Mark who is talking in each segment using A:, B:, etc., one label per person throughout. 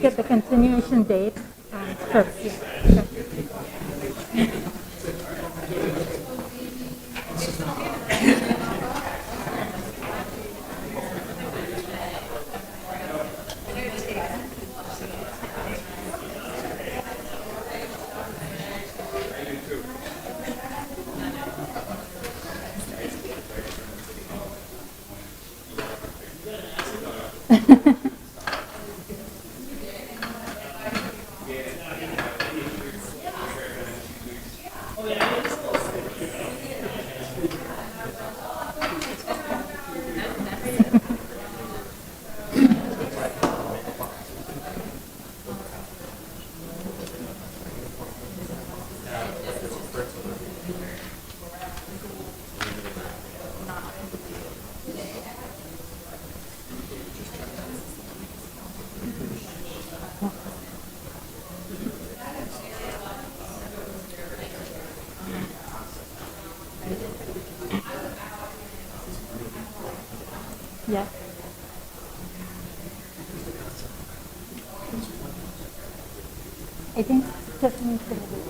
A: get the continuation date first. Yeah. Yeah. I think Stephanie's going to do it.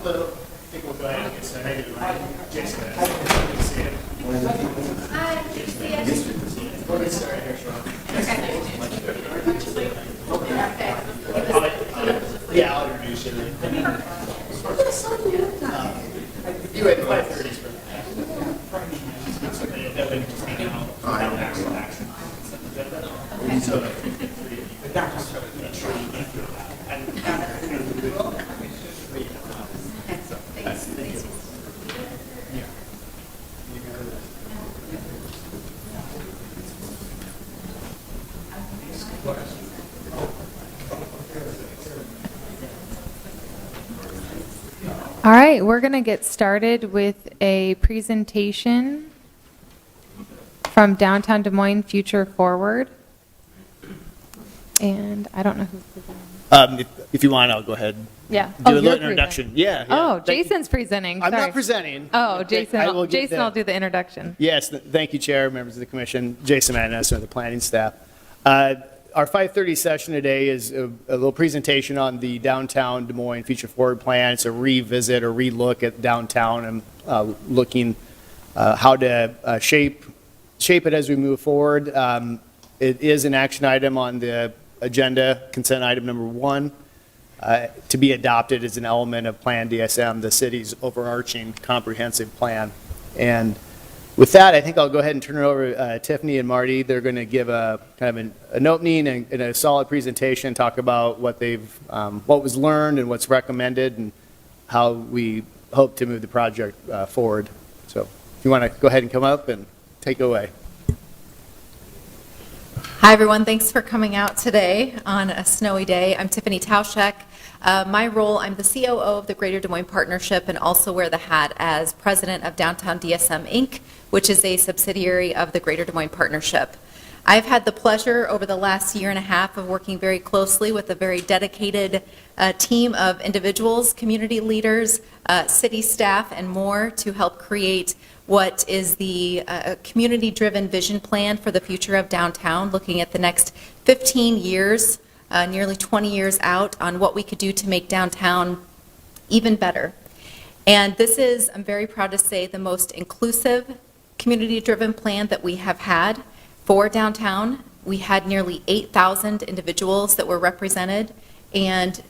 B: Hello. I think we'll go ahead and get started. Jason, good to see you. We'll get started here shortly. Yeah, I'll introduce you. You had 5:30 for that way just hang out.
C: All right, we're going to get started with a presentation from Downtown Des Moines Future Forward. And I don't know who's presenting.
B: If you want, I'll go ahead.
C: Yeah.
B: Do a
C: you're
B: little introduction.
C: presenting.
B: Yeah.
C: Oh, Jason's presenting.
B: I'm
C: Sorry.
B: not presenting.
C: Oh, Jason.
B: I will get
C: Jason will do the introduction.
B: Yes, thank you, Chair, members of the Commission. Jason Madness, of the planning staff. our 5:30 session today is a little presentation on the downtown Des Moines Future Forward Plan. It's a revisit or relook at downtown and looking how to shape it as we move forward. It is an action item on the agenda, consent item number 1, to be adopted as an element of Plan DSM, the city's overarching comprehensive plan. And with that, I think I'll go ahead and turn it over to Tiffany and Marty. They're going to give a kind of an opening and a solid presentation, talk about what what was learned and what's recommended and how we hope to move the project forward. So if you want to go ahead and come up and take it away.
D: Hi, everyone. Thanks for coming out today on a snowy day. I'm Tiffany Tauschek. My role, I'm the COO of the Greater Des Moines Partnership and also wear the hat as president of Downtown DSM, Inc., which is a subsidiary of the Greater Des Moines Partnership. I've had the pleasure over the last year and a half of working very closely with a very dedicated team of individuals, community leaders, city staff, and more to help create what is the community-driven vision plan for the future of downtown, looking at the next 15 years, nearly 20 years out, on what we could do to make downtown even better. And this is, I'm very proud to say, the most inclusive community-driven plan that we have had for downtown. We had nearly 8,000 individuals that were represented and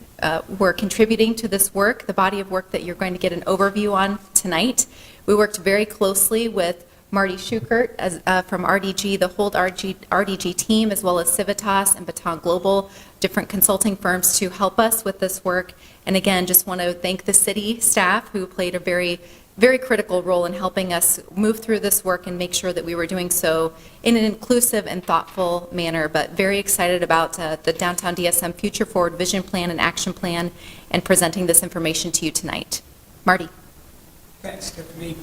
D: were contributing to this work, the body of work that you're going to get an overview on tonight. We worked very closely with Marty Schukert from RDG, the whole RDG team, as well as Civitas and Baton Global, different consulting firms to help us with this work. And again, just want to thank the city staff who played a very critical role in helping us move through this work and make sure that we were doing so in an inclusive and thoughtful manner. But very excited about the Downtown DSM Future Forward Vision Plan and Action Plan and presenting this information to you tonight. Marty.
E: Thanks, Tiffany.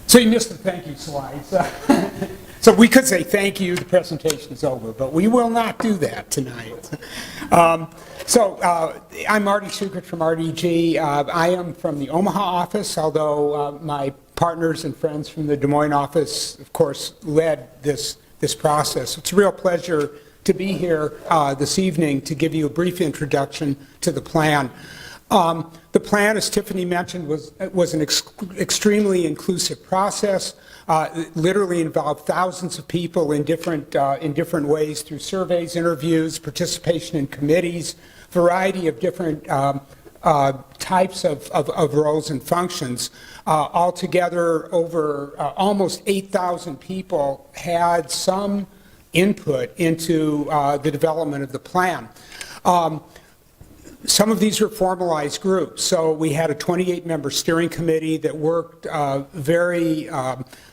E: So you missed the thank you slides. So we could say thank you, the presentation is over, but we will not do that tonight. I'm Marty Schukert from RDG. I am from the Omaha office, although my partners and friends from the Des Moines office, of course, led this process. It's a real pleasure to be here this evening to give you a brief introduction to the plan. The plan, as Tiffany mentioned, was an extremely inclusive process. It literally involved thousands of people in different ways through surveys, interviews, participation in committees, variety of different types of roles and functions. Altogether, over almost 8,000 people had some input into the development of the plan. Some of these were formalized groups. So we had a 28-member steering committee that worked very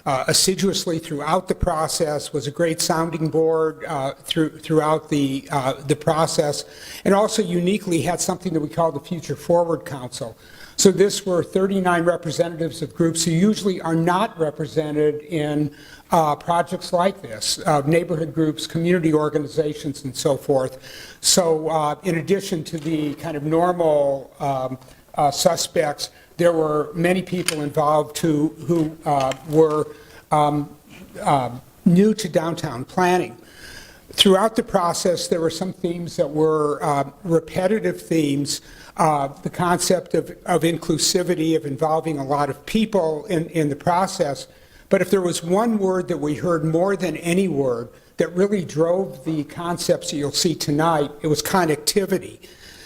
E: assiduously throughout the process, was a great sounding board throughout the process, and also uniquely had something that we call the Future Forward Council. So this were 39 representatives of groups who usually are not represented in projects like this, neighborhood groups, community organizations, and so forth. So in addition to the kind of normal suspects, there were many people involved who were new to downtown planning. Throughout the process, there were some themes that were repetitive themes. The concept of inclusivity, of involving a lot of people in the process. But if there was one word that we heard more than any word that really drove the concepts that you'll see tonight, it was connectivity.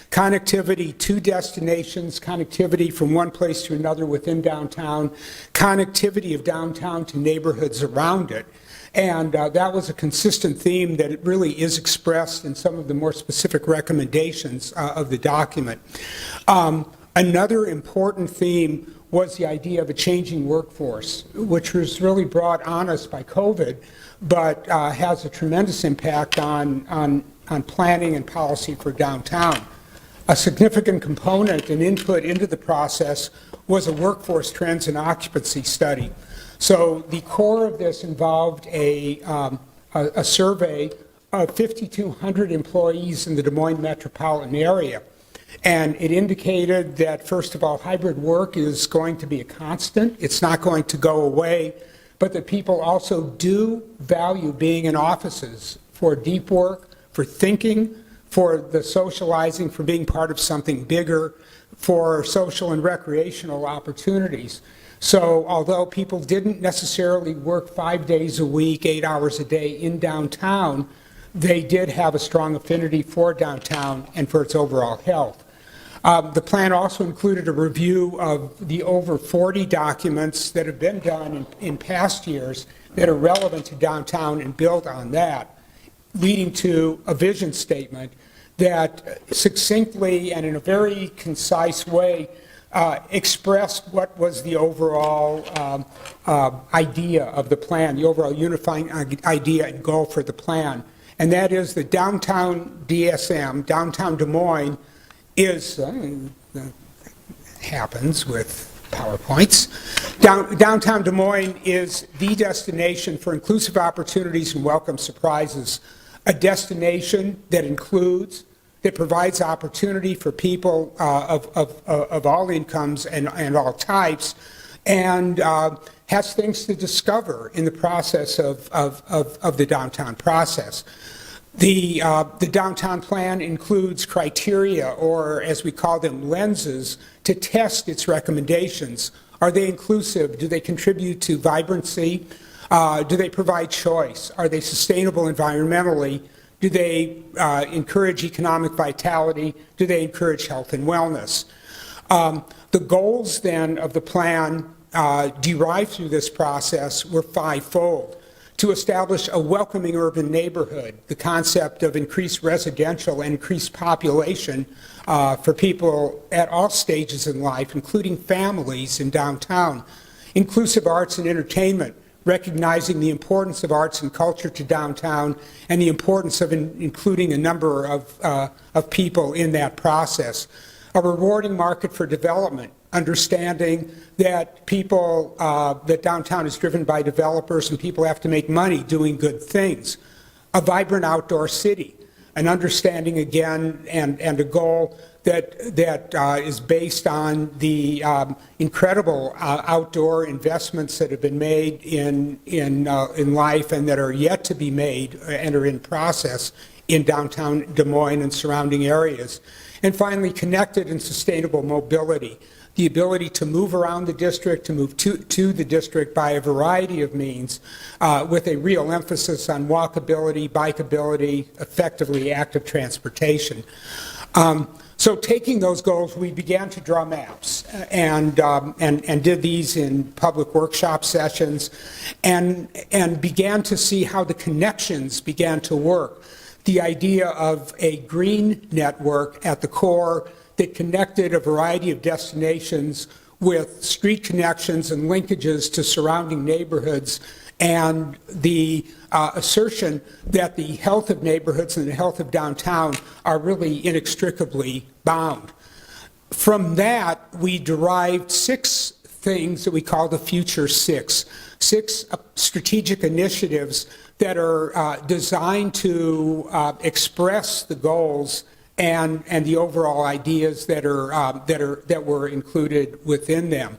E: Connectivity to destinations, connectivity from one place to another within downtown, connectivity of downtown to neighborhoods around it. And that was a consistent theme that it really is expressed in some of the more specific recommendations of the document. Another important theme was the idea of a changing workforce, which was really brought on us by COVID, but has a tremendous impact on planning and policy for downtown. A significant component and input into the process was a workforce trends and occupancy study. So the core of this involved a survey of 5,200 employees in the Des Moines metropolitan area. And it indicated that, first of all, hybrid work is going to be a constant. It's not going to go away, but that people also do value being in offices for deep work, for thinking, for the socializing, for being part of something bigger, for social and recreational opportunities. So although people didn't necessarily work 5 days a week, 8 hours a day in downtown, they did have a strong affinity for downtown and for its overall health. The plan also included a review of the over 40 documents that have been done in past years that are relevant to downtown and build on that, leading to a vision statement that succinctly and in a very concise way expressed what was the overall idea of the plan, the overall unifying idea and goal for the plan. And that is that downtown DSM, downtown Des Moines, is, happens with PowerPoints, downtown Des Moines is the destination for inclusive opportunities and welcome surprises, a destination that includes, that provides opportunity for people of all incomes and all types, and has things to discover in the process of the downtown process. The downtown plan includes criteria, or as we call them, lenses, to test its recommendations. Are they inclusive? Do they contribute to vibrancy? Do they provide choice? Are they sustainable environmentally? Do they encourage economic vitality? Do they encourage health and wellness? The goals then of the plan derived through this process were fivefold. To establish a welcoming urban neighborhood, the concept of increased residential and increased population for people at all stages in life, including families in downtown. Inclusive arts and entertainment, recognizing the importance of arts and culture to downtown and the importance of including a number of people in that process. A rewarding market for development, understanding that people, that downtown is driven by developers and people have to make money doing good things. A vibrant outdoor city, an understanding again and a goal that is based on the incredible outdoor investments that have been made in life and that are yet to be made and are in process in downtown Des Moines and surrounding areas. And finally, connected and sustainable mobility, the ability to move around the district, to move to the district by a variety of means, with a real emphasis on walkability, bikeability, effectively active transportation. So taking those goals, we began to draw maps and did these in public workshop sessions and began to see how the connections began to work. The idea of a green network at the core that connected a variety of destinations with street connections and linkages to surrounding neighborhoods, and the assertion that the health of neighborhoods and the health of downtown are really inextricably bound. From that, we derived 6 things that we call the Future Six strategic initiatives that are designed to express the goals and the overall ideas that were included within them.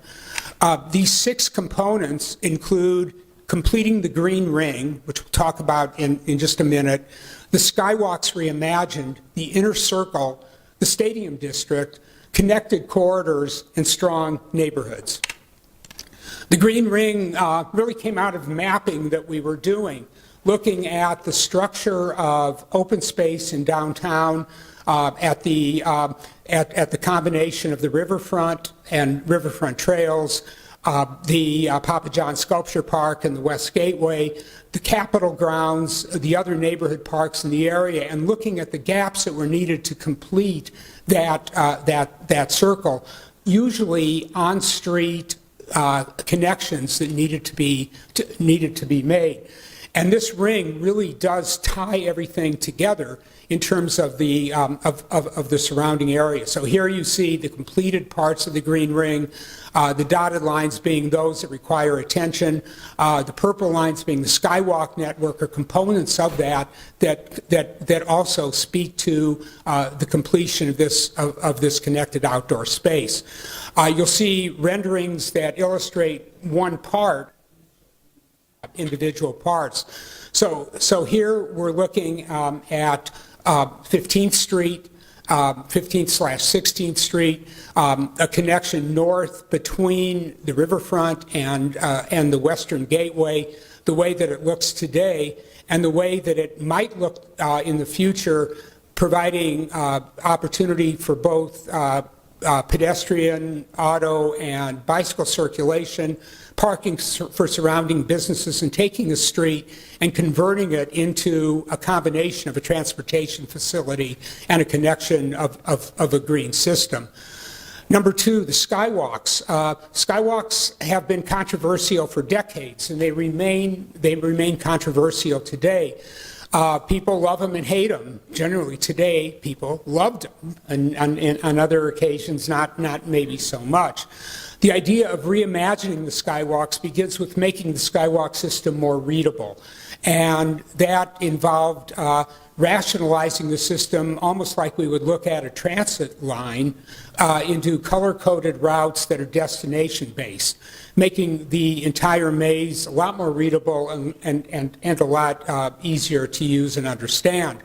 E: These 6 components include completing the Green Ring, which we'll talk about in just a minute, the Skywalks Reimagined, the Inner Circle, the Stadium District, connected corridors, and strong neighborhoods. The Green Ring really came out of mapping that we were doing, looking at the structure of open space in downtown, at the combination of the riverfront and riverfront trails, the Papa John Sculpture Park and the West Gateway, the Capitol grounds, the other neighborhood parks in the area, and looking at the gaps that were needed to complete that circle, usually on-street connections that needed to be made. And this ring really does tie everything together in terms of the surrounding area. So here you see the completed parts of the Green Ring, the dotted lines being those that require attention, the purple lines being the Skywalk network or components of that also speak to the completion of this connected outdoor space. You'll see renderings that illustrate one part individual parts. So here we're looking at 15th Street, 15th/16th Street, a connection north between the riverfront and the Western Gateway, the way that it looks today, and the way that it might look in the future, providing opportunity for both pedestrian, auto, and bicycle circulation, parking for surrounding businesses, and taking the street and converting it into a combination of a transportation facility and a connection of a green system. Number two, the skywalks. Skywalks have been controversial for decades, and they remain controversial today. People love them and hate them. Generally today, people loved them, and on other occasions, not maybe so much. The idea of reimagining the skywalks begins with making the skywalk system more readable, and that involved rationalizing the system almost like we would look at a transit line into color-coded routes that are destination-based, making the entire maze a lot more readable and a lot easier to use and understand.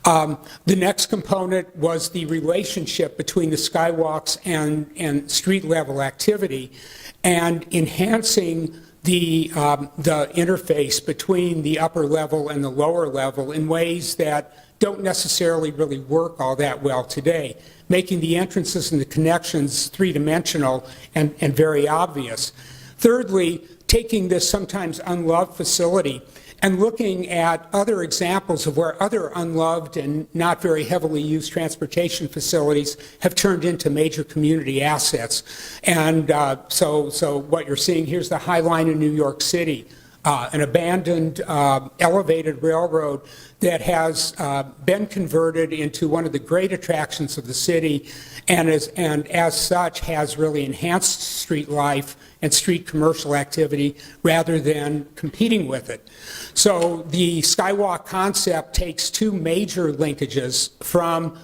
E: The next component was the relationship between the skywalks and street-level activity, and enhancing the interface between the upper level and the lower level in ways that don't necessarily really work all that well today, making the entrances and the connections three-dimensional and very obvious. Thirdly, taking this sometimes unloved facility and looking at other examples of where other unloved and not very heavily used transportation facilities have turned into major community assets. And so what you're seeing, here's the High Line in New York City, an abandoned elevated railroad that has been converted into one of the great attractions of the city, and as such has really enhanced street life and street commercial activity rather than competing with it. So the Skywalk concept takes two major linkages from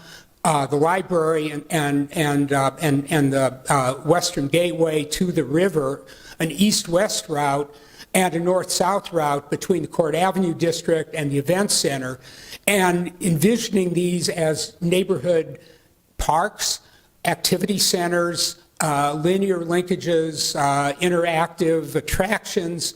E: the library and the Western Gateway to the river, an east-west route, and a north-south route between the Court Avenue District and the Event Center, and envisioning these as neighborhood parks, activity centers, linear linkages, interactive attractions,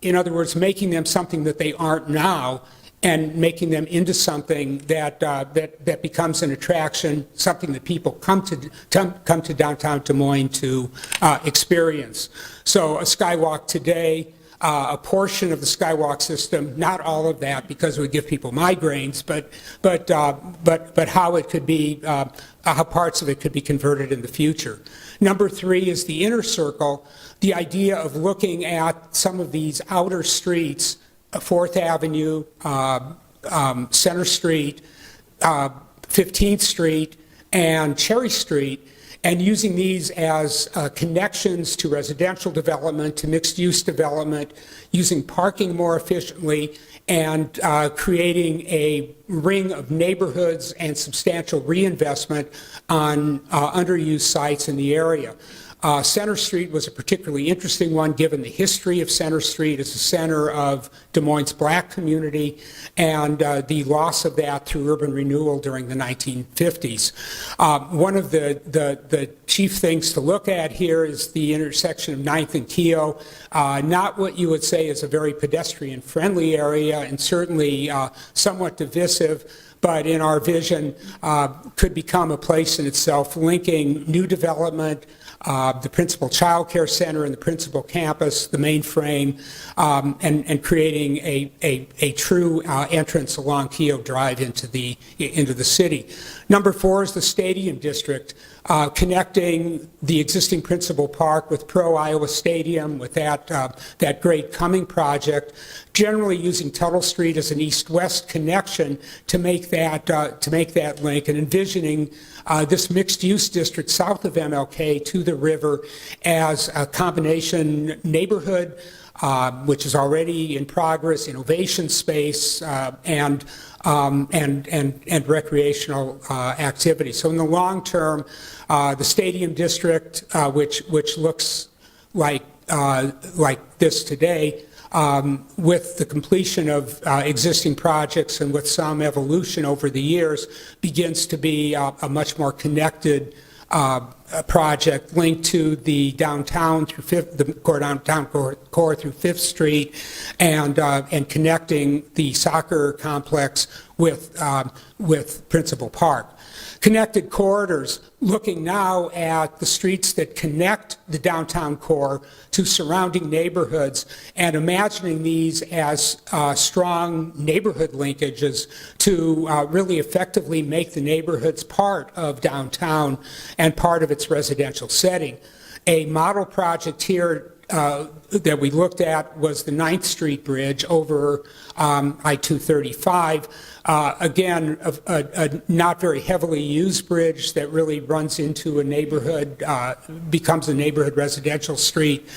E: in other words, making them something that they aren't now, and making them into something that becomes an attraction, something that people come to downtown Des Moines to experience. So a skywalk today, a portion of the skywalk system, not all of that because it would give people migraines, but how it could be, how parts of it could be converted in the future. Number three is the inner circle, the idea of looking at some of these outer streets, 4th Avenue, Center Street, 15th Street, and Cherry Street, and using these as connections to residential development, to mixed-use development, using parking more efficiently, and creating a ring of neighborhoods and substantial reinvestment on underused sites in the area. Center Street was a particularly interesting one given the history of Center Street as a center of Des Moines' black community and the loss of that through urban renewal during the 1950s. One of the chief things to look at here is the intersection of 9th and Keogh, not what you would say is a very pedestrian-friendly area and certainly somewhat divisive, but in our vision could become a place in itself linking new development, the principal child care center and the principal campus, the mainframe, and creating a true entrance along Keogh Drive into the city. Number four is the Stadium District, connecting the existing principal park with Pro Iowa Stadium, with that great Cumming project, generally using Tuttle Street as an east-west connection to make that link, and envisioning this mixed-use district south of MLK to the river as a combination neighborhood, which is already in progress, innovation space, and recreational activity. So in the long term, the Stadium District, which looks like this today, with the completion of existing projects and with some evolution over the years, begins to be a much more connected project linked to the downtown through downtown core through Fifth Street, and connecting the soccer complex with Principal Park. Connected corridors, looking now at the streets that connect the downtown core to surrounding neighborhoods and imagining these as strong neighborhood linkages to really effectively make the neighborhoods part of downtown and part of its residential setting. A model project here that we looked at was the 9th Street Bridge over I-235. Again, a not very heavily used bridge that really runs into a neighborhood, becomes a neighborhood residential street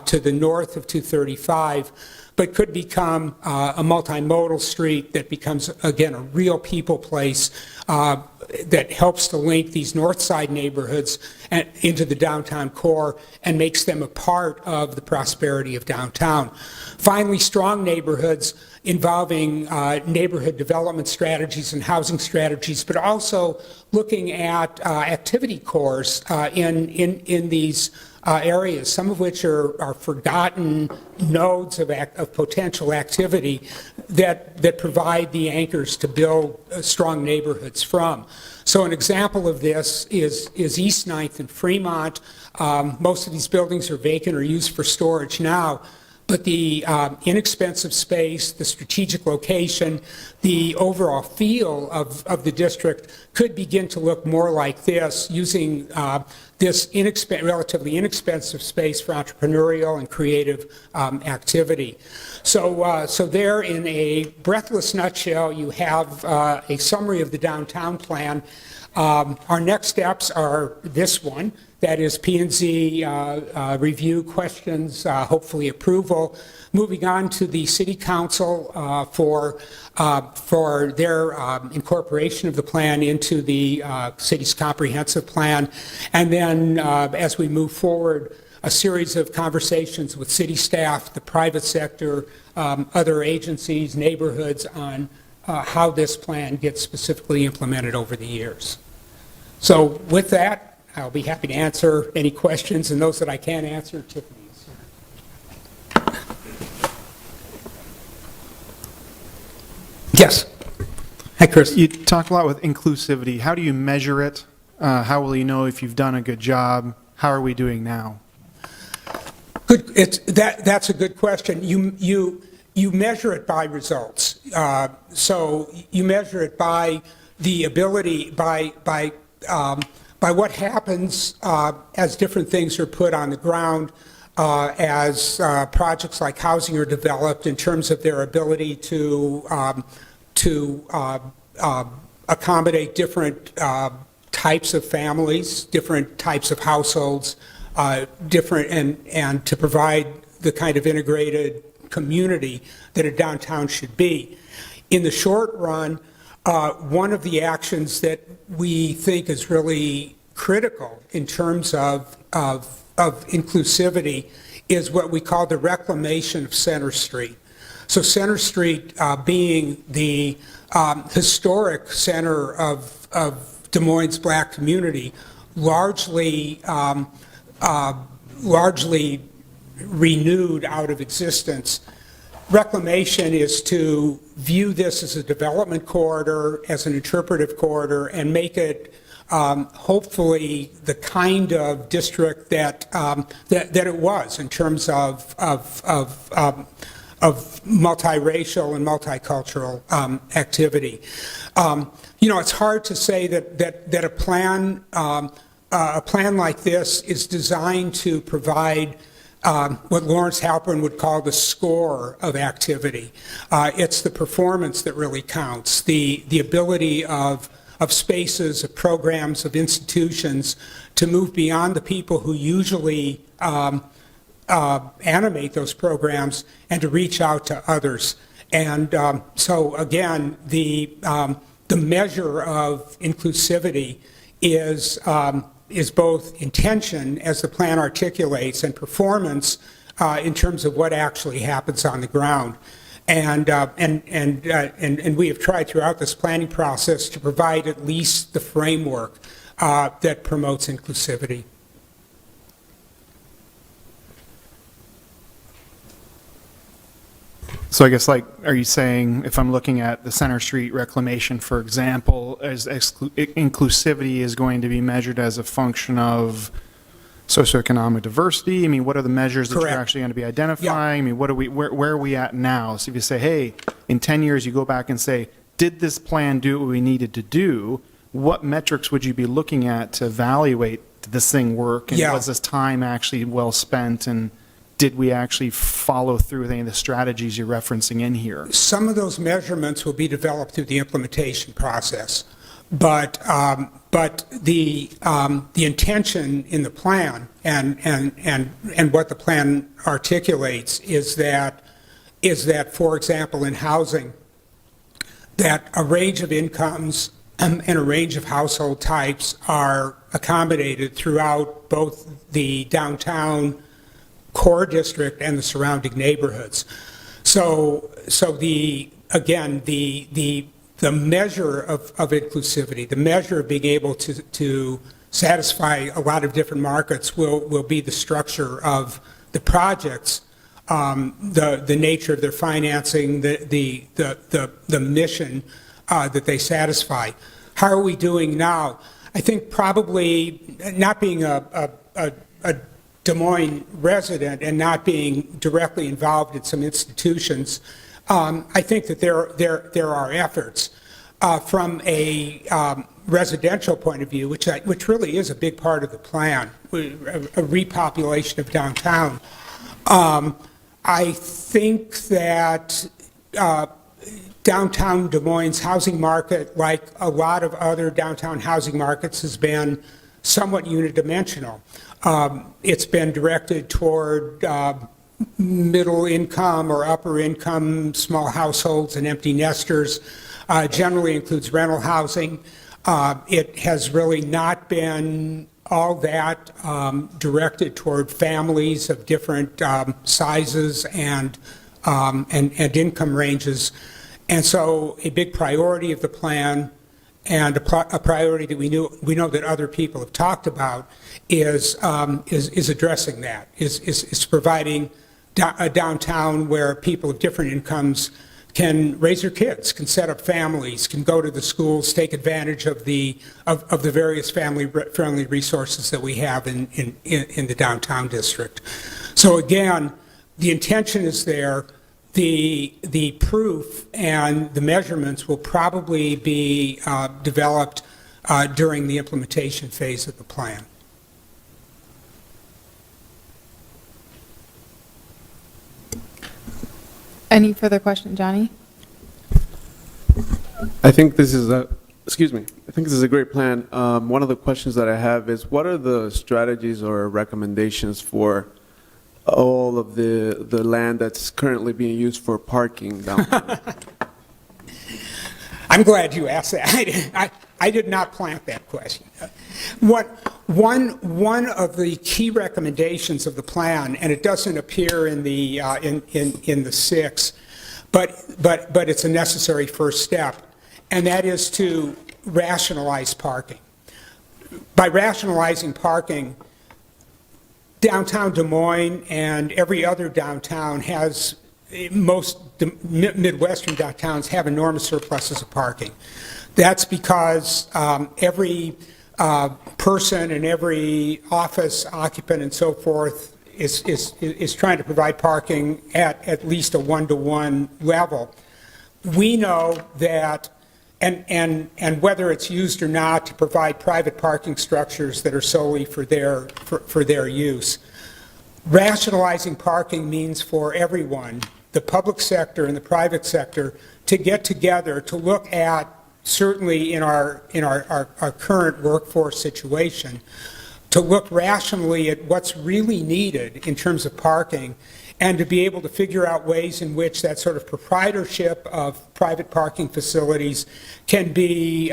E: to the north of 235, but could become a multimodal street that becomes, again, a real people place that helps to link these north side neighborhoods into the downtown core and makes them a part of the prosperity of downtown. Finally, strong neighborhoods involving neighborhood development strategies and housing strategies, but also looking at activity cores in these areas, some of which are forgotten nodes of potential activity that provide the anchors to build strong neighborhoods from. So an example of this is East 9th and Fremont. Most of these buildings are vacant or used for storage now, but the inexpensive space, the strategic location, the overall feel of the district could begin to look more like this, using this relatively inexpensive space for entrepreneurial and creative activity. So there, in a breathless nutshell, you have a summary of the downtown plan. Our next steps are this one. That is P&Z review, questions, hopefully approval. Moving on to the City Council for their incorporation of the plan into the city's comprehensive plan. And then as we move forward, a series of conversations with city staff, the private sector, other agencies, neighborhoods on how this plan gets specifically implemented over the years. So with that, I'll be happy to answer any questions, and those that I can't answer, Tiffany's. Yes. Hi, Chris.
F: You talk a lot with inclusivity. How do you measure it? How will you know if you've done a good job? How are we doing now?
E: Good. That's a good question. You measure it by results. So you measure it by the ability, by what happens as different things are put on the ground, as projects like housing are developed, in terms of their ability to accommodate different types of families, different types of households, and to provide the kind of integrated community that a downtown should be. In the short run, one of the actions that we think is really critical in terms of inclusivity is what we call the reclamation of Center Street. So Center Street being the historic center of Des Moines' black community, largely renewed out of existence. Reclamation is to view this as a development corridor, as an interpretive corridor, and make it hopefully the kind of district that it was in terms of multiracial and multicultural activity. It's hard to say that a plan like this is designed to provide what Lawrence Halpern would call the score of activity. It's the performance that really counts, the ability of spaces, of programs, of institutions to move beyond the people who usually animate those programs and to reach out to others. And so again, the measure of inclusivity is both intention, as the plan articulates, and performance in terms of what actually happens on the ground. And we have tried throughout this planning process to provide at least the framework that promotes inclusivity.
F: So I guess, like, are you saying, if I'm looking at the Center Street reclamation, for example, inclusivity is going to be measured as a function of socioeconomic diversity? I mean, what are the measures that
E: Correct.
F: you're actually going to be identifying?
E: Yeah.
F: I mean, where are we at now? So if you say, hey, in 10 years, you go back and say, did this plan do what we needed to do? What metrics would you be looking at to evaluate, did this thing work? And
E: Yeah.
F: was this time actually well spent? And did we actually follow through with any of the strategies you're referencing in here?
E: Some of those measurements will be developed through the implementation process, but the intention in the plan and what the plan articulates is that, for example, in housing, that a range of incomes and a range of household types are accommodated throughout both the downtown core district and the surrounding neighborhoods. So the measure of inclusivity, the measure of being able to satisfy a lot of different markets will be the structure of the projects, the nature of their financing, the mission that they satisfy. How are we doing now? I think probably not being a Des Moines resident and not being directly involved in some institutions, I think that there are efforts from a residential point of view, which really is a big part of the plan, a repopulation of downtown. I think that downtown Des Moines housing market, like a lot of other downtown housing markets, has been somewhat unidimensional. It's been directed toward middle income or upper income small households and empty nesters, generally includes rental housing. It has really not been all that directed toward families of different sizes and income ranges. And so a big priority of the plan, and a priority that we know that other people have talked about, is addressing that, is providing a downtown where people of different incomes can raise their kids, can set up families, can go to the schools, take advantage of the various family-friendly resources that we have in the downtown district. So again, the intention is there. The proof and the measurements will probably be developed during the implementation phase of the plan.
C: Any further question, Johnny?
G: I think this is a, excuse me, I think this is a great plan. One of the questions that I have is, what are the strategies or recommendations for all of the land that's currently being used for parking downtown?
E: I'm glad you asked that. I did not plant that question. One of the key recommendations of the plan, and it doesn't appear in the 6, but it's a necessary first step, and that is to rationalize parking. By rationalizing parking, downtown Des Moines and every other downtown has, most Midwestern downtowns have enormous surpluses of parking. That's because every person and every office occupant and so forth is trying to provide parking at least a one-to-one level. We know that, and whether it's used or not, to provide private parking structures that are solely for their use. Rationalizing parking means for everyone, the public sector and the private sector, to get together to look at, certainly in our current workforce situation, to look rationally at what's really needed in terms of parking, and to be able to figure out ways in which that sort of proprietorship of private parking facilities can be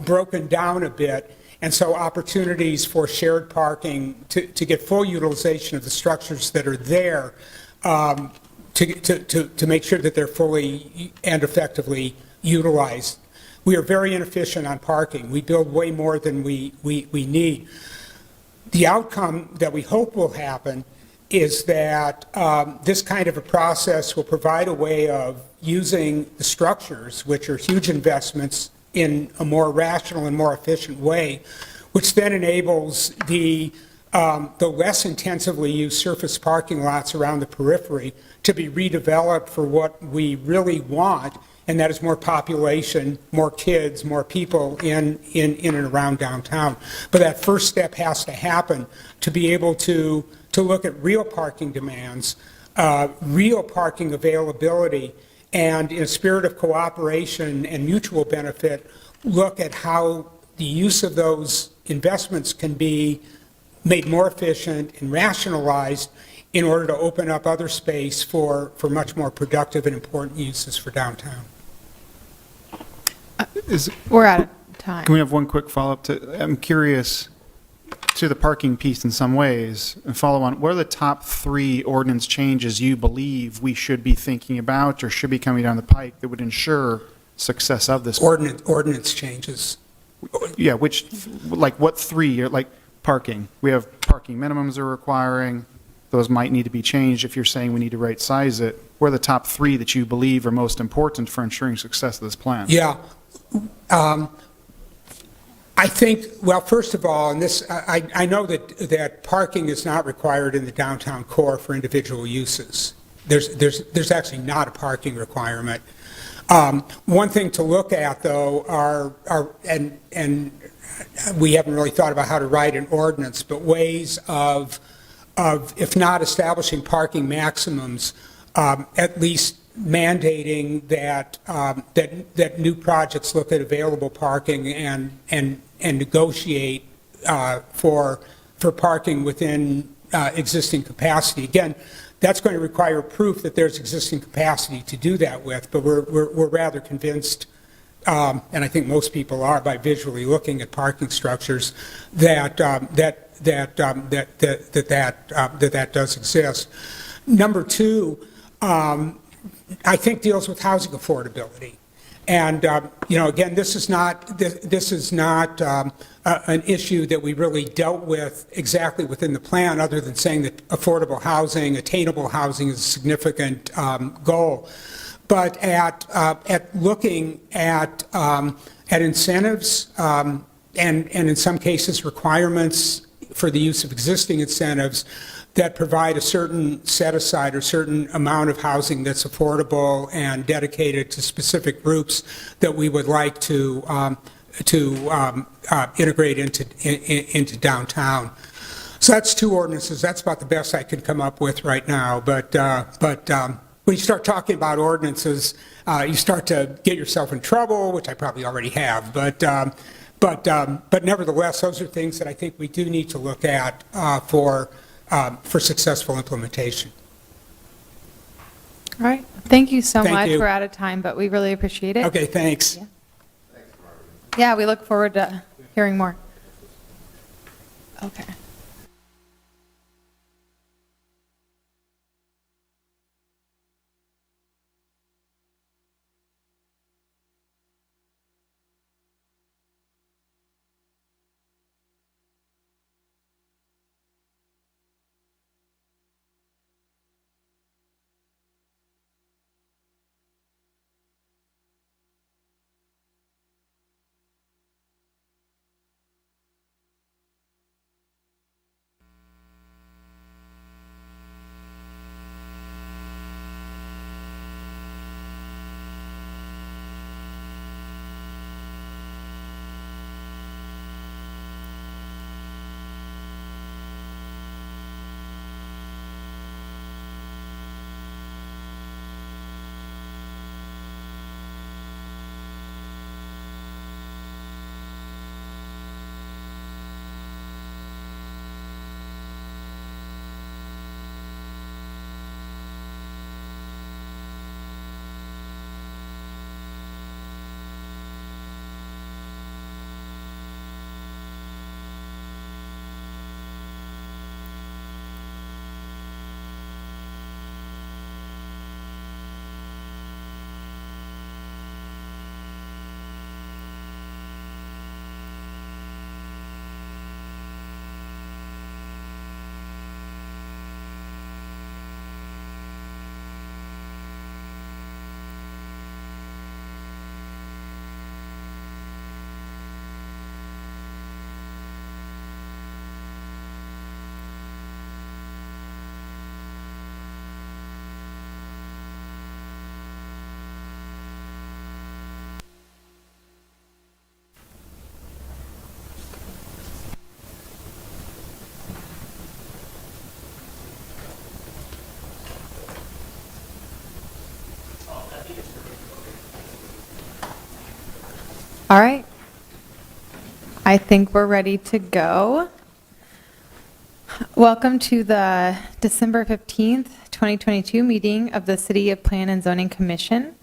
E: broken down a bit And so opportunities for shared parking to get full utilization of the structures that are there, to make sure that they're fully and effectively utilized. We are very inefficient on parking. We build way more than we need. The outcome that we hope will happen is that this kind of a process will provide a way of using the structures, which are huge investments, in a more rational and more efficient way, which then enables the less intensively used surface parking lots around the periphery to be redeveloped for what we really want, and that is more population, more kids, more people in and around downtown. But that first step has to happen to be able to look at real parking demands, real parking availability, and in a spirit of cooperation and mutual benefit, look at how the use of those investments can be made more efficient and rationalized in order to open up other space for much more productive and important uses for downtown.
C: We're out of time.
F: Can we have one quick follow-up? I'm curious to the parking piece in some ways, and follow on, what are the top 3 ordinance changes you believe we should be thinking about or should be coming down the pike that would ensure success of this?
E: Ordinance changes.
F: Yeah, what 3? Like parking. We have parking minimums are requiring. Those might need to be changed if you're saying we need to right size it. What are the top 3 that you believe are most important for ensuring success of this plan?
E: Yeah. I think, well, first of all, and this, I know that parking is not required in the downtown core for individual uses. There's actually not a parking requirement. One thing to look at, though, and we haven't really thought about how to write an ordinance, but ways of if not establishing parking maximums, at least mandating that new projects look at available parking and negotiate for parking within existing capacity. Again, that's going to require proof that there's existing capacity to do that with, but we're rather convinced, and I think most people are by visually looking at parking structures, that does exist. Number 2, I think deals with housing affordability. And, again, this is not an issue that we really dealt with exactly within the plan, other than saying that affordable housing, attainable housing is a significant goal. But at looking at incentives and in some cases requirements for the use of existing incentives that provide a certain set-aside or certain amount of housing that's affordable and dedicated to specific groups that we would like to integrate into downtown. So that's 2 ordinances. That's about the best I could come up with right now. But when you start talking about ordinances, you start to get yourself in trouble, which I probably already have. But nevertheless, those are things that I think we do need to look at for successful implementation.
C: All right. Thank you so
E: Thank
C: much.
E: you.
C: We're out of time, but we really appreciate it.
E: Okay, thanks.
C: Yeah, we look forward to hearing more. Okay. All right. I think we're ready to go. Welcome to the December 15th, 2022 meeting of the City of Plan and Zoning Commission.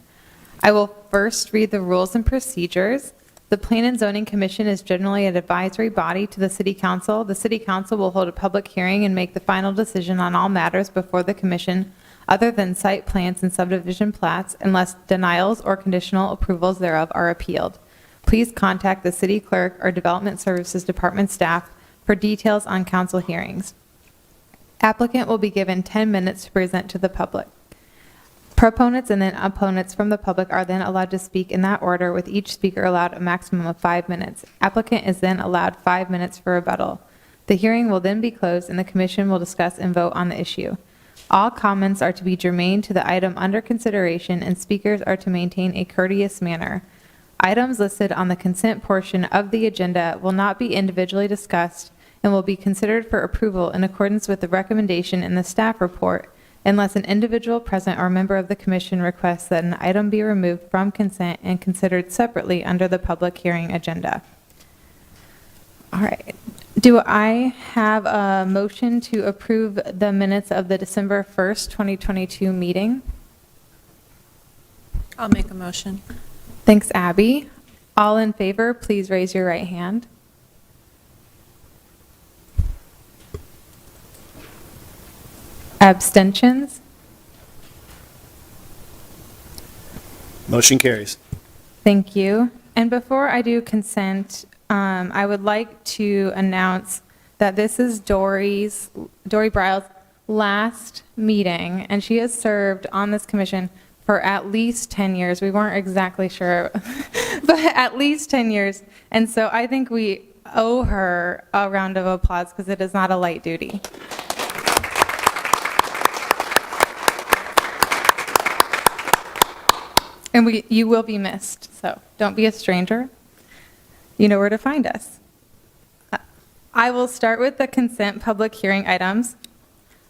C: I will first read the rules and procedures. The Plan and Zoning Commission is generally an advisory body to the City Council. The City Council will hold a public hearing and make the final decision on all matters before the Commission other than site plans and subdivision plats unless denials or conditional approvals thereof are appealed. Please contact the City Clerk or Development Services Department staff for details on council hearings. Applicant will be given 10 minutes to present to the public. Proponents and then opponents from the public are then allowed to speak in that order, with each speaker allowed a maximum of 5 minutes. Applicant is then allowed 5 minutes for rebuttal. The hearing will then be closed and the commission will discuss and vote on the issue. All comments are to be germane to the item under consideration and speakers are to maintain a courteous manner. Items listed on the consent portion of the agenda will not be individually discussed and will be considered for approval in accordance with the recommendation in the staff report unless an individual present or member of the commission requests that an item be removed from consent and considered separately under the public hearing agenda. All right. Do I have a motion to approve the minutes of the December 1st, 2022 meeting?
H: I'll make a motion.
C: Thanks, Abby. All in favor, please raise your right hand. Abstentions?
B: Motion carries.
C: Thank you. And before I do consent, I would like to announce that this is Dory Bryle's last meeting, and she has served on this commission for at least 10 years. We weren't exactly sure, but at least 10 years. And so I think we owe her a round of applause because it is not a light duty. And you will be missed, so don't be a stranger. You know where to find us. I will start with the consent public hearing items.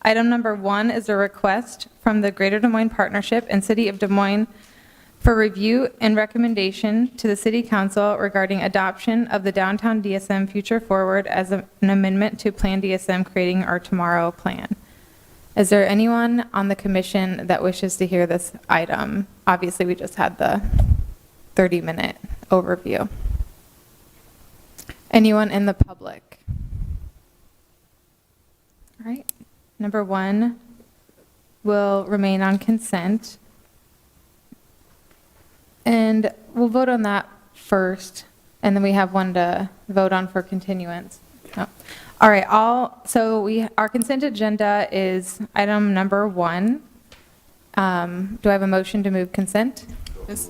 C: Item number 1 is a request from the Greater Des Moines Partnership and City of Des Moines for review and recommendation to the City Council regarding adoption of the Downtown DSM Future Forward as an amendment to Plan DSM Creating Our Tomorrow Plan. Is there anyone on the commission that wishes to hear this item? Obviously, we just had the 30-minute overview. Anyone in the public? All right. Number 1 will remain on consent. And we'll vote on that first, and then we have one to vote on for continuance. Oh. All right, our consent agenda is item number 1. Do I have a motion to move consent?
H: Yes.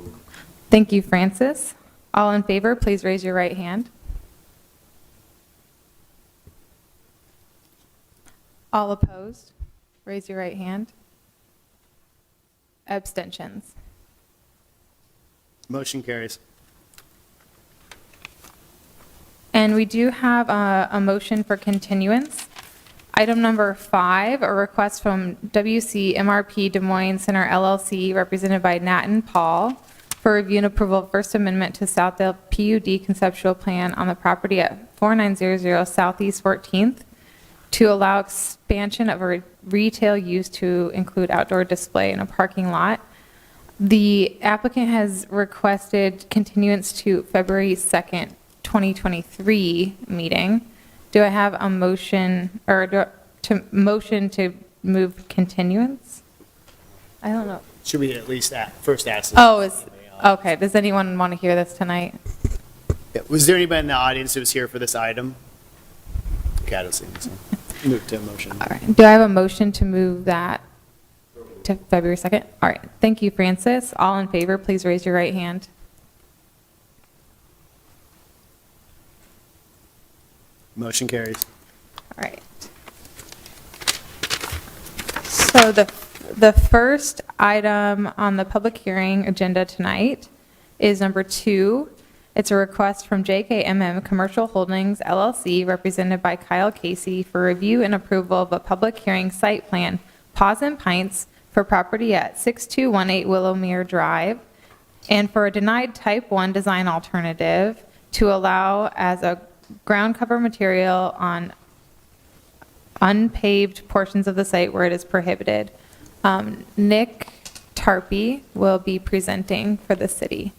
C: Thank you, Francis. All in favor, please raise your right hand. All opposed, raise your right hand. Abstentions.
B: Motion carries.
C: And we do have a motion for continuance. Item number 5, a request from WCMRP Des Moines Center LLC, represented by Nat and Paul, for review and approval of First Amendment to Southdale PUD conceptual plan on the property at 4900 Southeast 14th to allow expansion of a retail use to include outdoor display in a parking lot. The applicant has requested continuance to February 2nd, 2023 meeting. Do I have a motion motion to move continuance? I don't know.
B: Should we at least first ask?
C: Okay. Does anyone want to hear this tonight?
B: Yeah. Was there anybody in the audience who was here for this item? Okay, I don't see anything. Move to a motion.
C: All right. Do I have a motion to move that to February 2nd? All right. Thank you, Francis. All in favor, please raise your right hand.
B: Motion carries.
C: All right. So the first item on the public hearing agenda tonight is number 2. It's a request from JKMM Commercial Holdings LLC, represented by Kyle Casey, for review and approval of a public hearing site plan, Paws and Pints, for property at 6218 Willowmere Drive. and for a denied type 1 design alternative to allow as a ground cover material on unpaved portions of the site where it is prohibited. Nick Tarpey will be presenting for the city.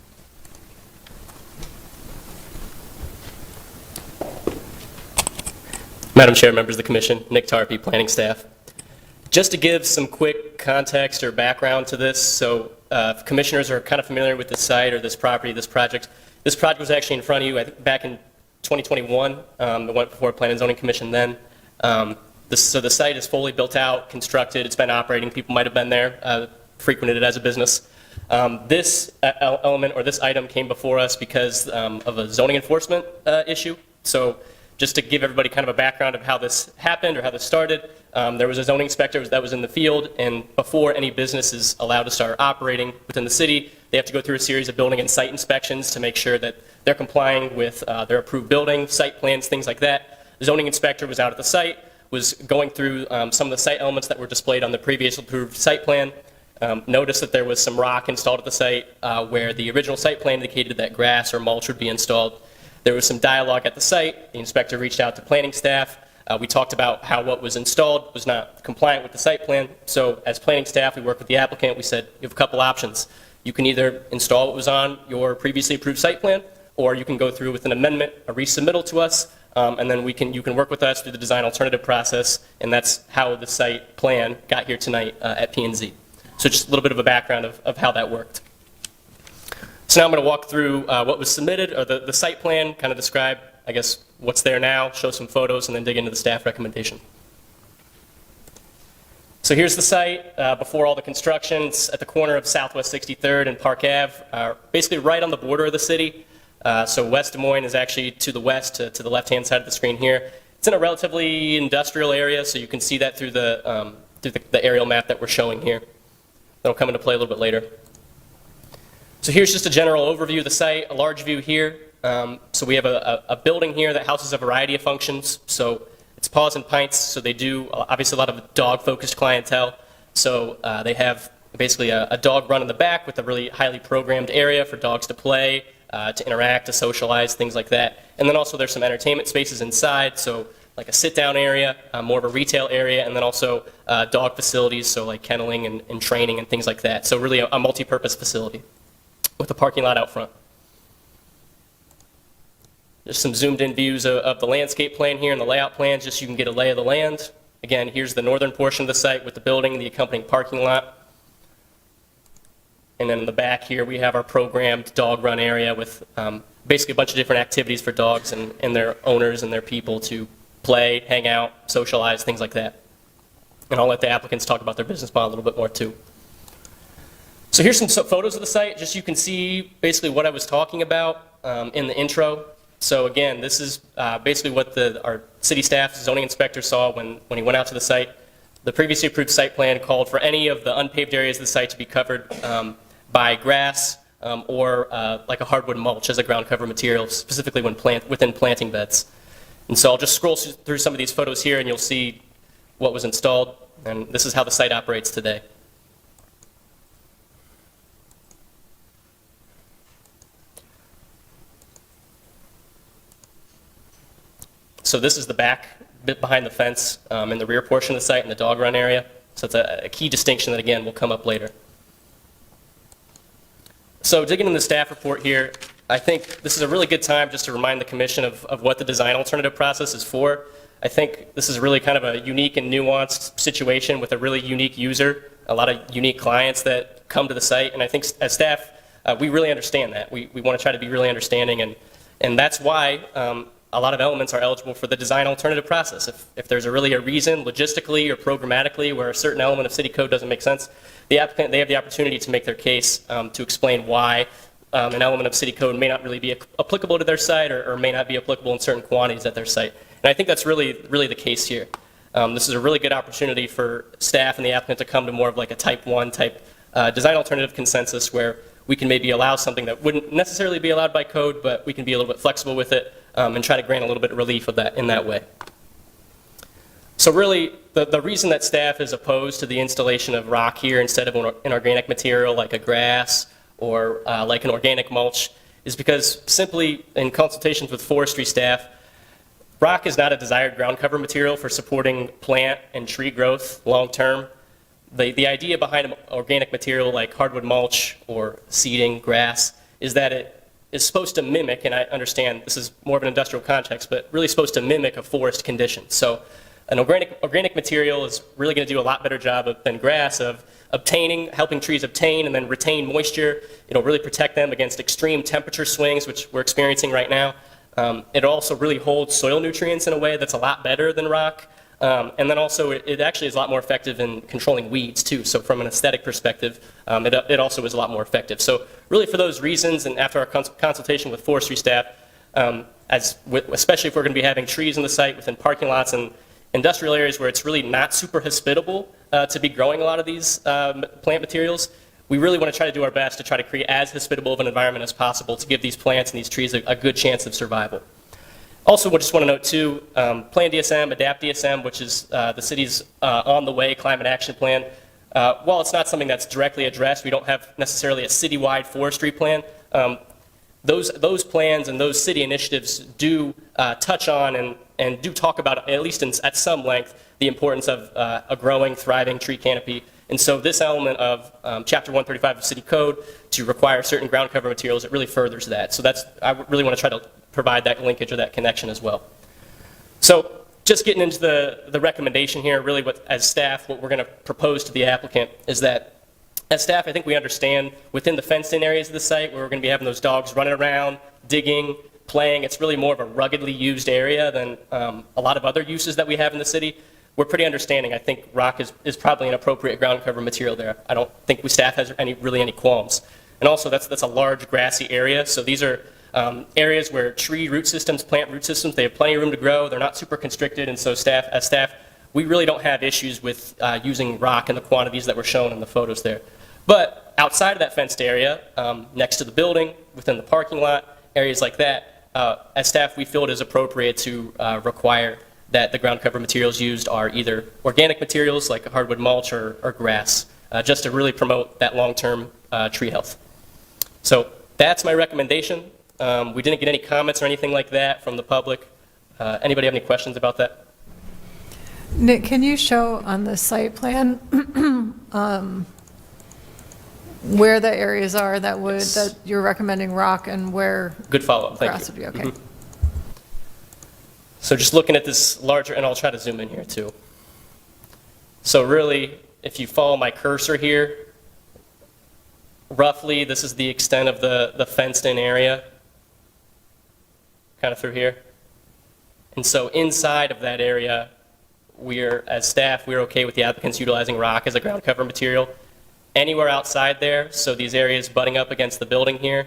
H: Madam Chair, members of the commission, Nick Tarpey, planning staff. Just to give some quick context or background to this, so if commissioners are kind of familiar with this site or this property, this project was actually in front of you, I think, back in 2021. It went before Plan and Zoning Commission then. So the site is fully built out, constructed, it's been operating, people might have been there, frequented it as a business. This element or this item came before us because of a zoning enforcement issue. So just to give everybody kind of a background of how this happened or how this started, there was a zoning inspector that was in the field, and before any business is allowed to start operating within the city, they have to go through a series of building and site inspections to make sure that they're complying with their approved building, site plans, things like that. The zoning inspector was out at the site, was going through some of the site elements that were displayed on the previous approved site plan, noticed that there was some rock installed at the site where the original site plan indicated that grass or mulch would be installed. There was some dialogue at the site. The inspector reached out to planning staff. We talked about how what was installed was not compliant with the site plan. So as planning staff, we worked with the applicant. We said, you have a couple options. You can either install what was on your previously approved site plan, or you can go through with an amendment, a resubmittal to us, and then you can work with us through the design alternative process, and that's how the site plan got here tonight at P&Z. So just a little bit of a background of how that worked. So now I'm going to walk through what was submitted, or the site plan, kind of describe, I guess, what's there now, show some photos, and then dig into the staff recommendation. So here's the site before all the construction. It's at the corner of Southwest 63rd and Park Ave, basically right on the border of the city. So West Des Moines is actually to the west, to the left-hand side of the screen here. It's in a relatively industrial area, so you can see that through the aerial map that we're showing here. That'll come into play a little bit later. So here's just a general overview of the site, a large view here. So we have a building here that houses a variety of functions. So it's Paws and Pints, so they do obviously a lot of dog-focused clientele. So they have basically a dog run in the back with a really highly programmed area for dogs to play, to interact, to socialize, things like that. And then also there's some entertainment spaces inside, so like a sit-down area, more of a retail area, and then also dog facilities, so like kenneling and training and things like that. So really a multi-purpose facility with a parking lot out front. Just some zoomed-in views of the landscape plan here and the layout plans, just so you can get a lay of the land. Again, here's the northern portion of the site with the building and the accompanying parking lot. And then in the back here, we have our programmed dog run area with basically a bunch of different activities for dogs and their owners and their people to play, hang out, socialize, things like that. And I'll let the applicants talk about their business model a little bit more too. So here's some photos of the site, just so you can see basically what I was talking about in the intro. So again, this is basically what our city staff, zoning inspector saw when he went out to the site. The previously approved site plan called for any of the unpaved areas of the site to be covered by grass or like a hardwood mulch as a ground cover material, specifically within planting beds. And so I'll just scroll through some of these photos here and you'll see what was installed. And this is how the site operates today. So this is the back bit behind the fence in the rear portion of the site in the dog run area. So it's a key distinction that, again, will come up later. So digging in the staff report here, I think this is a really good time just to remind the commission of what the design alternative process is for. I think this is really kind of a unique and nuanced situation with a really unique user, a lot of unique clients that come to the site. And I think as staff, we really understand that. We want to try to be really understanding. And that's why a lot of elements are eligible for the design alternative process. If there's really a reason, logistically or programmatically, where a certain element of city code doesn't make sense, the applicant, they have the opportunity to make their case to explain why an element of city code may not really be applicable to their site or may not be applicable in certain quantities at their site. And I think that's really the case here. This is a really good opportunity for staff and the applicant to come to more of like a type 1 type design alternative consensus where we can maybe allow something that wouldn't necessarily be allowed by code, but we can be a little bit flexible with it and try to grant a little bit of relief of that in that way. So really, the reason that staff is opposed to the installation of rock here instead of an organic material like a grass or like an organic mulch is because simply in consultations with forestry staff, rock is not a desired ground cover material for supporting plant and tree growth long term. The idea behind an organic material like hardwood mulch or seeding, grass, is that it is supposed to mimic, and I understand this is more of an industrial context, but really supposed to mimic a forest condition. So an organic material is really going to do a lot better job than grass of helping trees obtain and then retain moisture. It'll really protect them against extreme temperature swings, which we're experiencing right now. It also really holds soil nutrients in a way that's a lot better than rock. And then also, it actually is a lot more effective in controlling weeds, too. So from an aesthetic perspective, it also is a lot more effective. So really for those reasons, and after our consultation with forestry staff, especially if we're going to be having trees on the site within parking lots and industrial areas where it's really not super hospitable to be growing a lot of these plant materials, we really want to try to do our best to try to create as hospitable of an environment as possible to give these plants and these trees a good chance of survival. Also, we just want to note, too, Plan DSM, Adapt DSM, which is the city's on the way climate action plan. While it's not something that's directly addressed, we don't have necessarily a citywide forestry plan. Those plans and those city initiatives do touch on and do talk about, at least at some length, the importance of a growing, thriving tree canopy. And so this element of Chapter 135 of City Code to require certain ground cover materials, it really furthers that. So I really want to try to provide that linkage or that connection as well. So just getting into the recommendation here, really as staff, what we're going to propose to the applicant is that as staff, I think we understand within the fenced-in areas of the site where we're going to be having those dogs running around, digging, playing, it's really more of a ruggedly used area than a lot of other uses that we have in the city. We're pretty understanding. I think rock is probably an appropriate ground cover material there. I don't think staff has really any qualms. And also, that's a large grassy area, so these are areas where tree root systems, plant root systems, they have plenty of room to grow. They're not super constricted, and so as staff, we really don't have issues with using rock in the quantities that were shown in the photos there. But outside of that fenced area, next to the building, within the parking lot, areas like that, as staff, we feel it is appropriate to require that the ground cover materials used are either organic materials like hardwood mulch or grass, just to really promote that long-term tree health. So that's my recommendation. We didn't get any comments or anything like that from the public. Anybody have any questions about that?
I: Nick, can you show on the site plan where the areas are that you're recommending rock and where
H: Good follow-up, thank
I: grass
H: you.
I: would be okay?
H: So just looking at this larger, and I'll try to zoom in here too. So really, if you follow my cursor here, roughly this is the extent of the fenced-in area, kind of through here. And so inside of that area, as staff, we're okay with the applicants utilizing rock as a ground cover material. Anywhere outside there, so these areas butting up against the building here,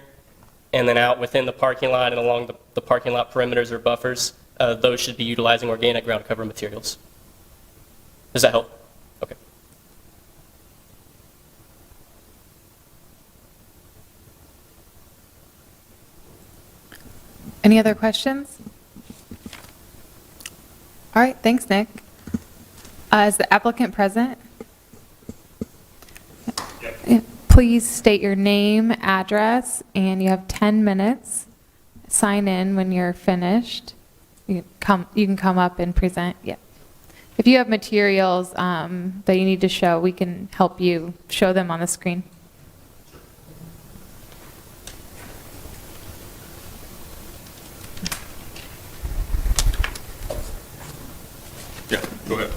H: and then out within the parking lot and along the parking lot perimeters or buffers, those should be utilizing organic ground cover materials. Does that help? Okay.
C: Any other questions? All right, thanks, Nick. Is the applicant present? Yeah. Please state your name, address, and you have 10 minutes. Sign in when you're finished. You can come up and present. Yeah. If you have materials that you need to show, we can help you show them on the screen.
J: Yeah, go ahead.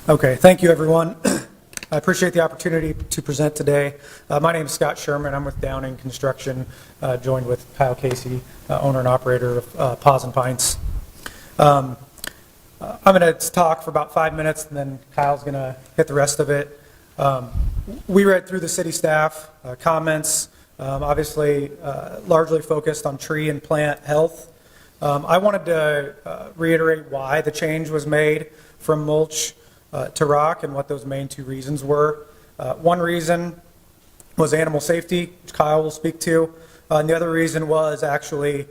K: Okay, thank you, everyone. I appreciate the opportunity to present today. My name is Scott Sherman. I'm with Downing Construction, joined with Kyle Casey, owner and operator of Paws and Pints. I'm going to talk for about 5 minutes, and then Kyle's going to hit the rest of it. We read through the city staff comments, obviously largely focused on tree and plant health. I wanted to reiterate why the change was made from mulch to rock and what those main two reasons were. One reason was animal safety, which Kyle will speak to, and the other reason was actually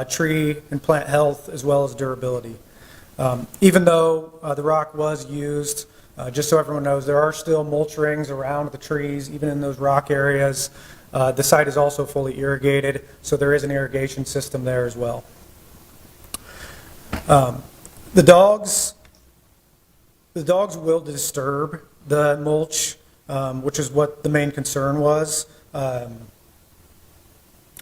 K: tree and plant health as well as durability. Even though the rock was used Just so everyone knows, there are still mulch rings around the trees, even in those rock areas. The site is also fully irrigated, so there is an irrigation system there as well. The dogs will disturb the mulch, which is what the main concern was on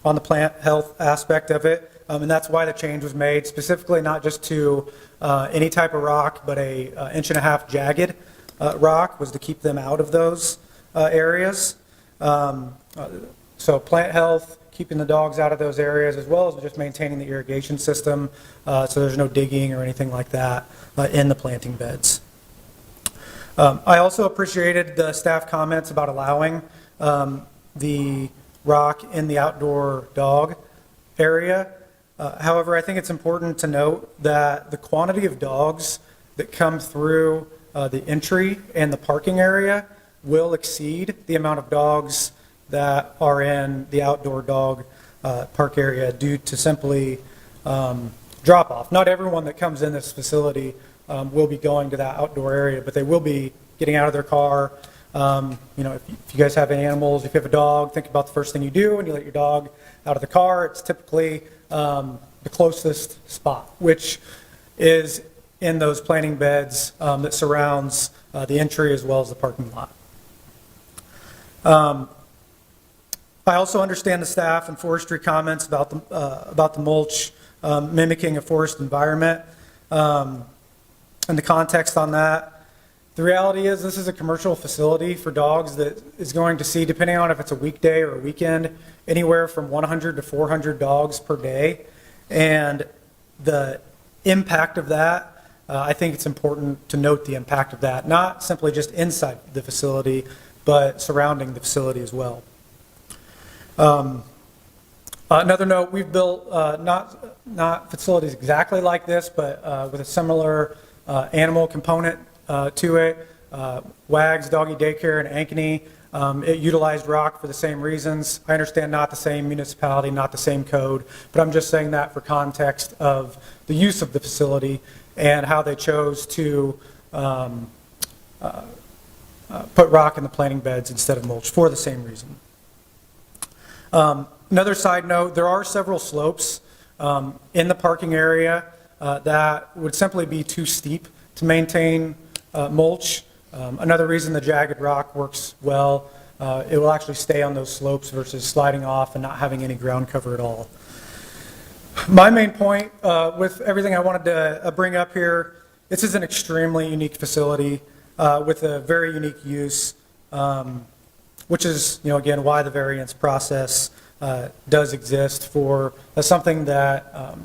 K: the plant health aspect of it. And that's why the change was made, specifically not just to any type of rock, but a 1.5-inch jagged rock was to keep them out of those areas. So plant health, keeping the dogs out of those areas, as well as just maintaining the irrigation system, so there's no digging or anything like that in the planting beds. I also appreciated the staff comments about allowing the rock in the outdoor dog area. However, I think it's important to note that the quantity of dogs that come through the entry and the parking area will exceed the amount of dogs that are in the outdoor dog park area due to simply drop off. Not everyone that comes in this facility will be going to that outdoor area, but they will be getting out of their car. If you guys have animals, if you have a dog, think about the first thing you do when you let your dog out of the car. It's typically the closest spot, which is in those planting beds that surrounds the entry as well as the parking lot. I also understand the staff and forestry comments about the mulch mimicking a forest environment and the context on that. The reality is this is a commercial facility for dogs that is going to see, depending on if it's a weekday or a weekend, anywhere from 100 to 400 dogs per day. And the impact of that, I think it's important to note the impact of that, not simply just inside the facility, but surrounding the facility as well. Another note, we've built not facilities exactly like this, but with a similar animal component to it. Wags Doggy Daycare in Ankeny, it utilized rock for the same reasons. I understand not the same municipality, not the same code, but I'm just saying that for context of the use of the facility and how they chose to put rock in the planting beds instead of mulch for the same reason. Another side note, there are several slopes in the parking area that would simply be too steep to maintain mulch. Another reason the jagged rock works well, it will actually stay on those slopes versus sliding off and not having any ground cover at all. My main point with everything I wanted to bring up here, this is an extremely unique facility with a very unique use, which is, again, why the variance process does exist for something that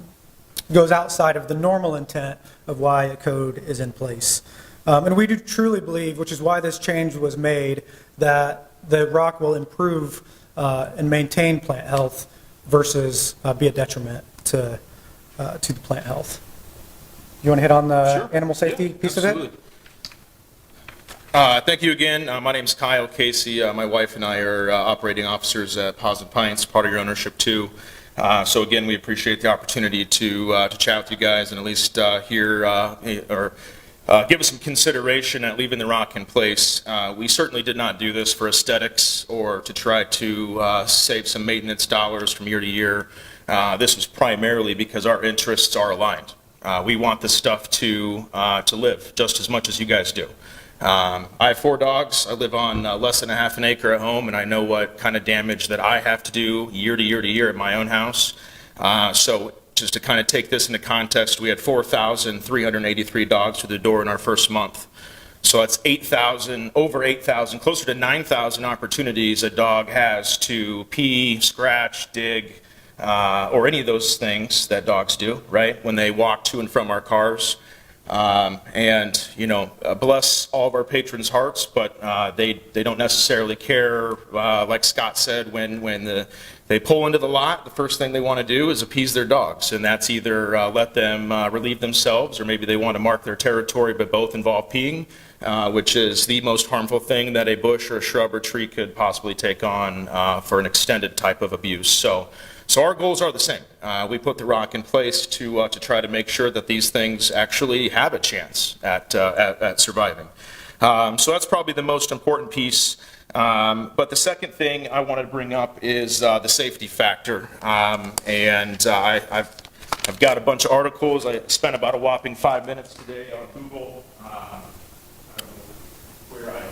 K: goes outside of the normal intent of why a code is in place. And we do truly believe, which is why this change was made, that the rock will improve and maintain plant health versus be a detriment to the plant health. You want to hit on the animal safety piece of it?
J: Thank you again. My name is Kyle Casey. My wife and I are operating officers at Positive Pints, part of your ownership too. So again, we appreciate the opportunity to chat with you guys and at least hear or give us some consideration at leaving the rock in place. We certainly did not do this for aesthetics or to try to save some maintenance dollars from year to year. This was primarily because our interests are aligned. We want this stuff to live just as much as you guys do. I have 4 dogs. I live on less than a half an acre at home, and I know what kind of damage that I have to do year to year to year at my own house. So just to kind of take this into context, we had 4,383 dogs through the door in our first month. So that's 8,000, over 8,000, closer to 9,000 opportunities a dog has to pee, scratch, dig, or any of those things that dogs do, right, when they walk to and from our cars. And, bless all of our patrons' hearts, but they don't necessarily care, like Scott said, when they pull into the lot, the first thing they want to do is appease their dogs, and that's either let them relieve themselves, or maybe they want to mark their territory, but both involve peeing, which is the most harmful thing that a bush or a shrub or tree could possibly take on for an extended type of abuse. So our goals are the same. We put the rock in place to try to make sure that these things actually have a chance at surviving. So that's probably the most important piece. But the second thing I wanted to bring up is the safety factor. I've got a bunch of articles. I spent about a whopping 5 minutes today on Google. I don't know where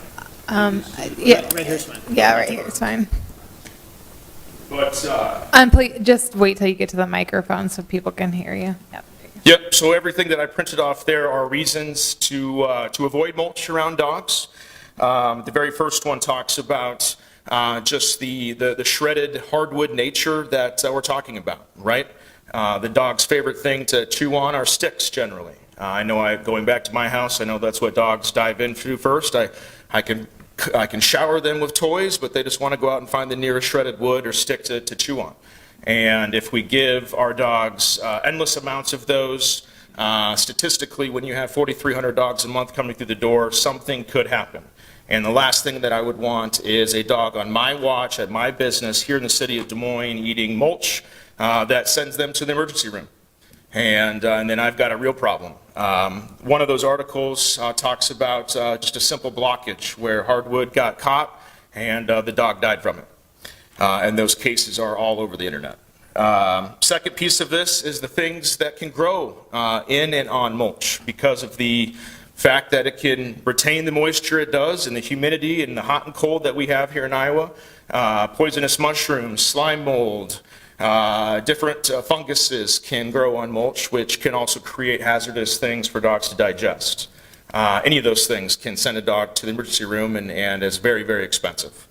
C: Yeah,
B: Right here's fine.
C: yeah, right here, it's fine.
J: But
C: Please, just wait till you get to the microphone so people can hear you. Yep.
J: Yep, so everything that I printed off there are reasons to avoid mulch around dogs. The very first one talks about just the shredded hardwood nature that we're talking about, right? The dog's favorite thing to chew on are sticks generally. I know going back to my house, I know that's what dogs dive into first. I can shower them with toys, but they just want to go out and find the nearest shredded wood or stick to chew on. And if we give our dogs endless amounts of those, statistically, when you have 4,300 dogs a month coming through the door, something could happen. And the last thing that I would want is a dog on my watch at my business here in the city of Des Moines eating mulch that sends them to the emergency room. And then I've got a real problem. One of those articles talks about just a simple blockage where hardwood got caught and the dog died from it. And those cases are all over the internet. Second piece of this is the things that can grow in and on mulch because of the fact that it can retain the moisture it does and the humidity and the hot and cold that we have here in Iowa. Poisonous mushrooms, slime mold, different funguses can grow on mulch, which can also create hazardous things for dogs to digest. Any of those things can send a dog to the emergency room and is very, very expensive.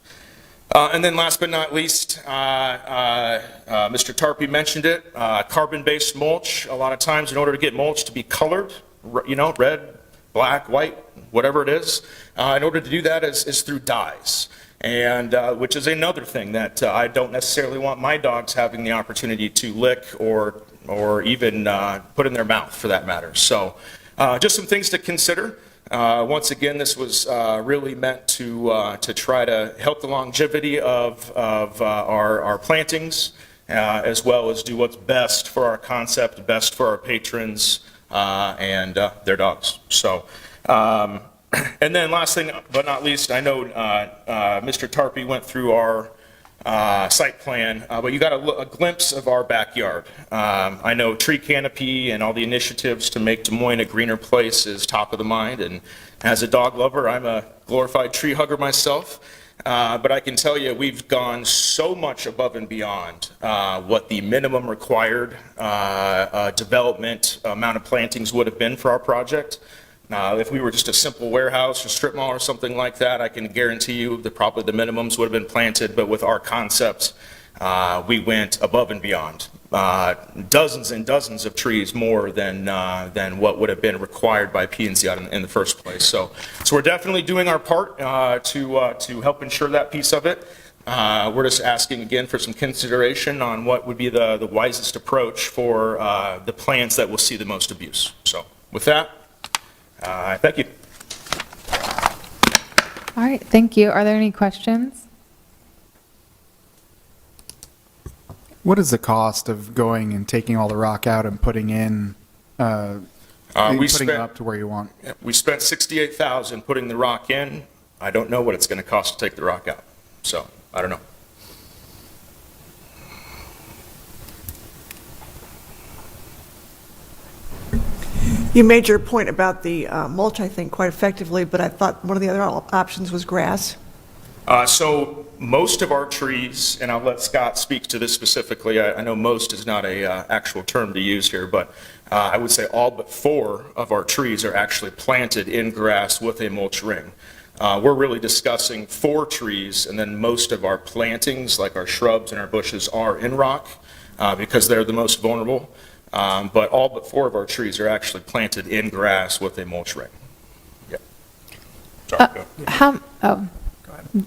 J: And then last but not least, Mr. Tarpey mentioned it, carbon-based mulch. A lot of times in order to get mulch to be colored, red, black, white, whatever it is, in order to do that is through dyes. And which is another thing that I don't necessarily want my dogs having the opportunity to lick or even put in their mouth for that matter. So just some things to consider. Once again, this was really meant to try to help the longevity of our plantings, as well as do what's best for our concept, best for our patrons and their dogs. So, and then last thing but not least, I know Mr. Tarpey went through our site plan, but you got a glimpse of our backyard. I know tree canopy and all the initiatives to make Des Moines a greener place is top of the mind, and as a dog lover, I'm a glorified tree hugger myself. But I can tell you we've gone so much above and beyond what the minimum required development amount of plantings would have been for our project. If we were just a simple warehouse or strip mall or something like that, I can guarantee you that probably the minimums would have been planted, but with our concept, we went above and beyond. Dozens and dozens of trees more than what would have been required by P&Z in the first place. So we're definitely doing our part to help ensure that piece of it. We're just asking again for some consideration on what would be the wisest approach for the plants that will see the most abuse. So with that, thank you.
C: All right, thank you. Are there any questions?
F: What is the cost of going and taking all the rock out and putting in, putting it up to where you want?
J: We spent $68,000 putting the rock in. I don't know what it's going to cost to take the rock out. So I don't know.
L: You made your point about the mulch, I think, quite effectively, but I thought one of the other options was grass.
J: So most of our trees, and I'll let Scott speak to this specifically. I know most is not a actual term to use here, but I would say all but 4 of our trees are actually planted in grass with a mulch ring. We're really discussing 4 trees, and then most of our plantings, like our shrubs and our bushes, are in rock because they're the most vulnerable. But all but 4 of our trees are actually planted in grass with a mulch ring. Yeah. Sorry.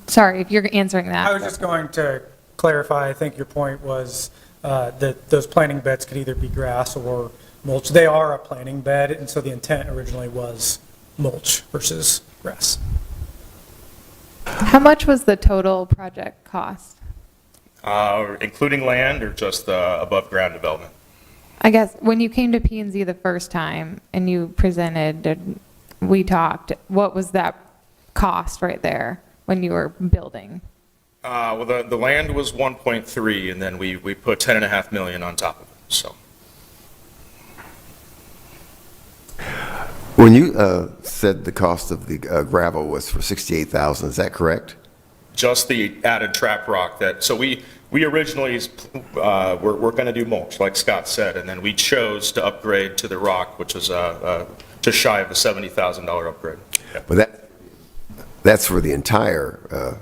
C: Sorry, if you're answering that.
K: I was just going to clarify, I think your point was that those planting beds could either be grass or mulch. They are a planting bed, and so the intent originally was mulch versus grass.
C: How much was the total project cost?
J: Including land or just above ground development?
C: I guess when you came to P&Z the first time and you presented and we talked, what was that cost right there when you were building?
J: Well, the land was 1.3, and then we put 10.5 million on top of it, so.
M: When you said the cost of the gravel was for $68,000, is that correct?
J: Just the added trap rock so we originally we're going to do mulch, like Scott said, and then we chose to upgrade to the rock, which is just shy of a $70,000 upgrade. Yep.
M: But that's for the entire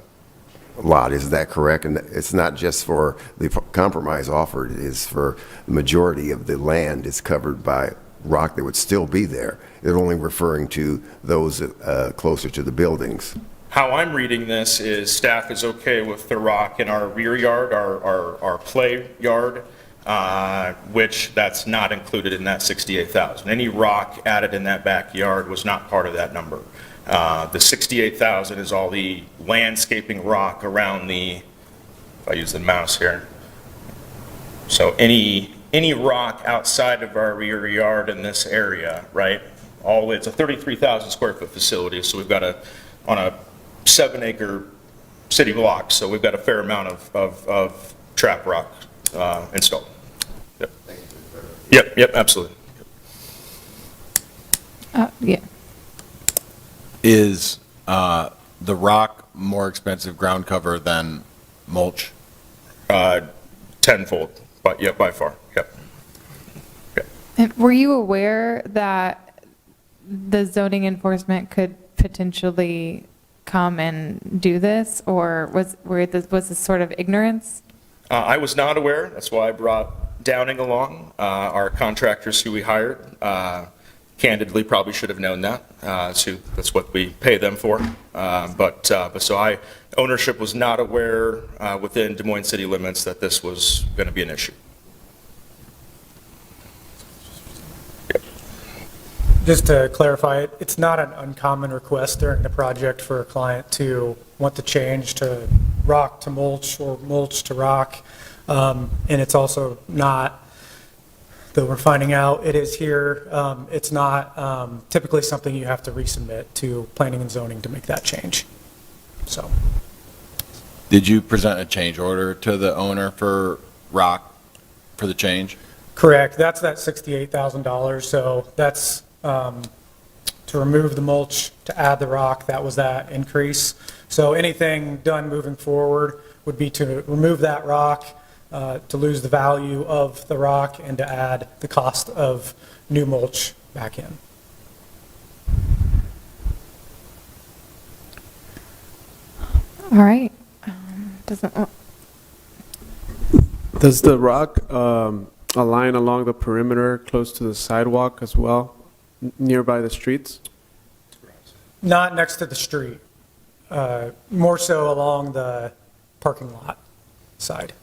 M: lot, is that correct? And it's not just for the compromise offered, it is for the majority of the land is covered by rock that would still be there. They're only referring to those closer to the buildings.
J: How I'm reading this is staff is okay with the rock in our rear yard, our play yard, which that's not included in that 68,000. Any rock added in that backyard was not part of that number. The 68,000 is all the landscaping rock around if I use the mouse here. So any rock outside of our rear yard in this area, right? It's a 33,000 square foot facility, so we've got on a 7-acre city block, so we've got a fair amount of trap rock installed. Yep, absolutely.
C: Yeah.
N: Is the rock more expensive ground cover than mulch?
J: Tenfold, but yeah, by far, yep.
C: And were you aware that the zoning enforcement could potentially come and do this, or was this sort of ignorance?
J: I was not aware. That's why I brought Downing along. Our contractors who we hired, candidly, probably should have known that. So that's what we pay them for. So ownership was not aware within Des Moines city limits that this was going to be an issue.
K: Just to clarify, it's not an uncommon request during the project for a client to want to change to rock to mulch or mulch to rock. And it's also not, though we're finding out it is here, it's not typically something you have to resubmit to planning and zoning to make that change. So.
N: Did you present a change order to the owner for rock for the change?
K: Correct. That's that $68,000. So that's to remove the mulch, to add the rock, that was that increase. So anything done moving forward would be to remove that rock, to lose the value of the rock, and to add the cost of new mulch back in.
C: All right.
G: Does the rock align along the perimeter close to the sidewalk as well, nearby the streets?
K: Not next to the street, more so along the parking lot side.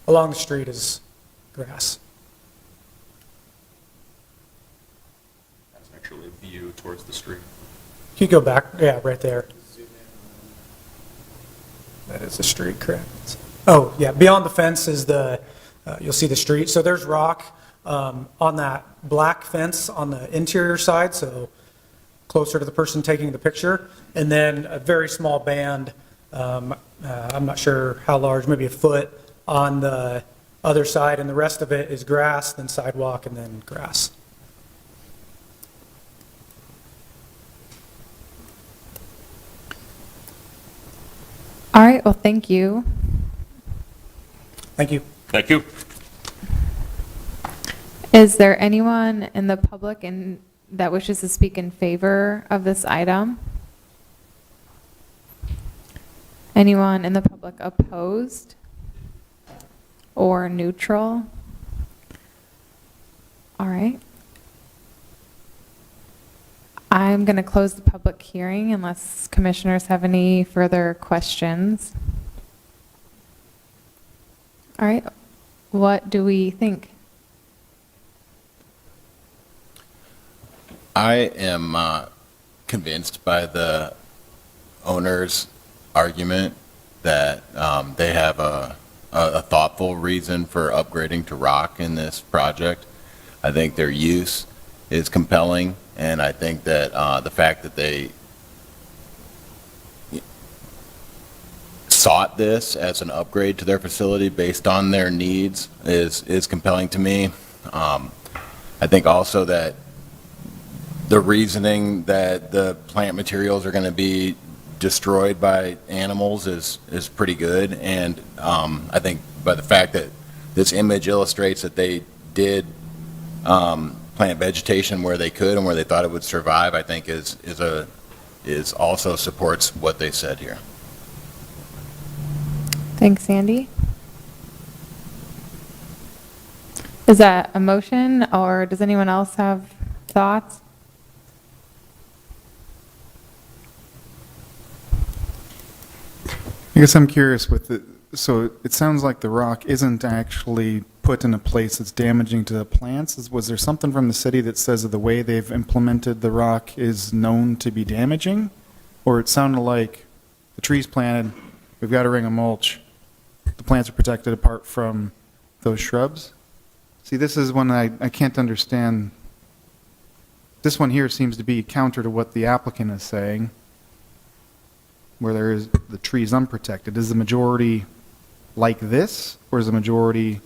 K: Along the street is grass.
J: That's actually a view towards the street.
K: Can you go back? Yeah, right there. That is the street, correct? Oh, yeah, beyond the fence is you'll see the street. So there's rock on that black fence on the interior side, so closer to the person taking the picture. And then a very small band, I'm not sure how large, maybe a foot, on the other side, and the rest of it is grass, then sidewalk, and then grass.
C: All right, well, thank you.
K: Thank you.
J: Thank you.
C: Is there anyone in the public that wishes to speak in favor of this item? Anyone in the public opposed or neutral? All right. I'm going to close the public hearing unless commissioners have any further questions. All right. What do we think?
N: I am convinced by the owner's argument that they have a thoughtful reason for upgrading to rock in this project. I think their use is compelling, and I think that the fact that they sought this as an upgrade to their facility based on their needs is compelling to me. I think also that the reasoning that the plant materials are going to be destroyed by animals is pretty good, and I think by the fact that this image illustrates that they did plant vegetation where they could and where they thought it would survive, I think is also supports what they said here.
C: Thanks, Andy. Is that a motion, or does anyone else have thoughts?
F: I guess I'm curious with the, so it sounds like the rock isn't actually put in a place that's damaging to the plants. Was there something from the city that says that the way they've implemented the rock is known to be damaging? Or it sounded like the tree's planted, we've got a ring of mulch, the plants are protected apart from those shrubs? See, this is one I can't understand. This one here seems to be counter to what the applicant is saying, where there is the trees unprotected. Is the majority like this, or is the majority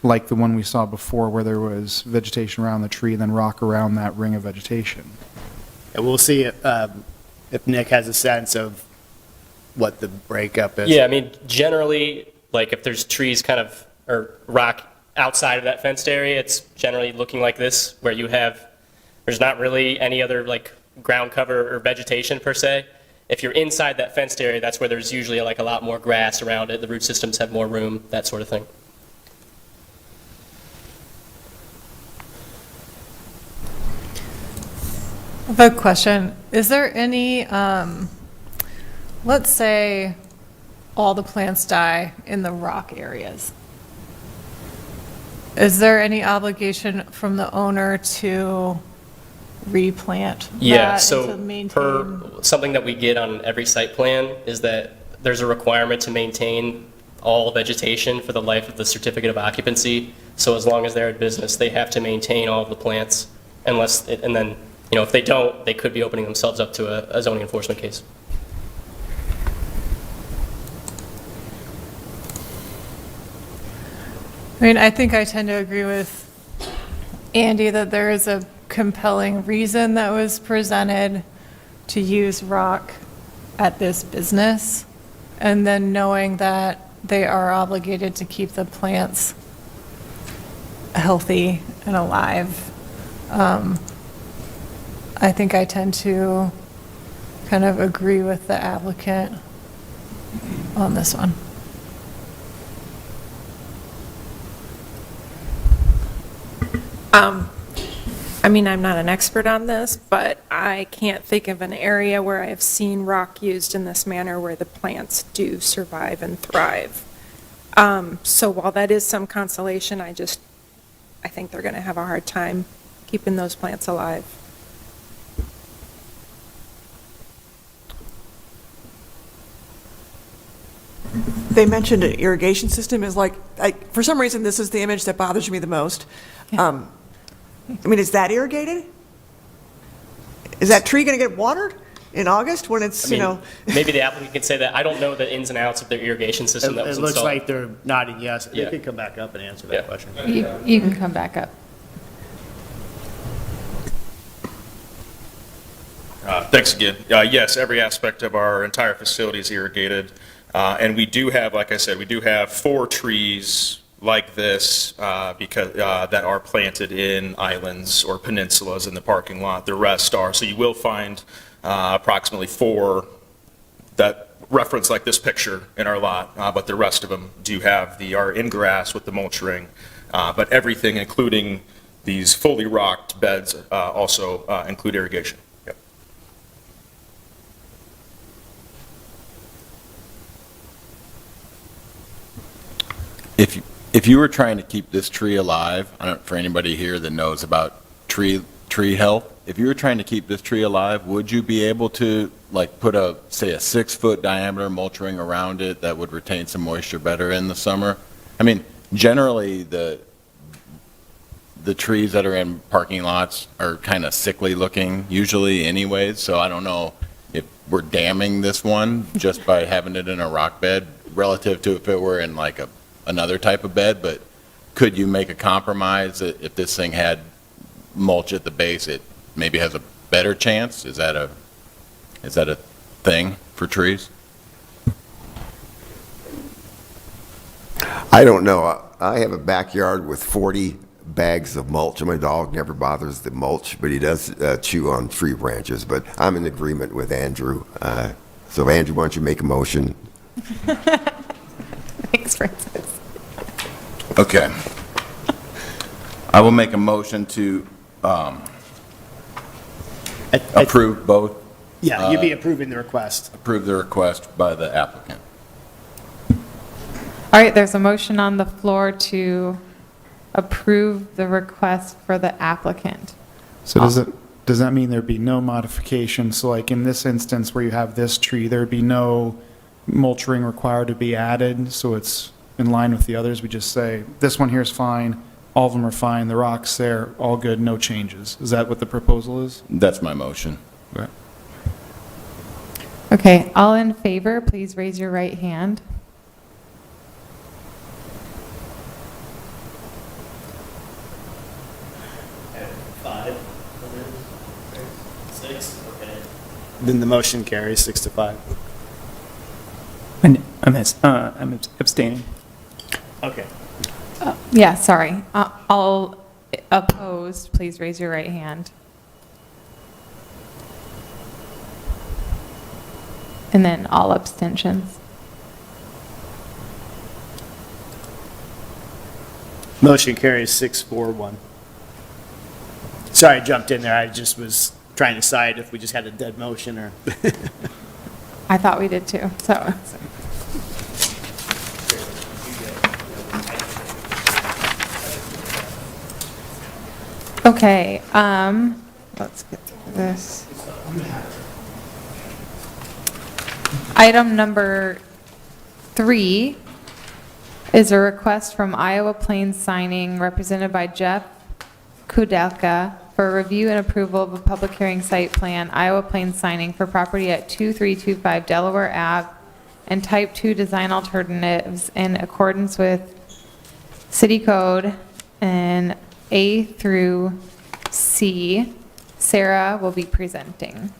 F: like the one we saw before where there was vegetation around the tree and then rock around that ring of vegetation?
B: And we'll see if Nick has a sense of what the breakup is.
H: Yeah, I mean, generally, like if there's trees kind of, or rock outside of that fenced area, it's generally looking like this, where you have, there's not really any other like ground cover or vegetation per se. If you're inside that fenced area, that's where there's usually like a lot more grass around it. The root systems have more room, that sort of thing.
I: I have a question. Is there any, let's say all the plants die in the rock areas. Is there any obligation from the owner to replant
H: Yeah,
I: that and
H: so
I: to maintain?
H: something that we get on every site plan is that there's a requirement to maintain all vegetation for the life of the certificate of occupancy. So as long as they're in business, they have to maintain all of the plants, unless, and then, you know, if they don't, they could be opening themselves up to a zoning enforcement case.
I: I mean, I think I tend to agree with Andy that there is a compelling reason that was presented to use rock at this business, and then knowing that they are obligated to keep the plants healthy and alive. I think I tend to kind of agree with the applicant on this one.
O: I mean, I'm not an expert on this, but I can't think of an area where I've seen rock used in this manner where the plants do survive and thrive. So while that is some consolation, I think they're going to have a hard time keeping those plants alive.
L: They mentioned an irrigation system is like, for some reason, this is the image that bothers me the most. I mean, is that irrigated? Is that tree going to get watered in August when it's,
H: I mean,
L: you know?
H: Maybe the applicant can say that. I don't know the ins and outs of their irrigation system that was
B: It looks
H: installed.
B: like they're nodding yes.
H: Yeah.
B: They could come back up and answer that question.
C: You can come back up.
J: Thanks again. Yes, every aspect of our entire facility is irrigated. And we do have, like I said, we do have 4 trees like this because that are planted in islands or peninsulas in the parking lot. The rest are, so you will find approximately 4 that reference like this picture in our lot, but the rest of them are in grass with the mulch ring. But everything, including these fully rocked beds, also include irrigation. Yep.
N: If you were trying to keep this tree alive, for anybody here that knows about tree health, if you were trying to keep this tree alive, would you be able to like put say a 6-foot diameter mulch ring around it that would retain some moisture better in the summer? I mean, generally the trees that are in parking lots are kind of sickly looking usually anyways, so I don't know if we're damming this one just by having it in a rock bed relative to if it were in like another type of bed, but could you make a compromise that if this thing had mulch at the base, it maybe has a better chance? Is that a thing for trees?
M: I don't know. I have a backyard with 40 bags of mulch, and my dog never bothers the mulch, but he does chew on tree branches. But I'm in agreement with Andrew. So, Andrew, why don't you make a motion?
C: Thanks, Francis.
N: Okay. I will make a motion to approve both.
B: Yeah, you'd be approving the request.
N: Approve the request by the applicant.
C: All right, there's a motion on the floor to approve the request for the applicant.
F: So does that mean there'd be no modification? So like in this instance where you have this tree, there'd be no mulching required to be added, so it's in line with the others? We just say, this one here is fine, all of them are fine, the rock's there, all good, no changes. Is that what the proposal is?
N: That's my motion.
F: Okay.
C: Okay, all in favor, please raise your right hand.
B: Then the motion carries 6-5.
P: And I'm abstaining.
B: Okay.
C: Yeah, sorry. All opposed, please raise your right hand. And then all abstentions.
B: Motion carries 6-4-1. Sorry, I jumped in there. I just was trying to decide if we just had a dead motion or.
C: I thought we did too, so. Okay, let's get through this. Item number 3 is a request from Iowa Plains Signing, represented by Jeff Kudelka, for review and approval of a public hearing site plan, Iowa Plains Signing, for property at 2325 Delaware Ave, and type 2 design alternatives in accordance with city code and A through C. Sarah will be presenting.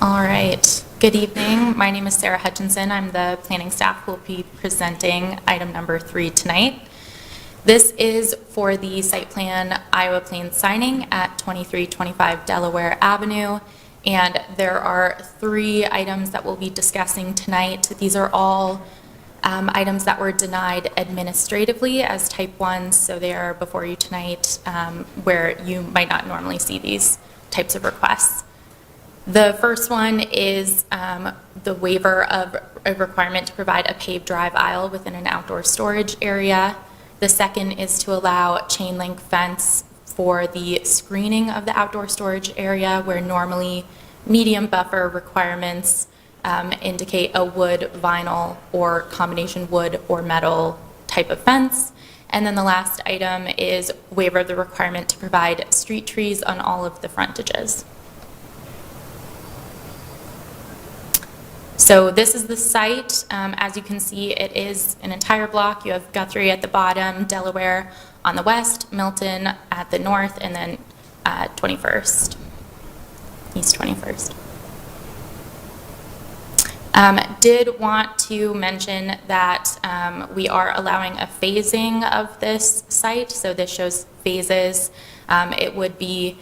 Q: All right. Good evening. My name is Sarah Hutchinson. I'm the planning staff who will be presenting item number 3 tonight. This is for the site plan Iowa Plains Signing at 2325 Delaware Avenue, and there are 3 items that we'll be discussing tonight. These are all items that were denied administratively as type 1s, so they are before you tonight, where you might not normally see these types of requests. The first one is the waiver of a requirement to provide a paved drive aisle within an outdoor storage area. The second is to allow chain link fence for the screening of the outdoor storage area, where normally medium buffer requirements indicate a wood, vinyl, or combination wood or metal type of fence. And then the last item is waiver of the requirement to provide street trees on all of the frontages. So this is the site. As you can see, it is an entire block. You have Guthrie at the bottom, Delaware on the west, Milton at the north, and then 21st, East 21st. Did want to mention that we are allowing a phasing of this site. So this shows phases. It would be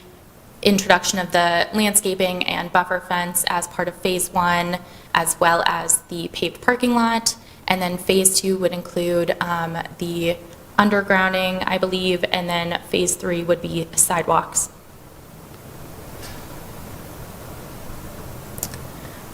Q: introduction of the landscaping and buffer fence as part of phase 1, as well as the paved parking lot. And then phase 2 would include the undergrounding, I believe, and then phase 3 would be sidewalks.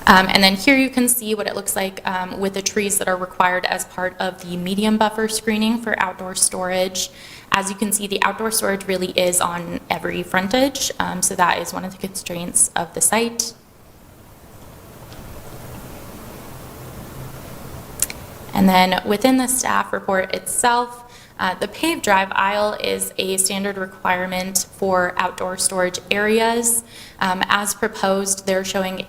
Q: And then here you can see what it looks like with the trees that are required as part of the medium buffer screening for outdoor storage. As you can see, the outdoor storage really is on every frontage, so that is one of the constraints of the site. And then within the staff report itself, the paved drive aisle is a standard requirement for outdoor storage areas. As proposed, they're showing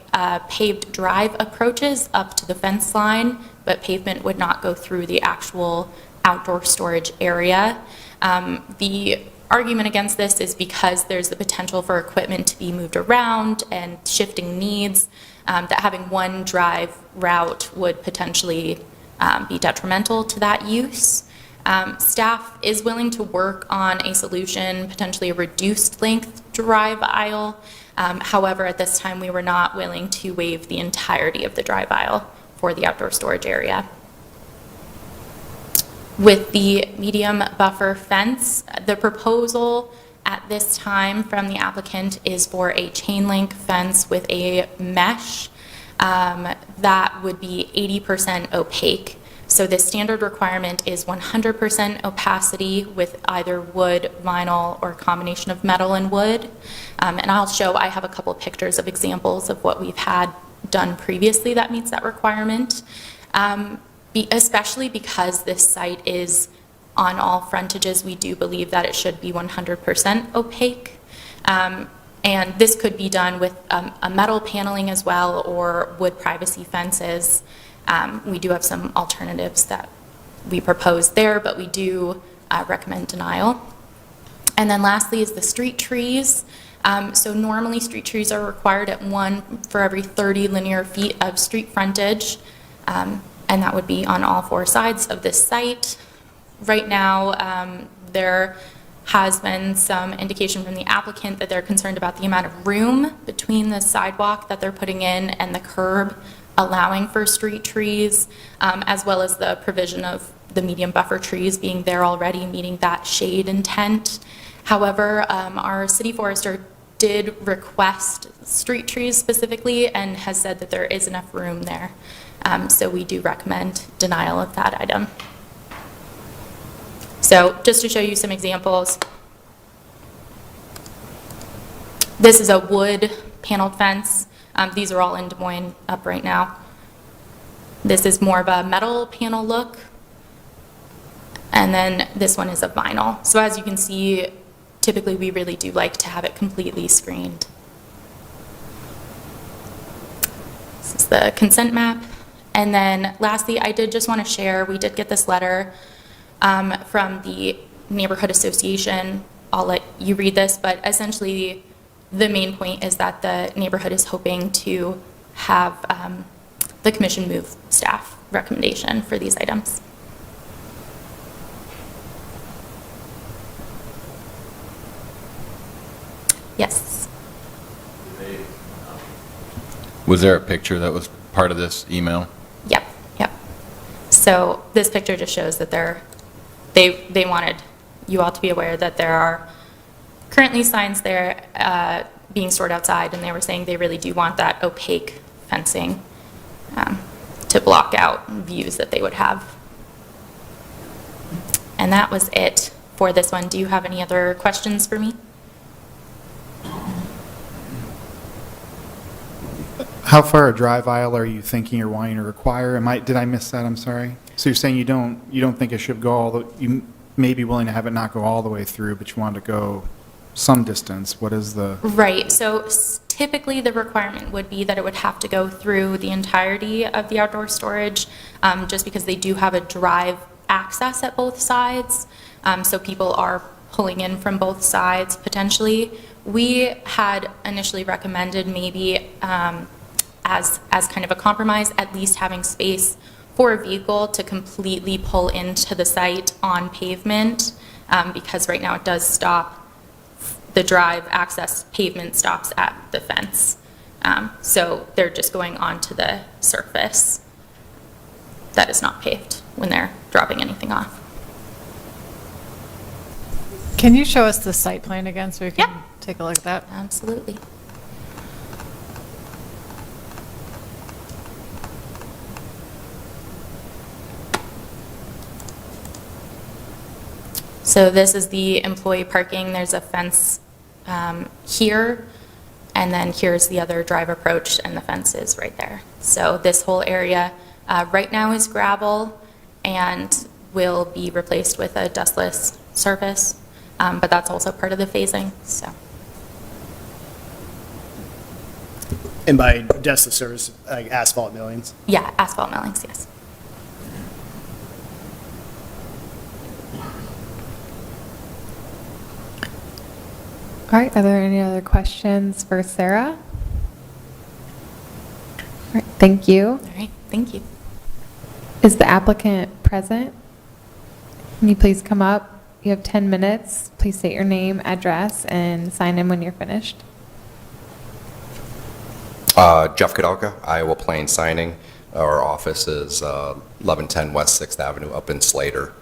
Q: paved drive approaches up to the fence line, but pavement would not go through the actual outdoor storage area. The argument against this is because there's the potential for equipment to be moved around and shifting needs, that having one drive route would potentially be detrimental to that use. Staff is willing to work on a solution, potentially a reduced length drive aisle. However, at this time, we were not willing to waive the entirety of the drive aisle for the outdoor storage area. With the medium buffer fence, the proposal at this time from the applicant is for a chain link fence with a mesh that would be 80% opaque. So the standard requirement is 100% opacity with either wood, vinyl, or a combination of metal and wood. And I have a couple of pictures of examples of what we've had done previously that meets that requirement. Especially because this site is on all frontages, we do believe that it should be 100% opaque. And this could be done with a metal paneling as well, or wood privacy fences. We do have some alternatives that we propose there, but we do recommend denial. And then lastly is the street trees. So normally street trees are required at 1 for every 30 linear feet of street frontage, and that would be on all 4 sides of this site. Right now, there has been some indication from the applicant that they're concerned about the amount of room between the sidewalk that they're putting in and the curb, allowing for street trees, as well as the provision of the medium buffer trees being there already, meeting that shade intent. However, our city forester did request street trees specifically and has said that there is enough room there. So we do recommend denial of that item. So just to show you some examples, this is a wood paneled fence. These are all in Des Moines up right now. This is more of a metal panel look. And then this one is a vinyl. So as you can see, typically we really do like to have it completely screened. This is the consent map. And then lastly, I did just want to share, we did get this letter from the neighborhood association. I'll let you read this, but essentially the main point is that the neighborhood is hoping to have the commission move staff recommendation for these items. Yes.
N: Was there a picture that was part of this email?
Q: Yep. So this picture just shows that they wanted you all to be aware that there are currently signs there being stored outside, and they were saying they really do want that opaque fencing to block out views that they would have. And that was it for this one. Do you have any other questions for me?
F: How far a drive aisle are you thinking you're wanting to require? Did I miss that? I'm sorry. So you're saying you don't think it should go you may be willing to have it not go all the way through, but you want to go some distance. What is the?
Q: Right. So typically the requirement would be that it would have to go through the entirety of the outdoor storage, just because they do have a drive access at both sides. So people are pulling in from both sides potentially. We had initially recommended maybe as kind of a compromise, at least having space for a vehicle to completely pull into the site on pavement, because right now it does stop, the drive access pavement stops at the fence. So they're just going onto the surface that is not paved when they're dropping anything off.
I: Can you show us the site plan again so we can take a look at that?
Q: Absolutely. So this is the employee parking. There's a fence here, and then here's the other drive approach, and the fence is right there. So this whole area right now is gravel, and will be replaced with a dustless surface, but that's also part of the phasing, so.
B: And by dustless service, like asphalt millings?
Q: Yeah, asphalt millings, yes.
C: All right, are there any other questions for Sarah? All right, thank you.
Q: All right, thank you.
C: Is the applicant present? Can you please come up? You have 10 minutes. Please state your name, address, and sign in when you're finished.
R: Jeff Kadelka, Iowa Plains Signing. Our office is 1110 West 6th Avenue up in Slater.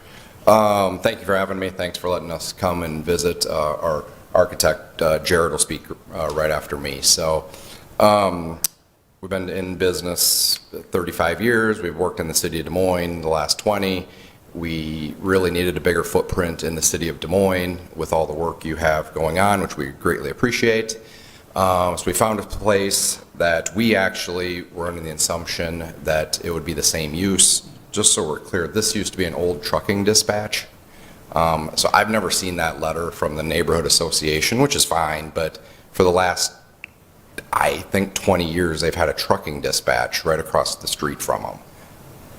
R: Thank you for having me. Thanks for letting us come and visit. Our architect, Jared, will speak right after me. So we've been in business 35 years. We've worked in the city of Des Moines the last 20. We really needed a bigger footprint in the city of Des Moines with all the work you have going on, which we greatly appreciate. So we found a place that we actually were under the assumption that it would be the same use. Just so we're clear, this used to be an old trucking dispatch. So I've never seen that letter from the neighborhood association, which is fine, but for the last, I think, 20 years, they've had a trucking dispatch right across the street from them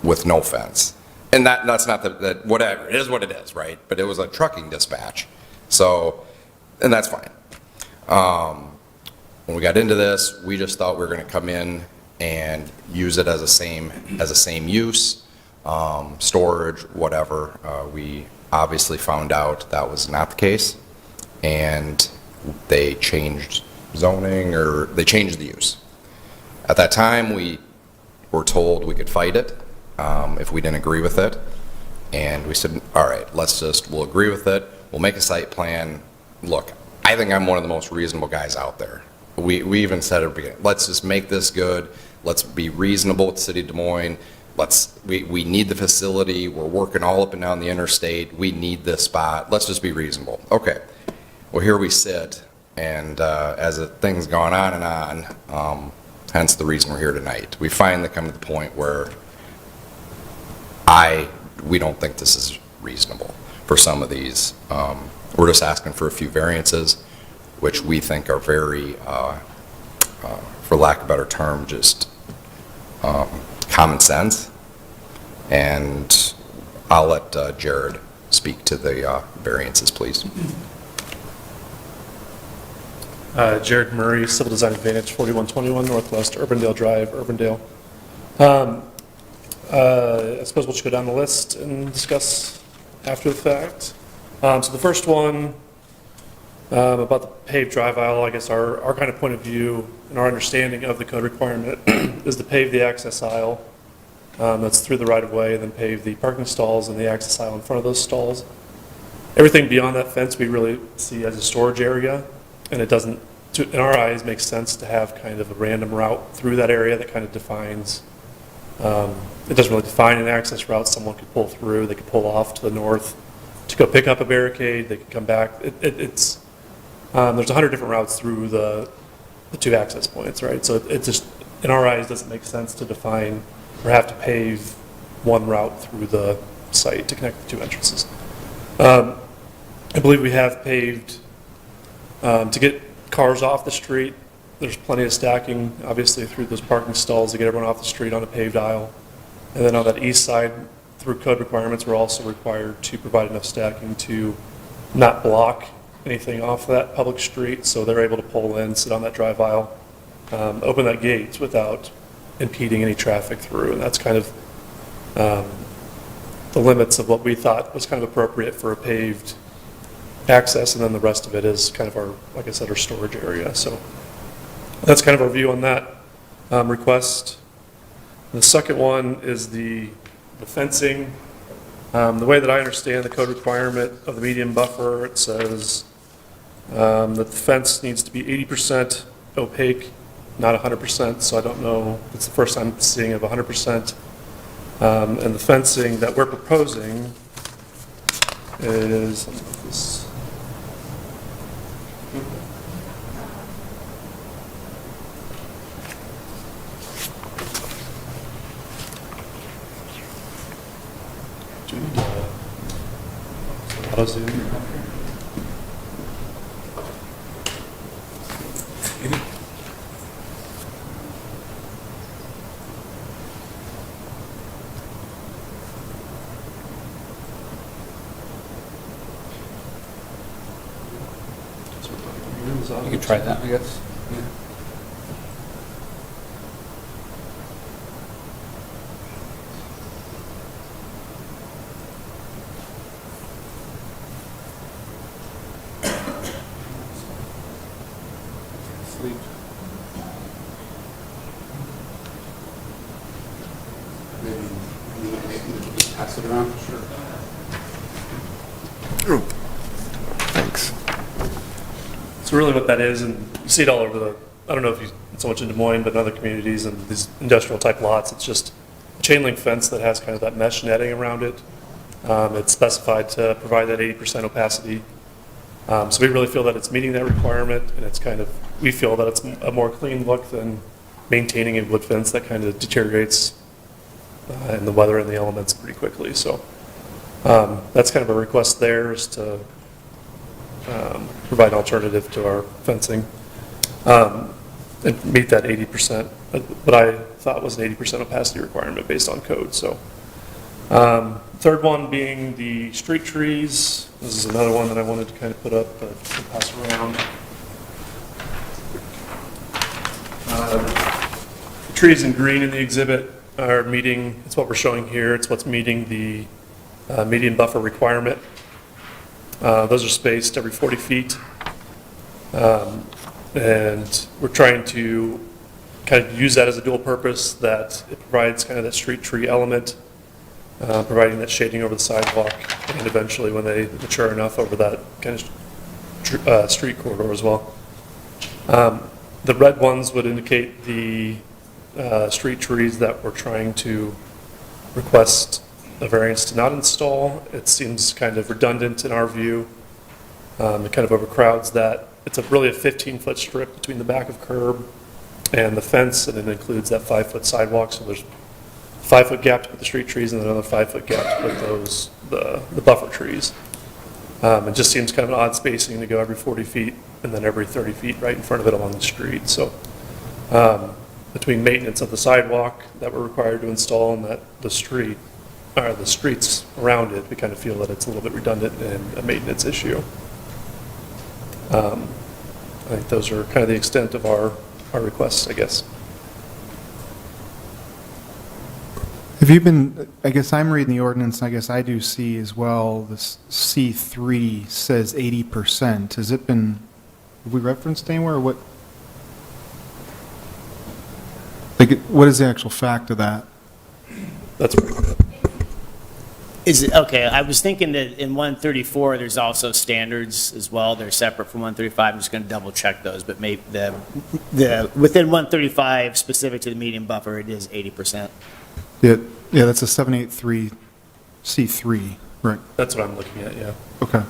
R: with no fence. And that's not that whatever, it is what it is, right? But it was a trucking dispatch. So, and that's fine. When we got into this, we just thought we were going to come in and use it as a same use, storage, whatever. We obviously found out that was not the case, and they changed zoning, or they changed the use. At that time, we were told we could fight it if we didn't agree with it, and we said, all right, we'll agree with it, we'll make a site plan. Look, I think I'm one of the most reasonable guys out there. We even said at the beginning, let's just make this good, let's be reasonable with the city of Des Moines, we need the facility, we're working all up and down the interstate, we need this spot, let's just be reasonable. Okay, well here we sit, and as things gone on and on, hence the reason we're here tonight, we finally come to the point where we don't think this is reasonable for some of these. We're just asking for a few variances, which we think are very, for lack of a better term, just common sense. And I'll let Jared speak to the variances, please.
S: Jared Murray, Civil Design Advantage, 4121 Northwest Urbandale Drive, Urbandale. I suppose we'll just go down the list and discuss after the fact. So the first one, about the paved drive aisle, I guess our kind of point of view and our understanding of the code requirement is to pave the access aisle that's through the right-of-way, and then pave the parking stalls and the access aisle in front of those stalls. Everything beyond that fence we really see as a storage area, and it doesn't, in our eyes, make sense to have kind of a random route through that area that kind of defines, it doesn't really define an access route. Someone could pull through, they could pull off to the north to go pick up a barricade, they could come back. There's 100 different routes through the two access points, right? So it just, in our eyes, doesn't make sense to define or have to pave one route through the site to connect the two entrances. I believe we have paved to get cars off the street. There's plenty of stacking, obviously, through those parking stalls to get everyone off the street on a paved aisle. And then on that east side, through code requirements, we're also required to provide enough stacking to not block anything off that public street, so they're able to pull in, sit on that drive aisle, open that gate without impeding any traffic through. And that's kind of the limits of what we thought was kind of appropriate for a paved access, and then the rest of it is kind of our, like I said, our storage area. So that's kind of our view on that request. The second one is the fencing. The way that I understand the code requirement of the median buffer, it says that the fence needs to be 80% opaque, not 100%, so I don't know, it's the first time seeing of 100%. And the fencing that we're proposing is, Auto zoom.
T: You could try that, I guess. Sleep. Maybe pass it around. Sure.
M: Thanks.
S: So really what that is, and you see it all over I don't know if you, so much in Des Moines, but in other communities and these industrial type lots, it's just a chain link fence that has kind of that mesh netting around it. It's specified to provide that 80% opacity. So we really feel that it's meeting that requirement, and it's kind of, we feel that it's a more clean look than maintaining a wood fence that kind of deteriorates in the weather and the elements pretty quickly. So that's kind of a request there, is to provide an alternative to our fencing and meet that 80%, what I thought was an 80% opacity requirement based on code. So third one being the street trees. This is another one that I wanted to kind of put up, but I'll pass around. The trees in green in the exhibit are meeting, it's what we're showing here, it's what's meeting the median buffer requirement. Those are spaced every 40 feet. And we're trying to kind of use that as a dual purpose, that it provides kind of that street tree element, providing that shading over the sidewalk, and eventually when they mature enough over that kind of street corridor as well. The red ones would indicate the street trees that we're trying to request a variance to not install. It seems kind of redundant in our view. It kind of overcrowds that. It's really a 15-foot strip between the back of curb and the fence, and it includes that 5-foot sidewalk. So there's a 5-foot gap to put the street trees and another 5-foot gap to put the buffer trees. It just seems kind of an odd spacing to go every 40 feet and then every 30 feet right in front of it along the street. So between maintenance of the sidewalk that we're required to install and the streets around it, we kind of feel that it's a little bit redundant and a maintenance issue. I think those are kind of the extent of our requests, I guess.
F: Have you been, I guess I'm reading the ordinance, I guess I do see as well, this C3 says 80%. Has it been, have we referenced anywhere, or what? Like, what is the actual fact of that?
S: That's
B: Is it, okay, I was thinking that in 134, there's also standards as well. They're separate from 135. I'm just going to double check those, but maybe the within 135, specific to the median buffer, it is 80%.
F: Yeah, that's a 783 C3, right?
S: That's what I'm looking at, yeah.
F: Okay.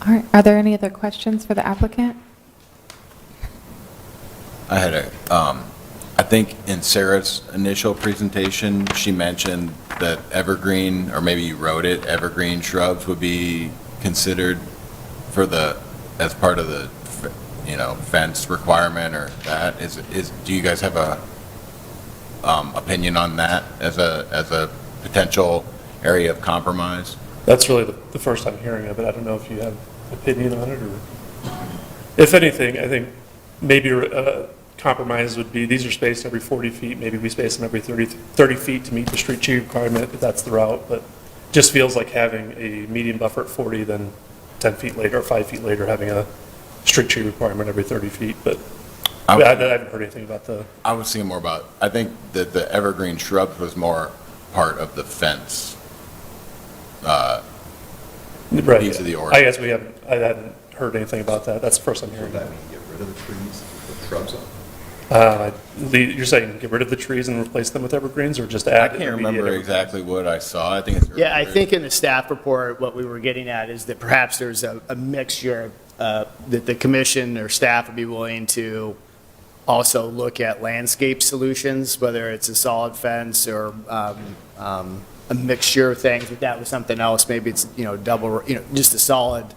C: All right, are there any other questions for the applicant?
N: I had I think in Sarah's initial presentation, she mentioned that evergreen, or maybe you wrote it, evergreen shrubs would be considered as part of the, fence requirement, or that. Do you guys have a opinion on that as a potential area of compromise?
S: That's really the first I'm hearing of it. I don't know if you have an opinion on it, or if anything, I think maybe compromise would be, these are spaced every 40 feet, maybe we space them every 30 feet to meet the street tree requirement, if that's the route, but just feels like having a median buffer at 40, then 10 feet later, or 5 feet later, having a street tree requirement every 30 feet, but I haven't heard anything about
N: I was thinking more about, I think that the evergreen shrubs was more part of the fence piece of the ordinance.
S: I guess I hadn't heard anything about that. That's the first I'm hearing.
T: Does that mean get rid of the trees, put shrubs up?
S: You're saying get rid of the trees and replace them with evergreens, or just add?
N: I can't remember exactly what I saw. I think it's
B: Yeah, I think in the staff report, what we were getting at is that perhaps there's a mixture that the commission or staff would be willing to also look at landscape solutions, whether it's a solid fence or a mixture of things. If that was something else, maybe it's, double, just a solid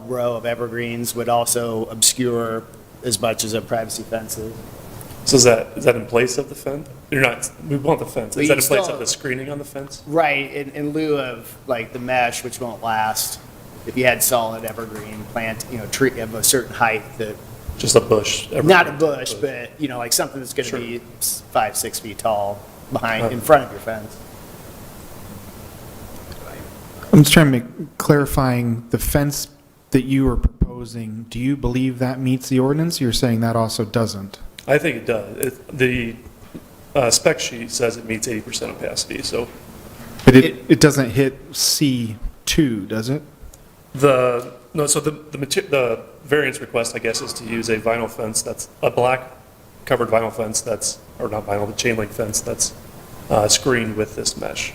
B: row of evergreens would also obscure as much as a privacy fence is.
S: So is that in place of the fence? We want the fence. Is that in place of the screening on the fence?
B: Right, in lieu of like the mesh, which won't last. If you had solid evergreen plant, tree of a certain height that.
S: Just a bush?
B: Not a bush, but, like something that's going to be 5, 6 feet tall in front of your fence.
F: I'm just trying to clarifying the fence that you are proposing. Do you believe that meets the ordinance? You're saying that also doesn't?
S: I think it does. The spec sheet says it meets 80% opacity, so.
F: But it doesn't hit C2, does it?
S: The variance request, I guess, is to use a vinyl fence that's a black covered vinyl fence or not vinyl, the chain link fence that's screened with this mesh.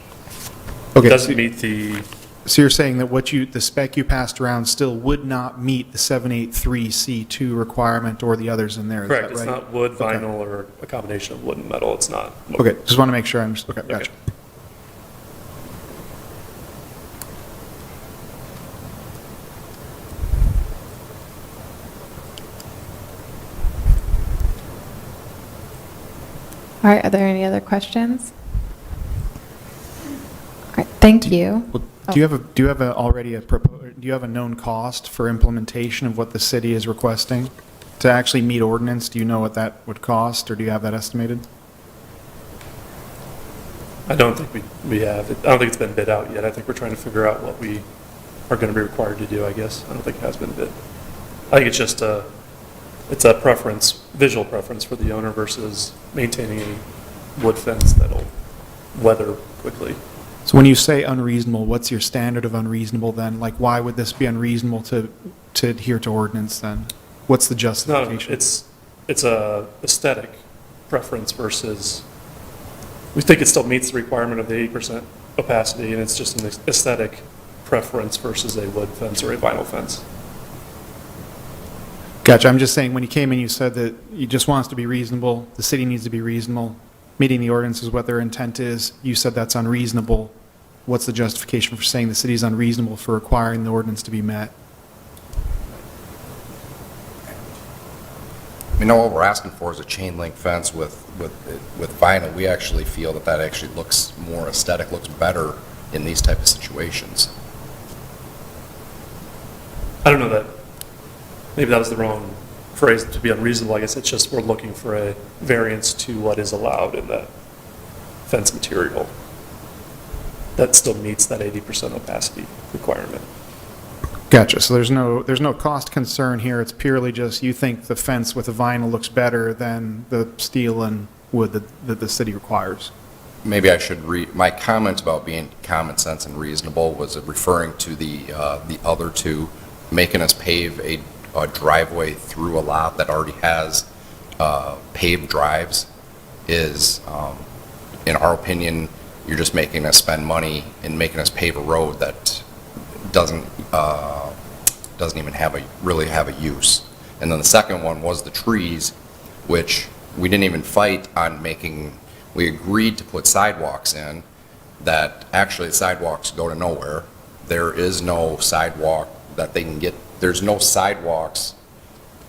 F: Okay.
S: It doesn't meet the.
F: So you're saying that the spec you passed around still would not meet the 783C2 requirement or the others in there, is
S: Correct.
F: that right?
S: It's not wood, vinyl, or a combination of wood and metal. It's not.
F: Okay, just want to make sure I'm just, okay, gotcha.
C: All right, are there any other questions? All right, thank you.
F: Well, do you have a known cost for implementation of what the city is requesting to actually meet ordinance? Do you know what that would cost, or do you have that estimated?
S: I don't think we have. I don't think it's been bid out yet. I think we're trying to figure out what we are going to be required to do, I guess. I don't think it has been bid. I think it's just it's a preference, visual preference for the owner versus maintaining a wood fence that'll weather quickly.
F: So when you say unreasonable, what's your standard of unreasonable then? Like, why would this be unreasonable to adhere to ordinance then? What's the justification?
S: It's a aesthetic preference versus, we think it still meets the requirement of the 80% opacity, and it's just an aesthetic preference versus a wood fence or a vinyl fence.
F: Gotcha. I'm just saying, when you came in, you said that you just want us to be reasonable, the city needs to be reasonable, meeting the ordinance is what their intent is. You said that's unreasonable. What's the justification for saying the city is unreasonable for requiring the ordinance to be met?
R: What we're asking for is a chain link fence with vinyl. We actually feel that actually looks more aesthetic, looks better in these type of situations.
S: I don't know that, maybe that was the wrong phrase to be unreasonable. I guess it's just we're looking for a variance to what is allowed in that fence material that still meets that 80% opacity requirement.
F: Gotcha. So there's no cost concern here. It's purely just you think the fence with the vinyl looks better than the steel and wood that the city requires.
R: Maybe I should my comment about being common sense and reasonable was referring to the other two, making us pave a driveway through a lot that already has paved drives is, in our opinion, you're just making us spend money and making us pave a road that doesn't even really have a use. And then the second one was the trees, which we didn't even fight on making. We agreed to put sidewalks in that actually the sidewalks go to nowhere. There is no sidewalk that they can get. There's no sidewalks,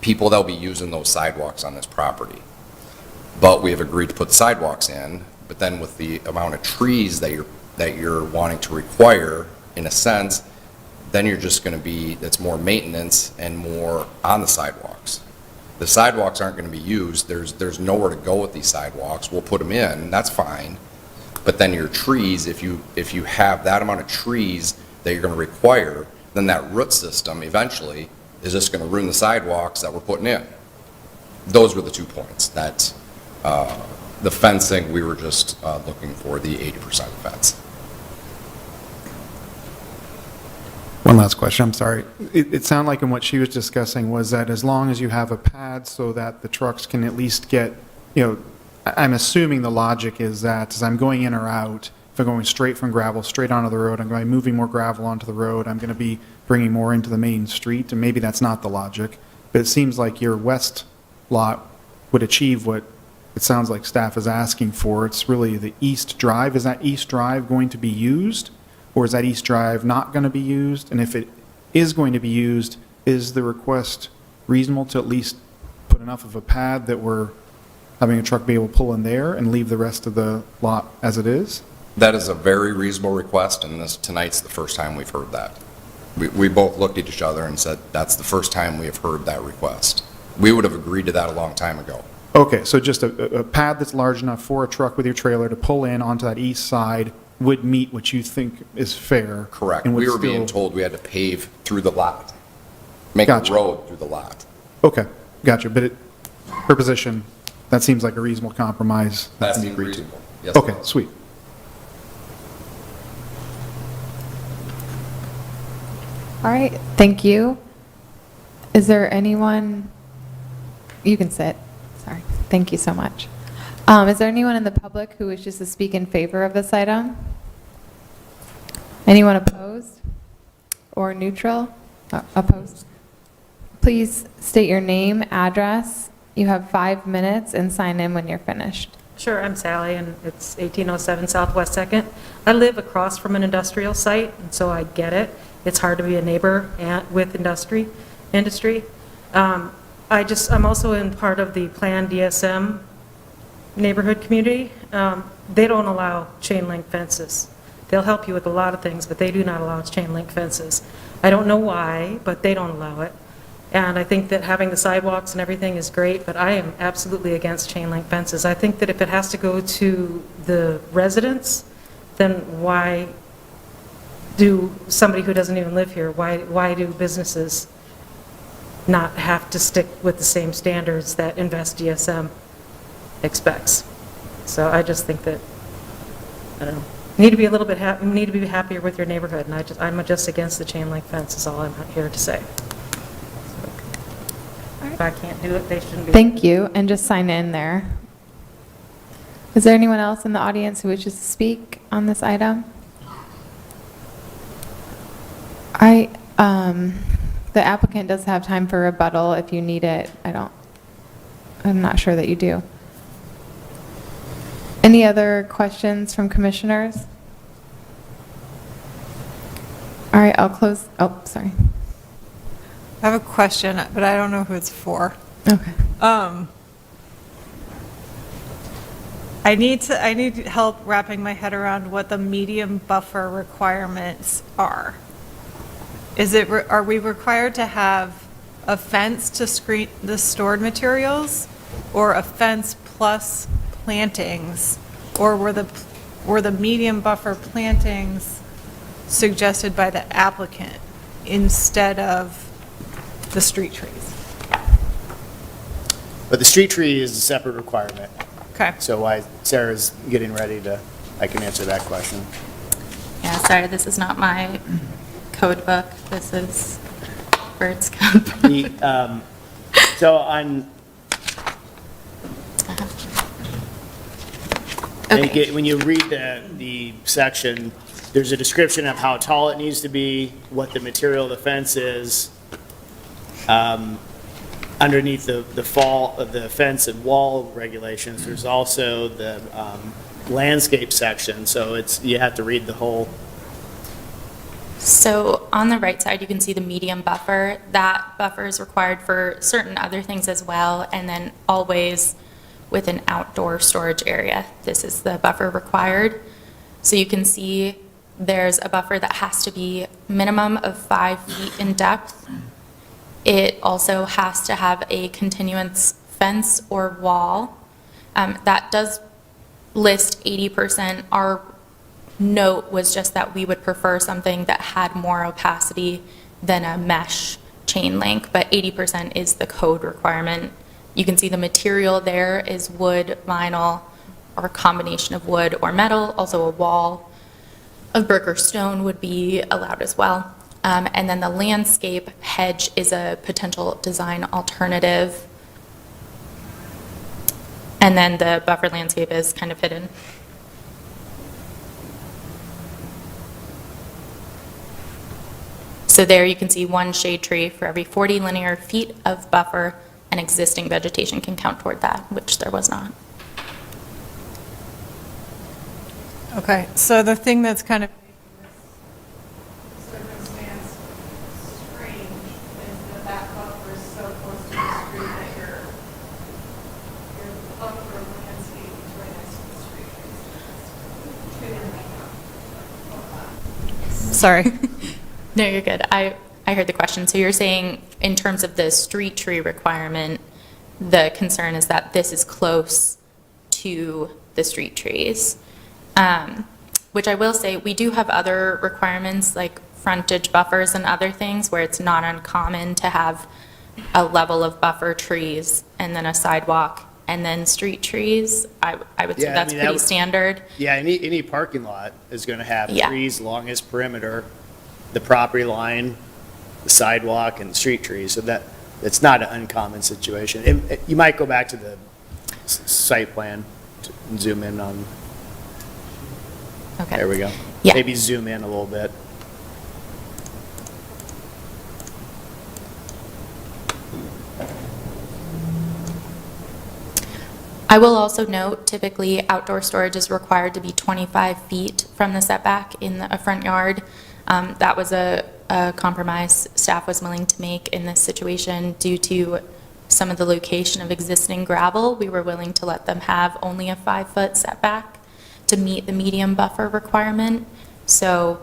R: people that'll be using those sidewalks on this property. But we have agreed to put the sidewalks in, but then with the amount of trees that you're wanting to require, in a sense, then you're just going to be, it's more maintenance and more on the sidewalks. The sidewalks aren't going to be used. There's nowhere to go with these sidewalks. We'll put them in, that's fine. But then your trees, if you have that amount of trees that you're going to require, then that root system eventually is just going to ruin the sidewalks that we're putting in. Those were the 2 points. That the fencing, we were just looking for the 80% fence.
F: One last question, I'm sorry. It sounded like in what she was discussing was that as long as you have a pad so that the trucks can at least get, I'm assuming the logic is that as I'm going in or out, if I'm going straight from gravel, straight onto the road, I'm going to be moving more gravel onto the road, I'm going to be bringing more into the main street, and maybe that's not the logic, but it seems like your west lot would achieve what it sounds like staff is asking for. It's really the East Drive. Is that East Drive going to be used, or is that East Drive not going to be used? And if it is going to be used, is the request reasonable to at least put enough of a pad that we're having a truck be able to pull in there and leave the rest of the lot as it is?
R: That is a very reasonable request, and tonight's the first time we've heard that. We both looked at each other and said, that's the first time we have heard that request. We would have agreed to that a long time ago.
F: Okay, so just a pad that's large enough for a truck with your trailer to pull in onto that east side would meet what you think is fair?
R: Correct.
F: And would
R: We were being
F: still-
R: told we had to pave through the lot, make
F: Gotcha.
R: a road through the lot.
F: Okay, gotcha, but her position, that seems like a reasonable compromise.
R: That
F: can be
R: seems
F: agreed to.
R: reasonable. Yes,
F: Okay,
R: ma'am.
F: sweet.
C: All right, thank you. Is there anyone, you can sit, sorry, thank you so much. Is there anyone in the public who wishes to speak in favor of this item? Anyone opposed or neutral? Opposed? Please state your name, address. You have 5 minutes and sign in when you're finished.
U: Sure, I'm Sally, and it's 1807 Southwest 2nd. I live across from an industrial site, and so I get it. It's hard to be a neighbor with industry. I'm also in part of the planned DSM neighborhood community. They don't allow chain link fences. They'll help you with a lot of things, but they do not allow chain link fences. I don't know why, but they don't allow it. And I think that having the sidewalks and everything is great, but I am absolutely against chain link fences. I think that if it has to go to the residents, then why do somebody who doesn't even live here, why do businesses not have to stick with the same standards that Invest DSM expects? So I just think that, I don't know, you need to be a little bit you need to be happier with your neighborhood, and I'm just against the chain link fence is all I'm here to say. If I can't do it, they shouldn't be.
C: Thank you, and just sign in there. Is there anyone else in the audience who wishes to speak on this item? The applicant does have time for rebuttal if you need it. I'm not sure that you do. Any other questions from commissioners? All right, I'll close, oh, sorry.
I: I have a question, but I don't know who it's for.
C: Okay.
I: I need help wrapping my head around what the medium buffer requirements are. Are we required to have a fence to screen the stored materials, or a fence plus plantings, or were the medium buffer plantings suggested by the applicant instead of the street trees?
B: But the street tree is a separate requirement.
I: Okay.
B: So while Sarah's getting ready I can answer that question.
Q: Yeah, sorry, this is not my code book. This is Bert's code book.
B: So on, I think when you read the section, there's a description of how tall it needs to be, what the material of the fence is. Underneath the fall of the fence and wall regulations, there's also the landscape section, so you have to read the whole.
Q: So on the right side, you can see the medium buffer. That buffer is required for certain other things as well, and then always with an outdoor storage area. This is the buffer required. So you can see there's a buffer that has to be minimum of 5 feet in depth. It also has to have a continuous fence or wall. That does list 80%. Our note was just that we would prefer something that had more opacity than a mesh chain link, but 80% is the code requirement. You can see the material there is wood, vinyl, or a combination of wood or metal. Also a wall of brick or stone would be allowed as well. And then the landscape hedge is a potential design alternative. And then the buffer landscape is kind of hidden. So there you can see one shade tree for every 40 linear feet of buffer and existing vegetation can count toward that, which there was not.
I: Okay, so the thing that's kind of making this circumstance strange is that that buffer is so close to the street that your buffer landscape is right next to the street. Sorry.
Q: No, you're good. I heard the question. So you're saying in terms of the street tree requirement, the concern is that this is close to the street trees. Which I will say, we do have other requirements like frontage buffers and other things where it's not uncommon to have a level of buffer trees and then a sidewalk and then street trees. I would say
B: Yeah, I
Q: that's
B: mean,
Q: pretty
B: that-
Q: standard.
B: Yeah, any parking lot is going to have
Q: Yeah.
B: trees along its perimeter, the property line, the sidewalk, and street trees, so that, it's not an uncommon situation. You might go back to the site plan and zoom in on,
Q: Okay.
B: there we go.
Q: Yeah.
B: Maybe zoom in a little bit.
Q: I will also note, typically, outdoor storage is required to be 25 feet from the setback in a front yard. That was a compromise staff was willing to make in this situation due to some of the location of existing gravel. We were willing to let them have only a 5-foot setback to meet the medium buffer requirement. So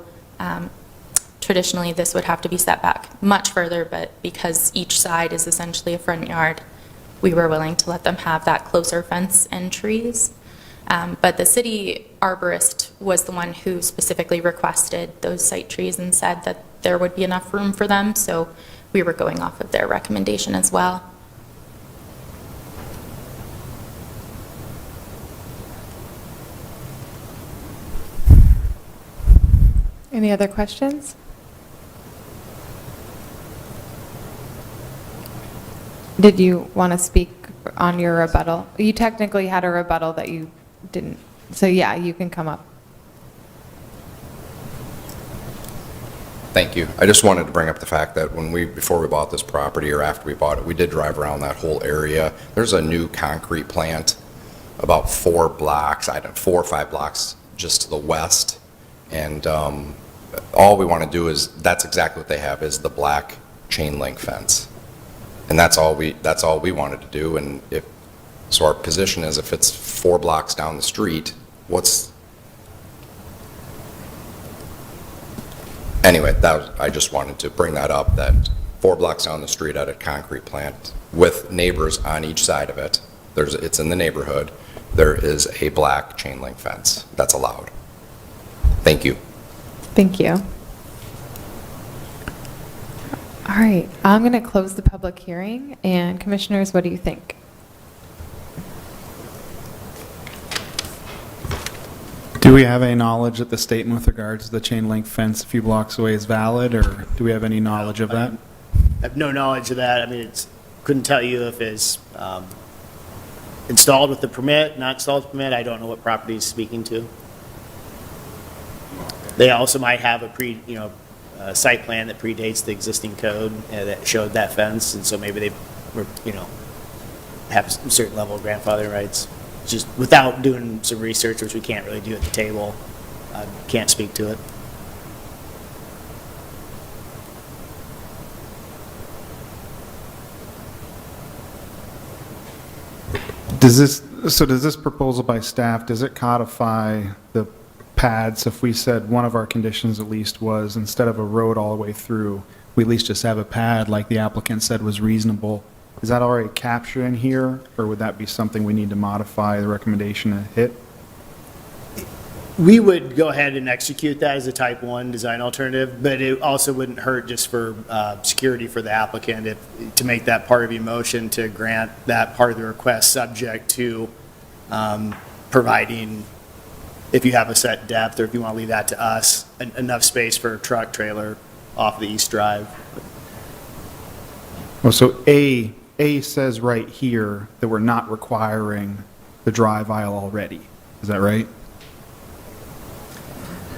Q: traditionally, this would have to be set back much further, but because each side is essentially a front yard, we were willing to let them have that closer fence and trees. But the city arborist was the one who specifically requested those site trees and said that there would be enough room for them, so we were going off of their recommendation as well.
C: Any other questions? Did you want to speak on your rebuttal? You technically had a rebuttal that you didn't, so yeah, you can come up.
R: Thank you. I just wanted to bring up the fact that before we bought this property or after we bought it, we did drive around that whole area. There's a new concrete plant about 4 or 5 blocks just to the west. And all we want to do is, that's exactly what they have, is the black chain link fence. And that's all we wanted to do. And so our position is, if it's 4 blocks down the street, anyway, I just wanted to bring that up, that 4 blocks down the street at a concrete plant with neighbors on each side of it, it's in the neighborhood, there is a black chain link fence that's allowed. Thank you.
C: Thank you. All right, I'm going to close the public hearing, and commissioners, what do you think?
F: Do we have any knowledge that the statement with regards to the chain link fence a few blocks away is valid, or do we have any knowledge of that?
B: I have no knowledge of that. I mean, couldn't tell you if it's installed with the permit, not installed with the permit. I don't know what property he's speaking to. They also might have a site plan that predates the existing code that showed that fence, and so maybe they were, have a certain level of grandfathering rights. Just without doing some research, which we can't really do at the table, can't speak to it.
F: Does this proposal by staff, does it codify the pads? If we said one of our conditions at least was, instead of a road all the way through, we at least just have a pad like the applicant said was reasonable. Is that already captured in here, or would that be something we need to modify the recommendation to hit?
B: We would go ahead and execute that as a type 1 design alternative, but it also wouldn't hurt just for security for the applicant to make that part of your motion to grant that part of the request subject to providing, if you have a set depth or if you want to leave that to us, enough space for a truck trailer off the East Drive.
F: Well, so A says right here that we're not requiring the drive aisle already. Is that right?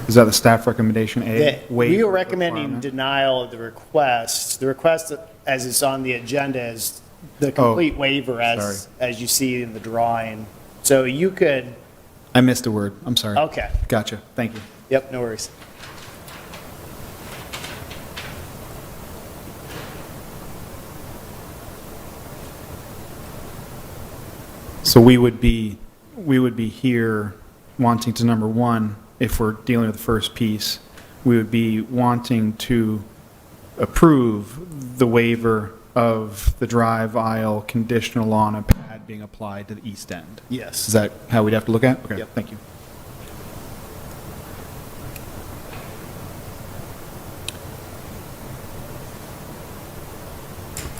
F: Is that the staff recommendation A?
B: We
F: Waive
B: are recommending
F: requirement?
B: denial of the request. The request, as it's on the agenda, is the complete waiver as you see in the drawing. So you could,
F: I missed a word. I'm sorry.
B: okay,
F: Gotcha. Thank you.
B: yep, no worries.
F: So we would be here wanting to, number one, if we're dealing with the first piece, we would be wanting to approve the waiver of the drive aisle conditional on a pad being applied to the east end.
B: Yes.
F: Is that how we'd have to look at it? Okay,
B: Yep.
F: thank you.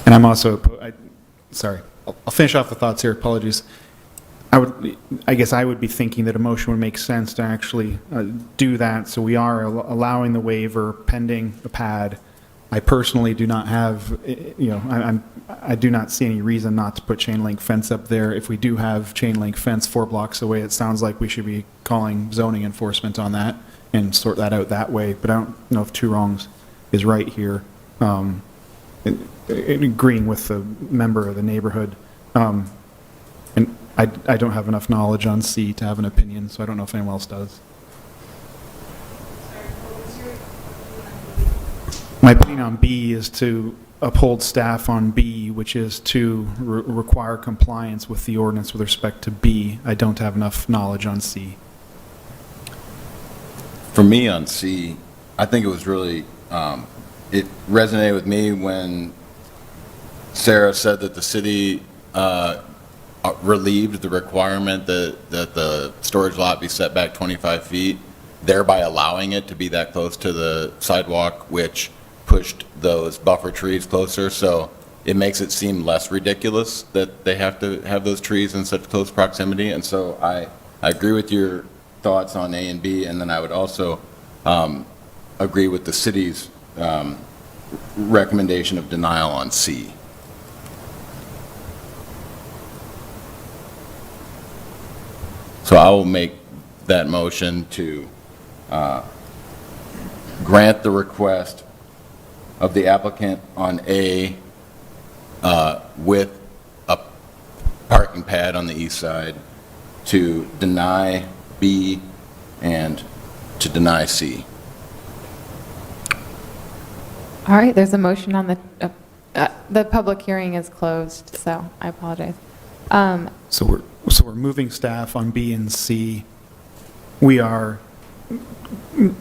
F: And I'm also, sorry, I'll finish off the thoughts here, apologies. I guess I would be thinking that a motion would make sense to actually do that, so we are allowing the waiver pending a pad. I personally do not have, I do not see any reason not to put chain link fence up there. If we do have chain link fence 4 blocks away, it sounds like we should be calling zoning enforcement on that and sort that out that way, but I don't know if 2 wrongs is right here. Agreeing with the member of the neighborhood. And I don't have enough knowledge on C to have an opinion, so I don't know if anyone else does. My opinion on B is to uphold staff on B, which is to require compliance with the ordinance with respect to B. I don't have enough knowledge on C.
N: For me on C, I think it was really, it resonated with me when Sarah said that the city relieved the requirement that the storage lot be set back 25 feet, thereby allowing it to be that close to the sidewalk, which pushed those buffer trees closer. So it makes it seem less ridiculous that they have to have those trees in such close proximity. And so I agree with your thoughts on A and B, and then I would also agree with the city's recommendation of denial on C. So I will make that motion to grant the request of the applicant on A with a parking pad on the east side, to deny B, and to deny C.
C: All right, there's a motion on the public hearing is closed, so I apologize.
F: So we're moving staff on B and C. We are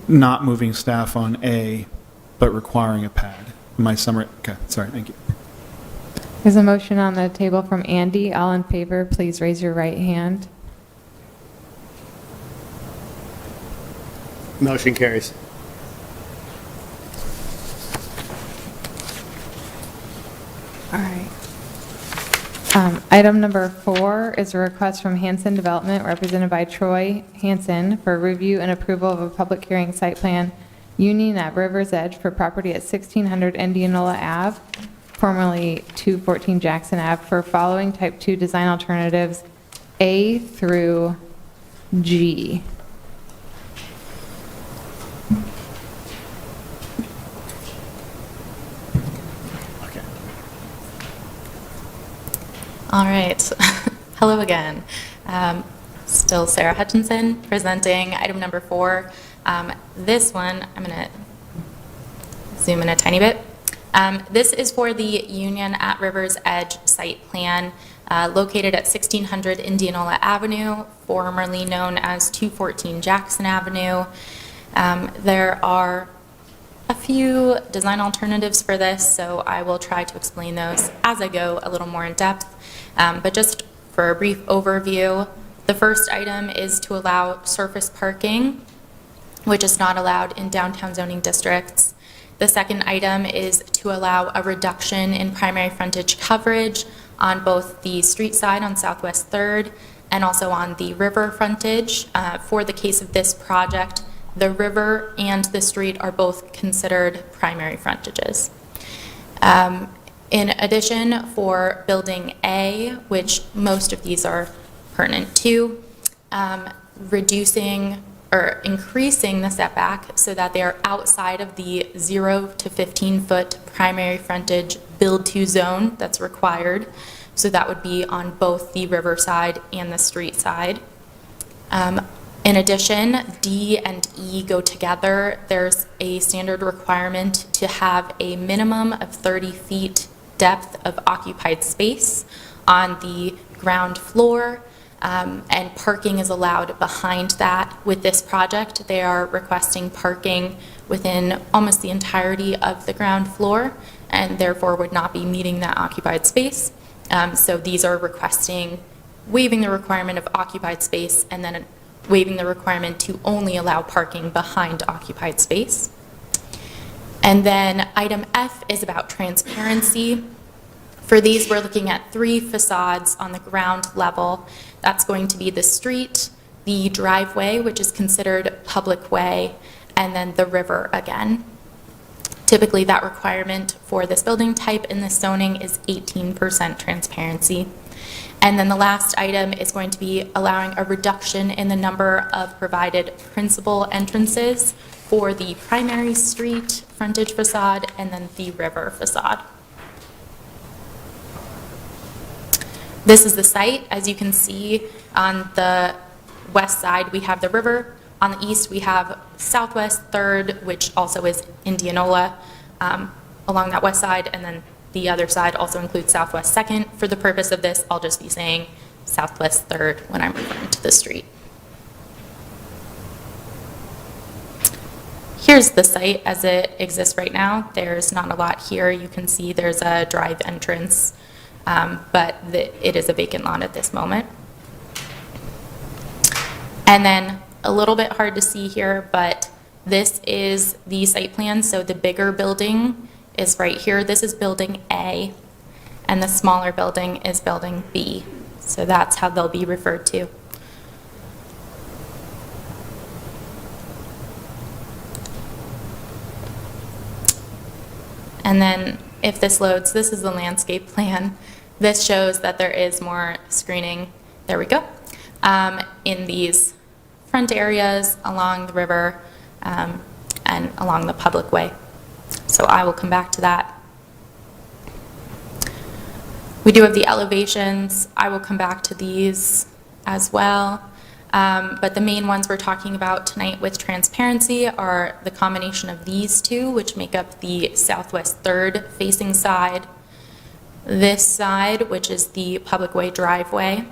F: not moving staff on A, but requiring a pad. My summary, okay, sorry, thank you.
C: There's a motion on the table from Andy. All in favor, please raise your right hand.
B: Motion carries.
C: All right. Item number 4 is a request from Hanson Development, represented by Troy Hanson, for review and approval of a public hearing site plan Union at River's Edge for property at 1600 Indianola Ave, formerly 214 Jackson Ave, for following type 2 design alternatives A through G.
Q: All right. Hello again. Still Sarah Hutchinson presenting item number 4. This one, I'm going to zoom in a tiny bit. This is for the Union at River's Edge site plan located at 1600 Indianola Avenue, formerly known as 214 Jackson Avenue. There are a few design alternatives for this, so I will try to explain those as I go a little more in depth. But just for a brief overview, the first item is to allow surface parking, which is not allowed in downtown zoning districts. The second item is to allow a reduction in primary frontage coverage on both the street side on Southwest 3rd and also on the river frontage. For the case of this project, the river and the street are both considered primary frontages. In addition, for building A, which most of these are pertinent to, reducing or increasing the setback so that they are outside of the 0 to 15 foot primary frontage build-to zone that's required. So that would be on both the river side and the street side. In addition, D and E go together. There's a standard requirement to have a minimum of 30 feet depth of occupied space on the ground floor, and parking is allowed behind that. With this project, they are requesting parking within almost the entirety of the ground floor, and therefore would not be meeting that occupied space. So these are requesting waiving the requirement of occupied space and then waiving the requirement to only allow parking behind occupied space. And then item F is about transparency. For these, we're looking at 3 facades on the ground level. That's going to be the street, the driveway, which is considered public way, and then the river again. Typically, that requirement for this building type in this zoning is 18% transparency. And then the last item is going to be allowing a reduction in the number of provided principal entrances for the primary street frontage facade and then the river facade. This is the site. As you can see, on the west side, we have the river. On the east, we have Southwest 3rd, which also is Indianola, along that west side, and then the other side also includes Southwest 2nd. For the purpose of this, I'll just be saying Southwest 3rd when I'm referring to the street. Here's the site as it exists right now. There's not a lot here. You can see there's a drive entrance, but it is a vacant lot at this moment. And then a little bit hard to see here, but this is the site plan. So the bigger building is right here. This is building A, and the smaller building is building B. So that's how they'll be referred to. And then if this loads, this is the landscape plan. This shows that there is more screening, there we go, in these front areas along the river and along the public way. So I will come back to that. We do have the elevations. I will come back to these as well. But the main ones we're talking about tonight with transparency are the combination of these two, which make up the Southwest 3rd facing side. This side, which is the public way driveway.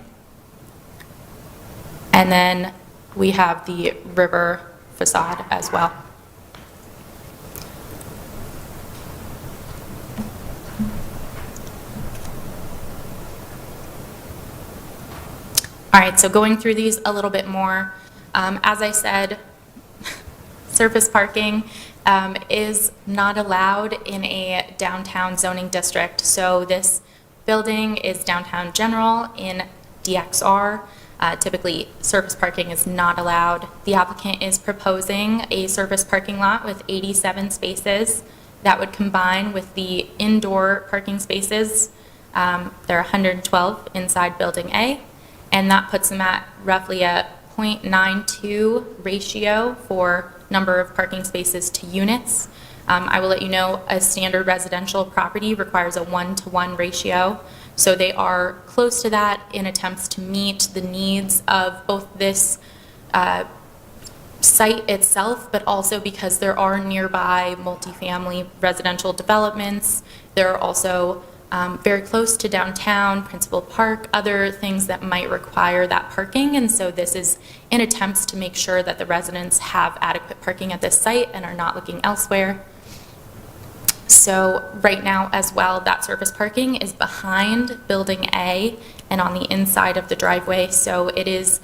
Q: And then we have the river facade as well. All right, so going through these a little bit more, as I said, surface parking is not allowed in a downtown zoning district. So this building is downtown general in DXR. Typically, surface parking is not allowed. The applicant is proposing a surface parking lot with 87 spaces that would combine with the indoor parking spaces. There are 112 inside building A, and that puts them at roughly a 0.92 ratio for number of parking spaces to units. I will let you know a standard residential property requires a 1-to-1 ratio. So they are close to that in attempts to meet the needs of both this site itself, but also because there are nearby multifamily residential developments. They're also very close to downtown, Principal Park, other things that might require that parking. And so this is in attempts to make sure that the residents have adequate parking at this site and are not looking elsewhere. So right now as well, that surface parking is behind building A and on the inside of the driveway. So it is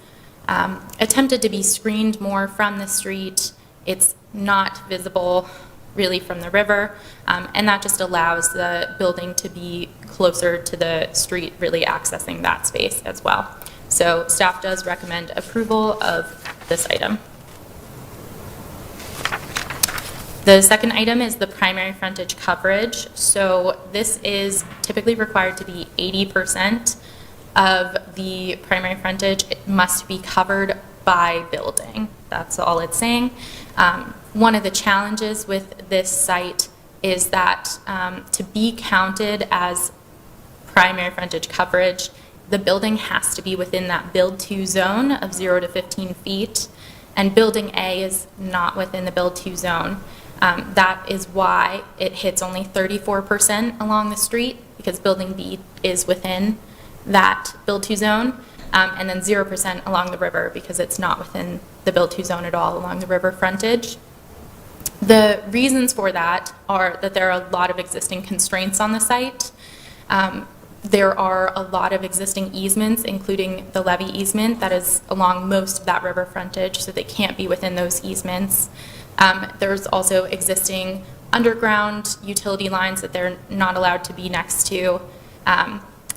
Q: attempted to be screened more from the street. It's not visible really from the river, and that just allows the building to be closer to the street, really accessing that space as well. So staff does recommend approval of this item. The second item is the primary frontage coverage. So this is typically required to be 80% of the primary frontage. It must be covered by building. That's all it's saying. One of the challenges with this site is that to be counted as primary frontage coverage, the building has to be within that Build 2 zone of 0 to 15 feet, and Building A is not within the Build 2 zone. That is why it hits only 34% along the street, because Building B is within that Build 2 zone, and then 0% along the river, because it's not within the Build 2 zone at all along the river frontage. The reasons for that are that there are a lot of existing constraints on the site. There are a lot of existing easements, including the levee easement that is along most of that river frontage, so they can't be within those easements. There's also existing underground utility lines that they're not allowed to be next to.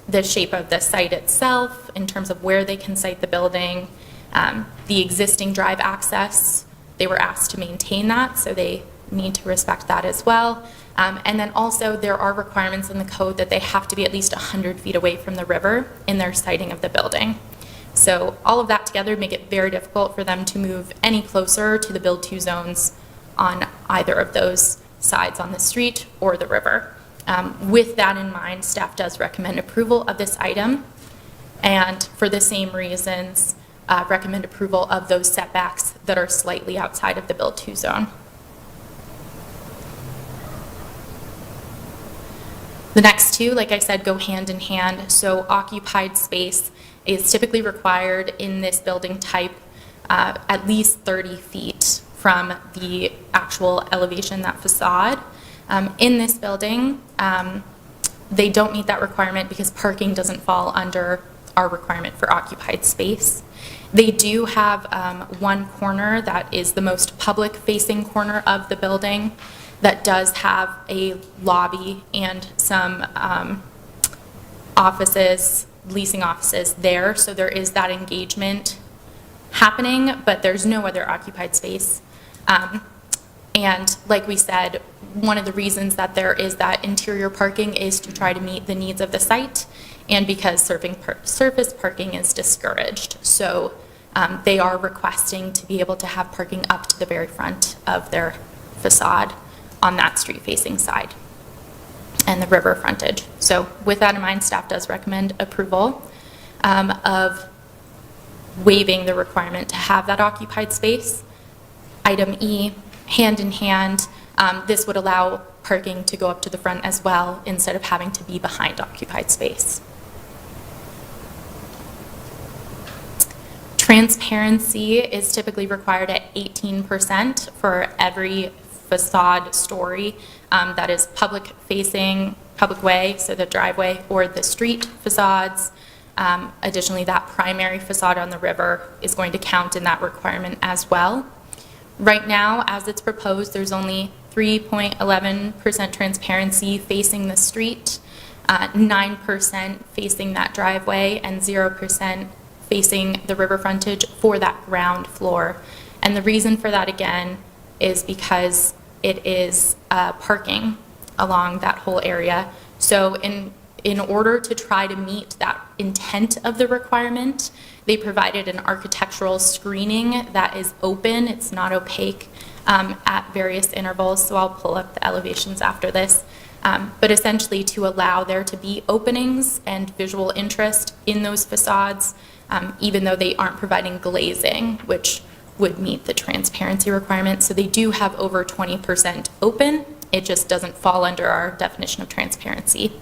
Q: The shape of the site itself, in terms of where they can site the building, the existing drive access, they were asked to maintain that, so they need to respect that as well. And then also there are requirements in the code that they have to be at least 100 feet away from the river in their siting of the building. So all of that together make it very difficult for them to move any closer to the Build 2 zones on either of those sides on the street or the river. With that in mind, staff does recommend approval of this item, and for the same reasons, recommend approval of those setbacks that are slightly outside of the Build 2 zone. The next two, like I said, go hand in hand. So occupied space is typically required in this building type at least 30 feet from the actual elevation, that facade. In this building, they don't meet that requirement because parking doesn't fall under our requirement for occupied space. They do have one corner that is the most public-facing corner of the building that does have a lobby and some offices, leasing offices there, so there is that engagement happening, but there's no other occupied space. And like we said, one of the reasons that there is that interior parking is to try to meet the needs of the site, and because surface parking is discouraged. So they are requesting to be able to have parking up to the very front of their facade on that street-facing side and the river frontage. So with that in mind, staff does recommend approval of waiving the requirement to have that occupied space. Item E, hand in hand, this would allow parking to go up to the front as well instead of having to be behind occupied space. Transparency is typically required at 18% for every facade story that is public-facing, public way, so the driveway or the street facades. Additionally, that primary facade on the river is going to count in that requirement as well. Right now, as it's proposed, there's only 3.11% transparency facing the street, 9% facing that driveway, and 0% facing the river frontage for that ground floor. And the reason for that, again, is because it is parking along that whole area. So in order to try to meet that intent of the requirement, they provided an architectural screening that is open, it's not opaque, at various intervals, so I'll pull up the elevations after this. But essentially to allow there to be openings and visual interest in those facades, even though they aren't providing glazing, which would meet the transparency requirement. So they do have over 20% open, it just doesn't fall under our definition of transparency.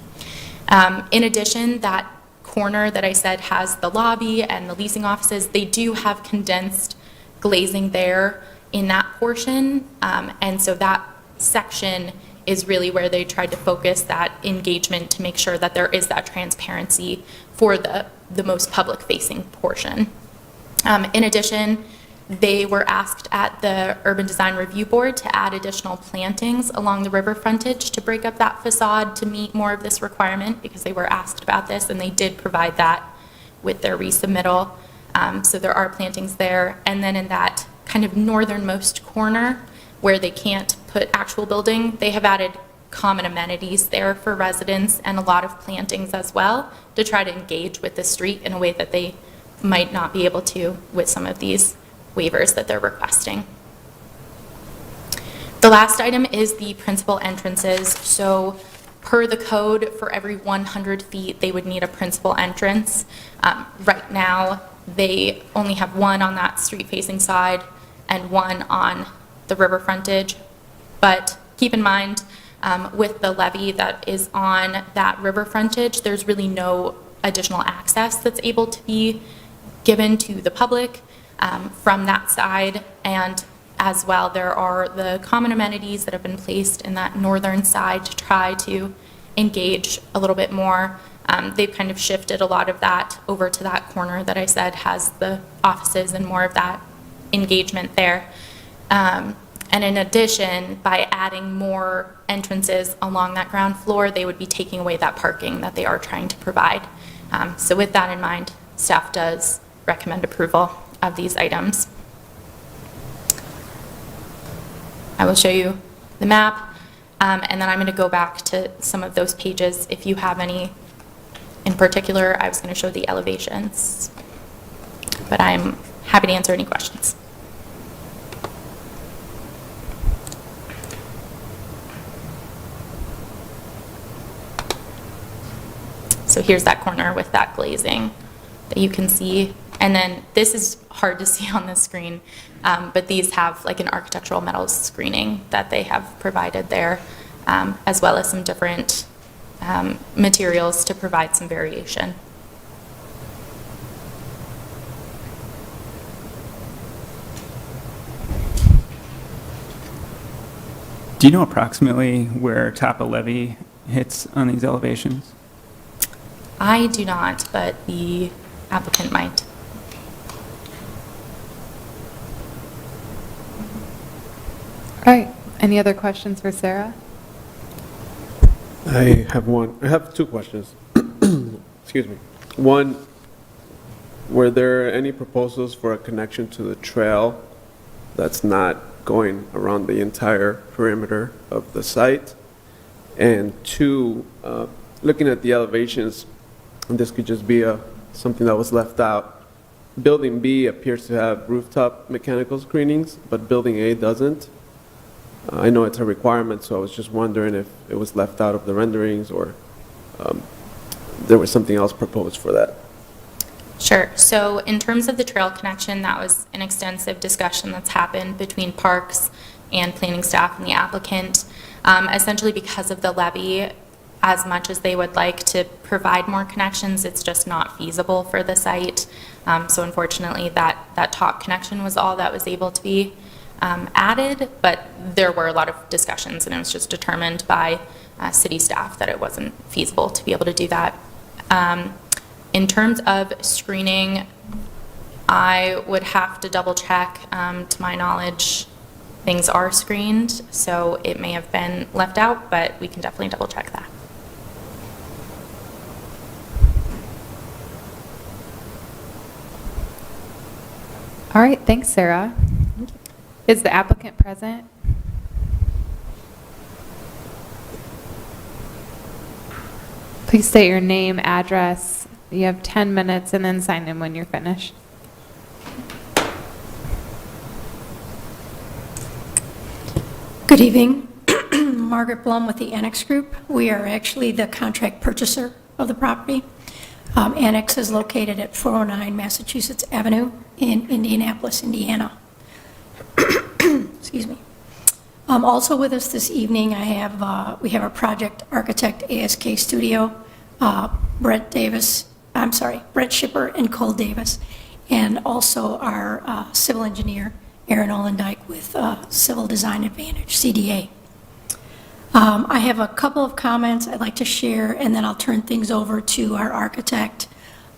Q: In addition, that corner that I said has the lobby and the leasing offices, they do have condensed glazing there in that portion, and so that section is really where they tried to focus that engagement to make sure that there is that transparency for the most public-facing portion. In addition, they were asked at the Urban Design Review Board to add additional plantings along the river frontage to break up that facade to meet more of this requirement, because they were asked about this, and they did provide that with their resubmittal. So there are plantings there. And then in that kind of northernmost corner where they can't put actual building, they have added common amenities there for residents and a lot of plantings as well to try to engage with the street in a way that they might not be able to with some of these waivers that they're requesting. The last item is the principal entrances. So per the code, for every 100 feet, they would need a principal entrance. Right now, they only have one on that street-facing side and one on the river frontage. But keep in mind, with the levee that is on that river frontage, there's really no additional access that's able to be given to the public from that side. And as well, there are the common amenities that have been placed in that northern side to try to engage a little bit more. They've kind of shifted a lot of that over to that corner that I said has the offices and more of that engagement there. And in addition, by adding more entrances along that ground floor, they would be taking away that parking that they are trying to provide. So with that in mind, staff does recommend approval of these items. I will show you the map, and then I'm going to go back to some of those pages if you have any in particular. I was going to show the elevations, but I'm happy to answer any questions. So here's that corner with that glazing that you can see. And then this is hard to see on the screen, but these have like an architectural metals screening that they have provided there, as well as some different materials to provide some variation.
P: Do you know approximately where top of levee hits on these elevations?
Q: I do not, but the applicant might.
C: All right, any other questions for Sarah?
G: I have two questions. Excuse me. One, were there any proposals for a connection to the trail that's not going around the entire perimeter of the site? And two, looking at the elevations, and this could just be something that was left out. Building B appears to have rooftop mechanical screenings, but Building A doesn't. I know it's a requirement, so I was just wondering if it was left out of the renderings or there was something else proposed for that.
Q: Sure. So in terms of the trail connection, that was an extensive discussion that's happened between parks and planning staff and the applicant. Essentially because of the levee, as much as they would like to provide more connections, it's just not feasible for the site. So unfortunately, that top connection was all that was able to be added, but there were a lot of discussions, and it was just determined by city staff that it wasn't feasible to be able to do that. In terms of screening, I would have to double check. To my knowledge, things are screened, so it may have been left out, but we can definitely double check that.
C: All right, thanks, Sarah. Is the applicant present? Please state your name, address. You have 10 minutes, and then sign in when you're finished.
A: Good evening. Margaret Blum with the Annex Group. We are actually the contract purchaser of the property. Annex is located at 409 Massachusetts Avenue in Indianapolis, Indiana. Excuse me. Also with us this evening, we have our project architect, ASK Studio, Brett Shipper and Cole Davis, and also our civil engineer, Aaron Olendike with Civil Design Advantage, CDA. I have a couple of comments I'd like to share, and then I'll turn things over to our architect,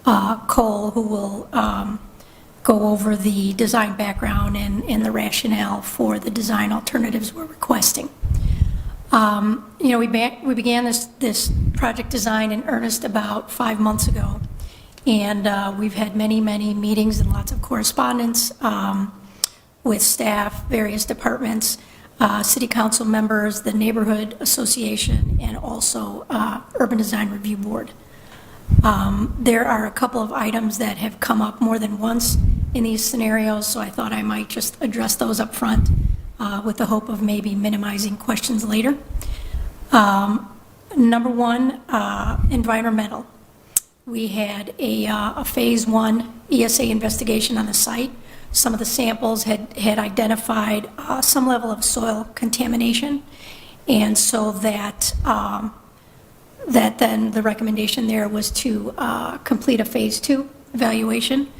A: Cole, who will go over the design background and the rationale for the design alternatives we're requesting. We began this project design in earnest about 5 months ago, and we've had many meetings and lots of correspondence with staff, various departments, city council members, the neighborhood association, and also Urban Design Review Board. There are a couple of items that have come up more than once in these scenarios, so I thought I might just address those up front. with the hope of maybe minimizing questions later. Number one, environmental. We had a Phase 1 ESA investigation on the site. Some of the samples had identified some level of soil contamination, and so that then the recommendation there was to complete a Phase 2 evaluation.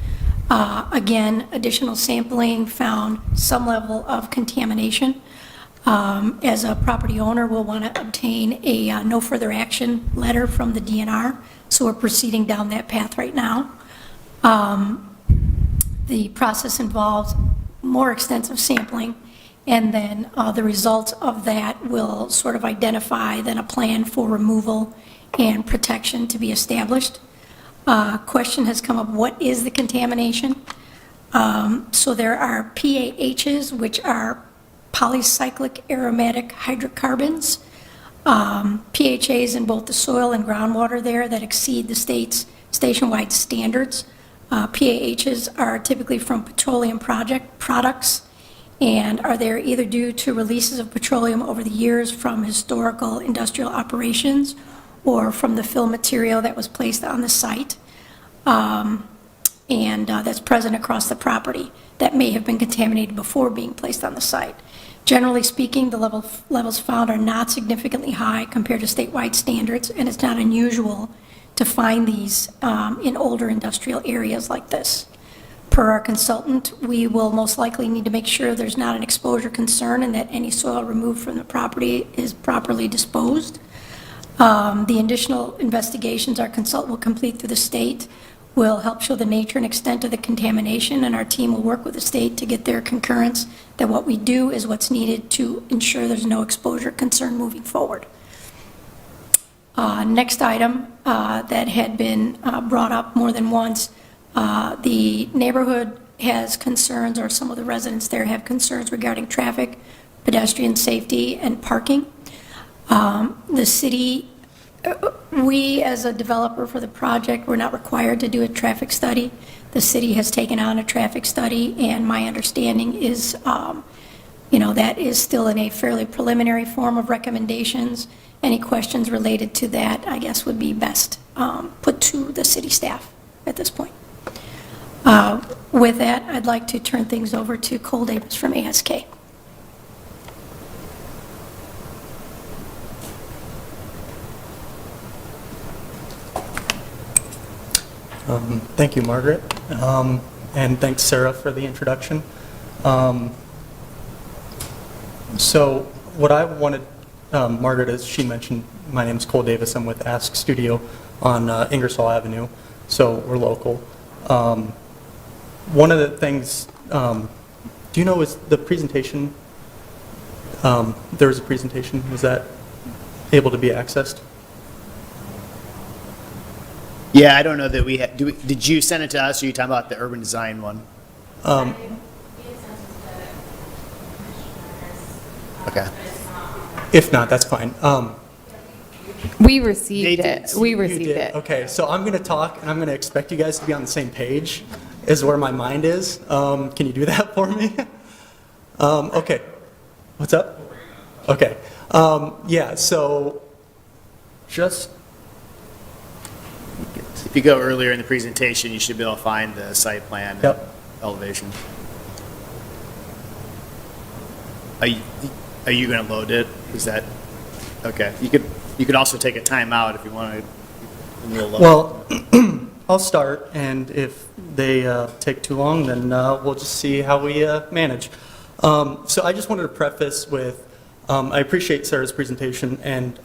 A: Again, additional sampling found some level of contamination. As a property owner, we'll want to obtain a no further action letter from the DNR, so we're proceeding down that path right now. The process involves more extensive sampling, and then the results of that will sort of identify then a plan for removal and protection to be established. Question has come up, what is the contamination? So there are PAHs, which are polycyclic aromatic hydrocarbons, PHAs in both the soil and groundwater there that exceed the state's station-wide standards. PAHs are typically from petroleum products and are there either due to releases of petroleum over the years from historical industrial operations or from the fill material that was placed on the site and that's present across the property that may have been contaminated before being placed on the site. Generally speaking, the levels found are not significantly high compared to statewide standards, and it's not unusual to find these in older industrial areas like this. Per our consultant, we will most likely need to make sure there's not an exposure concern and that any soil removed from the property is properly disposed. The additional investigations our consultant will complete through the state will help show the nature and extent of the contamination, and our team will work with the state to get their concurrence that what we do is what's needed to ensure there's no exposure concern moving forward. Next item that had been brought up more than once, the neighborhood has concerns, or some of the residents there have concerns regarding traffic, pedestrian safety, and parking. The city, we as a developer for the project, we're not required to do a traffic study. The city has taken on a traffic study, and my understanding is, that is still in a fairly preliminary form of recommendations. Any questions related to that, I guess, would be best put to the city staff at this point. With that, I'd like to turn things over to Cole Davis from ASK.
D: Thank you, Margaret, and thanks, Sarah, for the introduction. So what I wanted, Margaret, as she mentioned, my name is Cole Davis. I'm with Ask Studio on Ingersoll Avenue, so we're local. One of the things, do you know, is the presentation, there was a presentation, was that able to be accessed?
B: Yeah, I don't know that we had, did you send it to us, or are you talking about the urban design one? Okay.
D: If not, that's fine.
C: We received it. We received it.
D: Okay, so I'm going to talk, and I'm going to expect you guys to be on the same page is where my mind is. Can you do that for me? Okay. What's up? Okay. Yeah, so just...
B: If you go earlier in the presentation, you should be able to find the site plan and elevation. Are you going to load it? Is that okay? You could also take a time out if you want to.
D: Well, I'll start, and if they take too long, then we'll just see how we manage. So I just wanted to preface with, I appreciate Sarah's presentation, and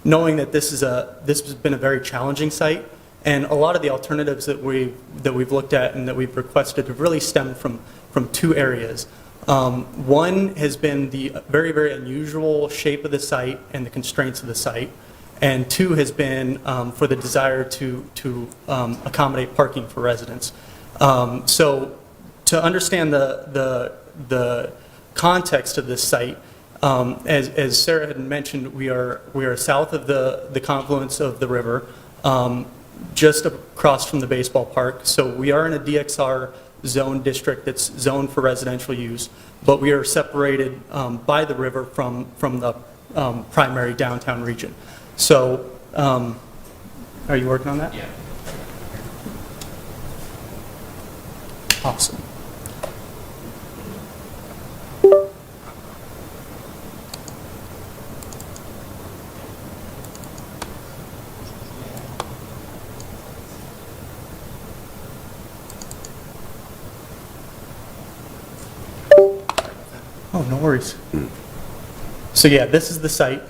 D: knowing that this has been a very challenging site, and a lot of the alternatives that we've looked at and that we've requested have really stemmed from two areas. One has been the very, very unusual shape of the site and the constraints of the site, and two has been for the desire to accommodate parking for residents. So to understand the context of this site, as Sarah had mentioned, we are south of the confluence of the river, just across from the baseball park. So we are in a DXR zone district that's zoned for residential use, but we are separated by the river from the primary downtown region. So, are you working on that? Yeah. Awesome. Oh, no worries. So yeah, this is the site.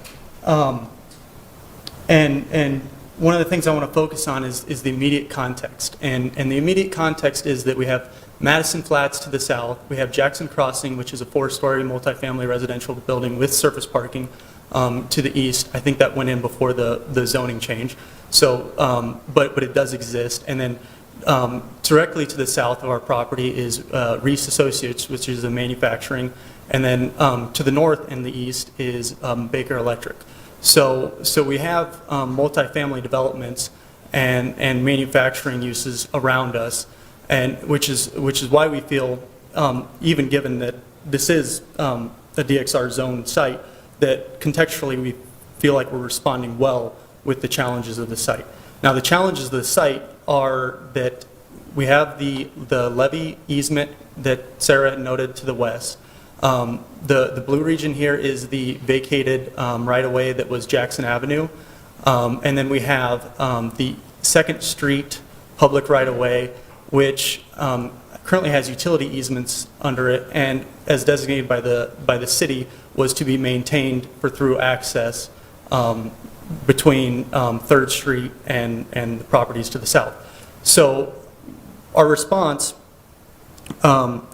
D: And one of the things I want to focus on is the immediate context. And the immediate context is that we have Madison Flats to the south. We have Jackson Crossing, which is a 4-story multifamily residential building with surface parking to the east. I think that went in before the zoning change. So, but it does exist. And then directly to the south of our property is Reese Associates, which is a manufacturing. And then to the north and the east is Baker Electric. So we have multifamily developments and manufacturing uses around us, and which is why we feel, even given that this is a DXR zone site, that contextually we feel like we're responding well with the challenges of the site. Now, the challenges of the site are that we have the levee easement that Sarah had noted to the west. The blue region here is the vacated right-of-way that was Jackson Avenue. And then we have the 2nd Street public right-of-way, which currently has utility easements under it, and as designated by the city, was to be maintained for through access between 3rd Street and the properties to the south. So our response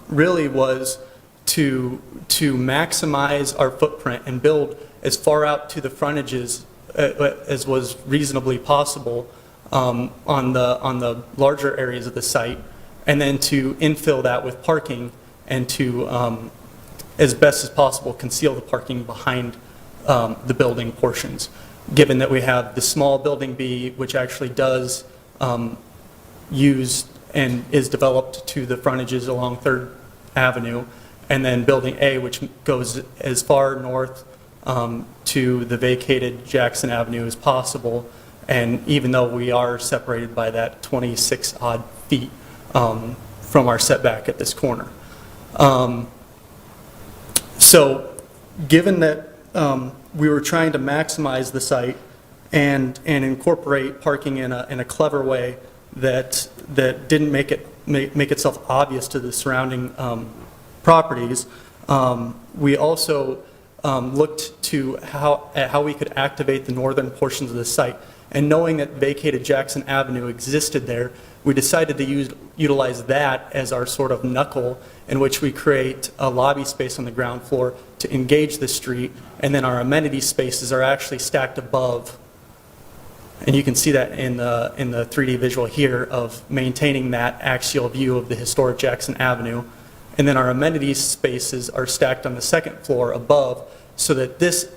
D: really was to maximize our footprint and build as far out to the frontages as was reasonably possible on the larger areas of the site, and then to infill that with parking and to, as best as possible, conceal the parking behind the building portions, given that we have the small building B, which actually does use and is developed to the frontages along 3rd Avenue, and then building A, which goes as far north to the vacated Jackson Avenue as possible, and even though we are separated by that 26 odd feet from our setback at this corner. So given that we were trying to maximize the site and incorporate parking in a clever way that didn't make itself obvious to the surrounding properties, we also looked to how we could activate the northern portions of the site. And knowing that vacated Jackson Avenue existed there, we decided to utilize that as our sort of knuckle in which we create a lobby space on the ground floor to engage the street, and then our amenity spaces are actually stacked above. And you can see that in the 3D visual here of maintaining that axial view of the historic Jackson Avenue. And then our amenities spaces are stacked on the 2nd floor above, so that this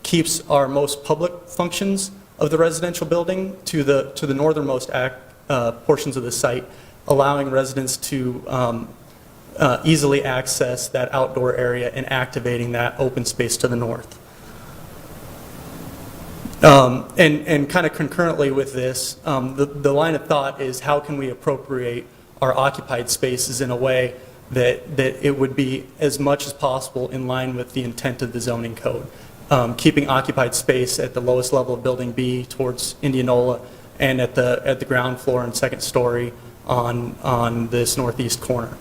D: keeps our most public functions of the residential building to the northernmost portions of the site, allowing residents to easily access that outdoor area and activating that open space to the north. And kind of concurrently with this, the line of thought is how can we appropriate our occupied spaces in a way that it would be as much as possible in line with the intent of the zoning code. Keeping occupied space at the lowest level of building B towards Indianola, and at the ground floor and 2nd story on this northeast corner.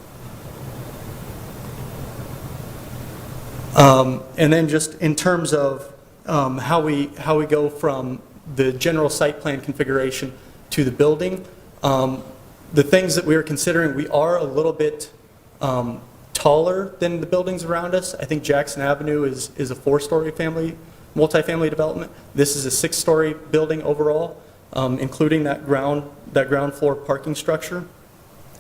D: And then just in terms of how we go from the general site plan configuration to the building, the things that we are considering, we are a little bit taller than the buildings around us. I think Jackson Avenue is a 4-story multifamily development. This is a 6-story building overall, including that ground floor parking structure.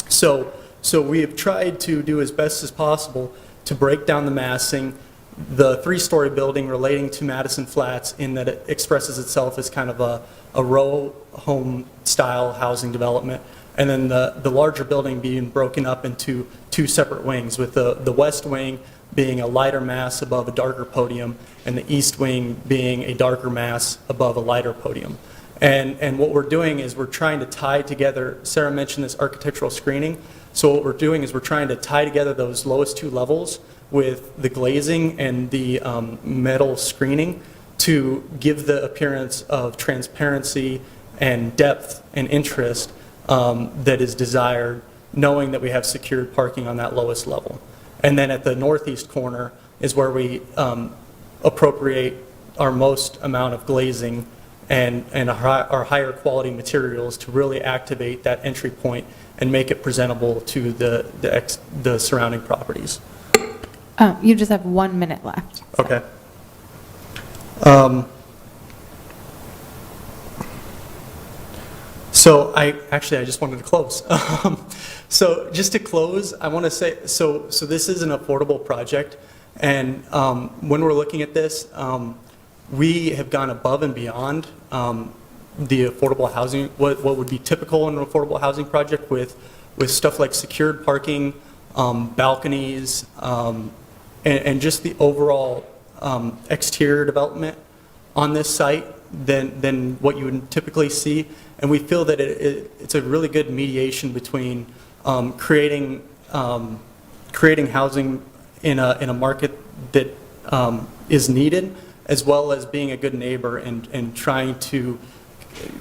D: So we have tried to do as best as possible to break down the massing. The 3-story building relating to Madison Flats, in that it expresses itself as kind of a row home style housing development. and then the larger building being broken up into two separate wings, with the west wing being a lighter mass above a darker podium, and the east wing being a darker mass above a lighter podium. And what we're doing is we're trying to tie together, Sarah mentioned this architectural screening, so what we're doing is we're trying to tie together those lowest two levels with the glazing and the metal screening to give the appearance of transparency and depth and interest that is desired, knowing that we have secured parking on that lowest level. And then at the northeast corner is where we appropriate our most amount of glazing and our higher quality materials to really activate that entry point and make it presentable to the surrounding properties.
C: You just have 1 minute left.
D: Okay. So I just wanted to close. So just to close, I want to say, so this is an affordable project, and when we're looking at this, we have gone above and beyond the affordable housing, what would be typical in an affordable housing project with stuff like secured parking, balconies, and just the overall exterior development on this site than what you would typically see. And we feel that it's a really good mediation between creating housing in a market that is needed, as well as being a good neighbor and trying to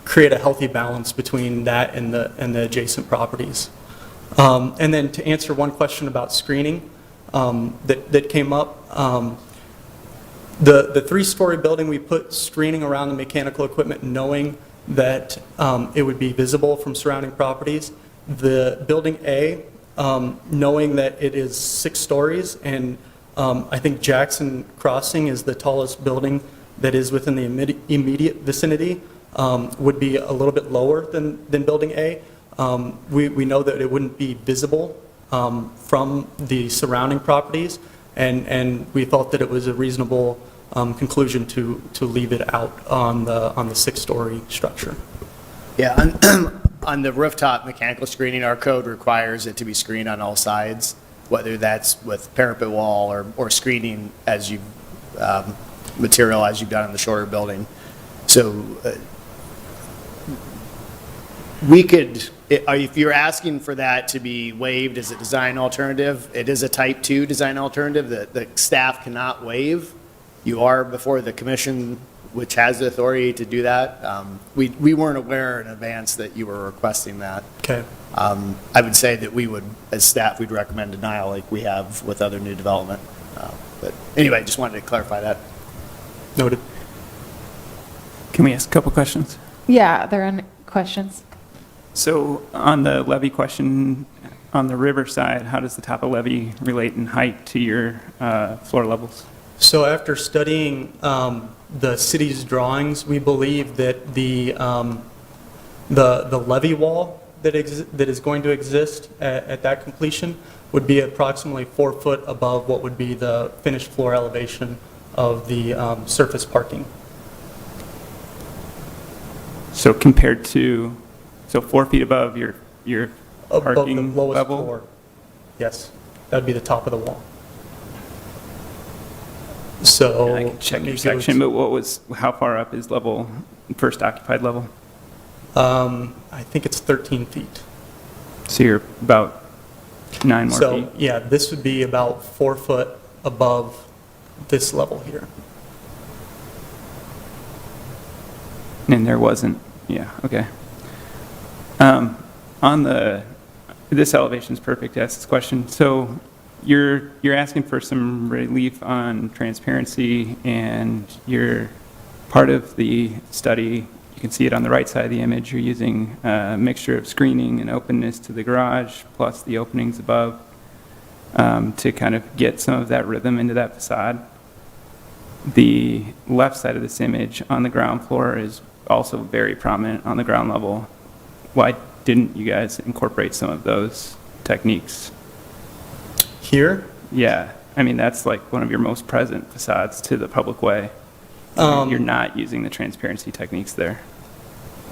D: create a healthy balance between that and the adjacent properties. And then to answer one question about screening that came up, the three-story building, we put screening around the mechanical equipment knowing that it would be visible from surrounding properties. The building A, knowing that it is 6 stories, and I think Jackson Crossing is the tallest building that is within the immediate vicinity, would be a little bit lower than building A. We know that it wouldn't be visible from the surrounding properties, and we thought that it was a reasonable conclusion to leave it out on the 6-story structure.
B: Yeah, on the rooftop mechanical screening, our code requires it to be screened on all sides, whether that's with parapet wall or screening as you, material as you've done in the shorter building. So we could, if you're asking for that to be waived as a design alternative, it is a type 2 design alternative that the staff cannot waive. You are before the commission, which has the authority to do that. We weren't aware in advance that you were requesting that.
D: Okay.
B: I would say that we would, as staff, we'd recommend denial like we have with other new development. But anyway, just wanted to clarify that.
D: Noted.
P: Can we ask a couple questions?
C: Yeah, there are questions.
P: So on the levee question, on the river side, how does the top of levee relate in height to your floor levels?
D: So after studying the city's drawings, we believe that the levee wall that is going to exist at that completion would be approximately 4 foot above what would be the finished floor elevation of the surface parking.
P: So compared to, so 4 feet above your
D: Above
P: parking
D: the lowest
P: level?
D: floor. Yes, that would be the top of the wall. So
P: I can check
D: let me
P: your
D: go
P: section,
D: to-
P: but how far up is level, first occupied level?
D: I think it's 13 feet.
P: So you're about 9 more feet?
D: So, yeah, this would be about 4 foot above this level here.
P: And there wasn't, yeah, okay. On this elevation's perfect to ask this question. So you're asking for some relief on transparency, and you're part of the study. You can see it on the right side of the image. You're using a mixture of screening and openness to the garage, plus the openings above, to kind of get some of that rhythm into that facade. The left side of this image on the ground floor is also very prominent on the ground level. Why didn't you guys incorporate some of those techniques?
D: Here?
P: Yeah, I mean, that's like one of your most present facades to the public way. You're not using the transparency techniques there.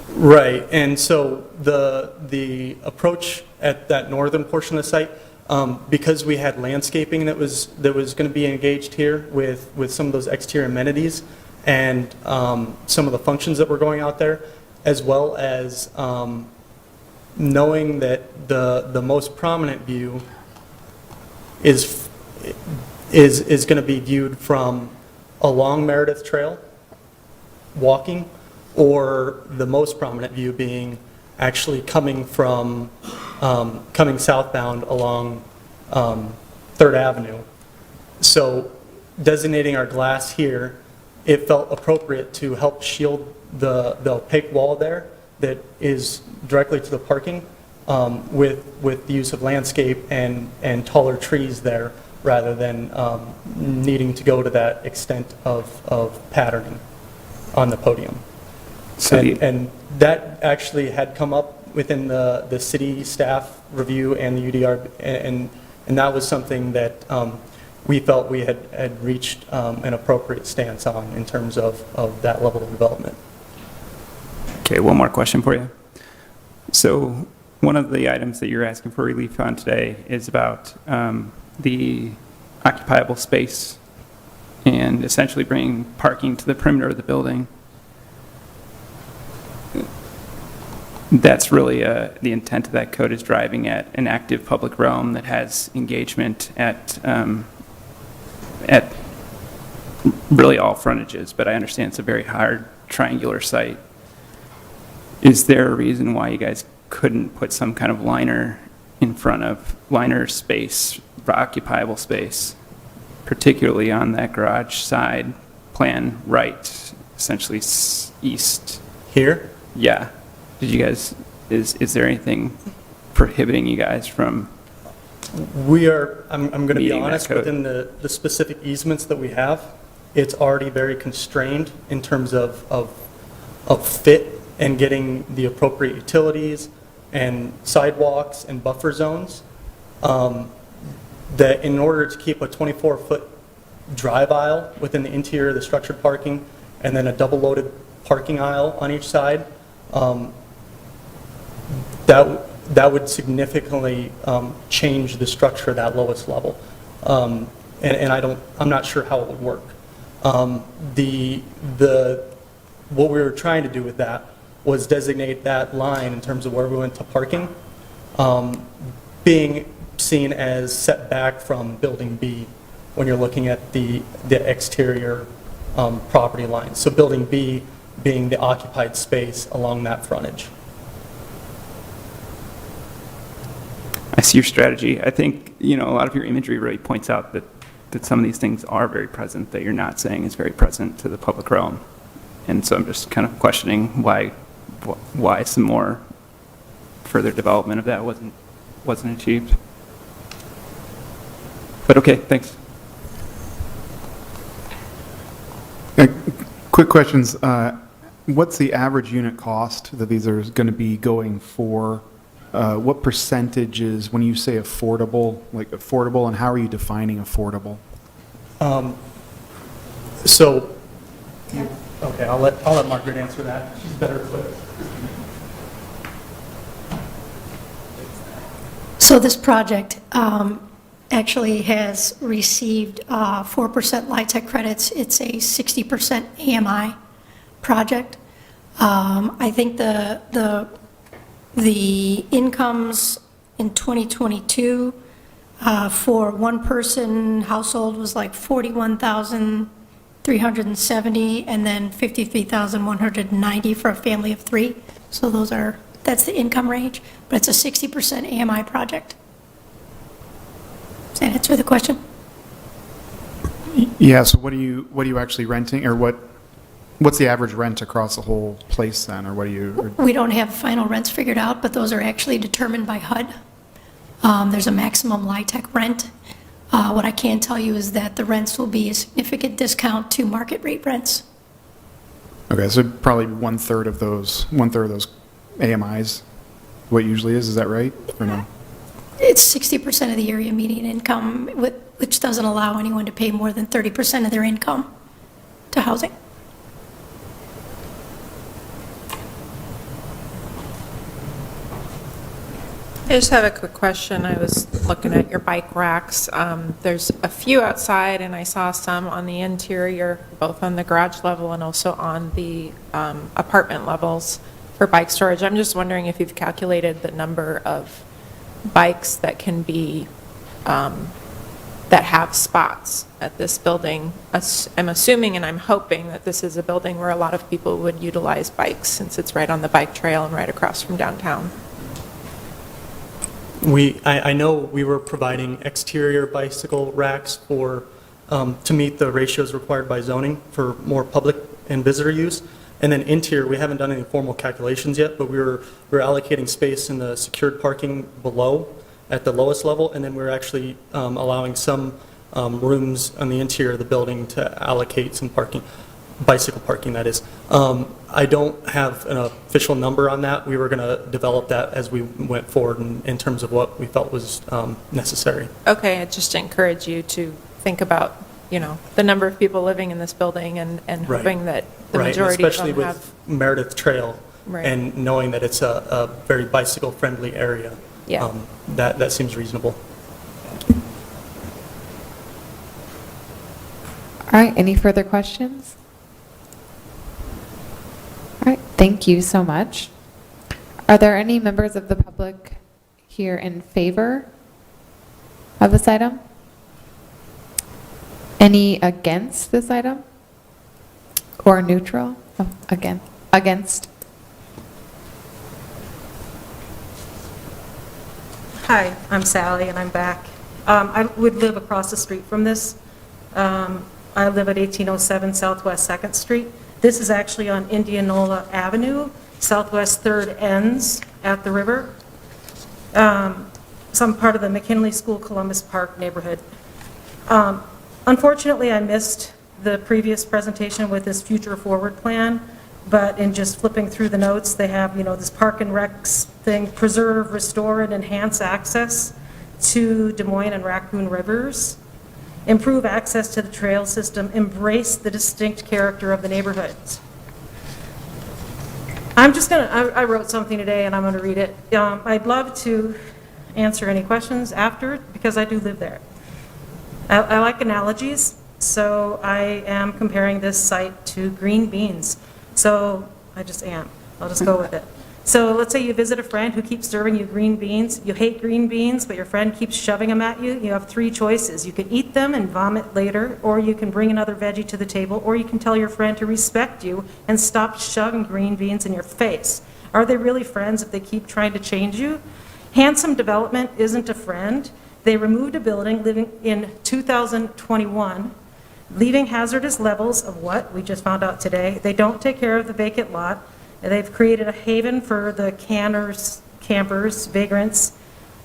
D: Right, and so the approach at that northern portion of the site, because we had landscaping that was going to be engaged here with some of those exterior amenities and some of the functions that were going out there, as well as knowing that the most prominent view is going to be viewed from along Meredith Trail, walking, or the most prominent view being actually coming from, coming southbound along 3rd Avenue. So designating our glass here, it felt appropriate to help shield the opaque wall there that is directly to the parking with the use of landscape and taller trees there rather than needing to go to that extent of patterning on the podium.
P: So
D: And that actually had come up within the city staff review and the UDR, and that was something that we felt we had reached an appropriate stance on in terms of that level of development.
P: Okay, one more question for you. So one of the items that you're asking for relief on today is about the occupiable space and essentially bringing parking to the perimeter of the building. That's really the intent of that code, is driving at an active public realm that has engagement at really all frontages, but I understand it's a very hard triangular site. Is there a reason why you guys couldn't put some kind of liner in front of liner space, occupiable space, particularly on that garage side plan right, essentially east?
D: Here?
P: Yeah. Did you guys, is there anything prohibiting you guys from?
D: We are, I'm going to be
P: meeting that
D: honest,
P: code?
D: within the specific easements that we have, it's already very constrained in terms of fit and getting the appropriate utilities and sidewalks and buffer zones. That in order to keep a 24-foot drive aisle within the interior of the structured parking and then a double-loaded parking aisle on each side, that would significantly change the structure of that lowest level. And I'm not sure how it would work. What we were trying to do with that was designate that line in terms of where we went to parking, being seen as set back from Building B when you're looking at the exterior property line. So Building B being the occupied space along that frontage.
P: I see your strategy. I think, a lot of your imagery really points out that some of these things are very present that you're not saying is very present to the public realm. And so I'm just kind of questioning why some more further development of that wasn't achieved. But okay, thanks.
F: Quick questions. What's the average unit cost that these are going to be going for? What percentages, when you say affordable, and how are you defining affordable?
D: Okay, I'll let Margaret answer that. She's better equipped.
A: So this project actually has received 4% LIHTC credits. It's a 60% AMI project. I think the incomes in 2022 for one person household was like 41,370, and then 53,190 for a family of 3. So that's the income range, but it's a 60% AMI project. Does that answer the question?
F: Yeah, so what are you actually renting, or what's the average rent across the whole place then, or what do you?
A: We don't have final rents figured out, but those are actually determined by HUD. There's a maximum LIHTC rent. What I can tell you is that the rents will be a significant discount to market rate rents.
F: Okay, so probably one third of those AMIs, what usually is that right, or no?
A: It's 60% of the area median income, which doesn't allow anyone to pay more than 30% of their income to housing.
O: I just have a quick question. I was looking at your bike racks. There's a few outside, and I saw some on the interior, both on the garage level and also on the apartment levels for bike storage. I'm just wondering if you've calculated the number of bikes that can be, that have spots at this building. I'm assuming and I'm hoping that this is a building where a lot of people would utilize bikes since it's right on the bike trail and right across from downtown.
D: I know we were providing exterior bicycle racks for, to meet the ratios required by zoning for more public and visitor use. And then interior, we haven't done any formal calculations yet, but we're allocating space in the secured parking below at the lowest level, and then we're actually allowing some rooms on the interior of the building to allocate some parking, bicycle parking, that is. I don't have an official number on that. We were going to develop that as we went forward in terms of what we felt was necessary.
O: Okay, I just encourage you to think about, the number of people living in this building and
D: Right.
O: hoping that the
D: Right,
O: majority
D: especially
O: of them
D: with
O: have.
D: Meredith Trail,
O: Right.
D: and knowing that it's a very bicycle-friendly area.
O: Yeah.
D: That seems reasonable.
C: All right, any further questions? All right, thank you so much. Are there any members of the public here in favor of this item? Any against this item? Or neutral? Oh, against?
U: Hi, I'm Sally, and I'm back. I would live across the street from this. I live at 1807 Southwest 2nd Street. This is actually on Indianola Avenue. Southwest 3rd ends at the river. Some part of the McKinley School Columbus Park neighborhood. Unfortunately, I missed the previous presentation with this future forward plan, but in just flipping through the notes, they have, this park and recs thing, preserve, restore, and enhance access to Des Moines and Raccoon Rivers, improve access to the trail system, embrace the distinct character of the neighborhoods. I wrote something today and I'm going to read it. I'd love to answer any questions after because I do live there. I like analogies, so I am comparing this site to green beans. So I just am. I'll just go with it. So let's say you visit a friend who keeps serving you green beans. You hate green beans, but your friend keeps shoving them at you. You have three choices. You can eat them and vomit later, or you can bring another veggie to the table, or you can tell your friend to respect you and stop shoving green beans in your face. Are they really friends if they keep trying to change you? Handsome development isn't a friend. They removed a building living in 2021, leaving hazardous levels of what we just found out today. They don't take care of the vacant lot. They've created a haven for the canners, campers, vagrants,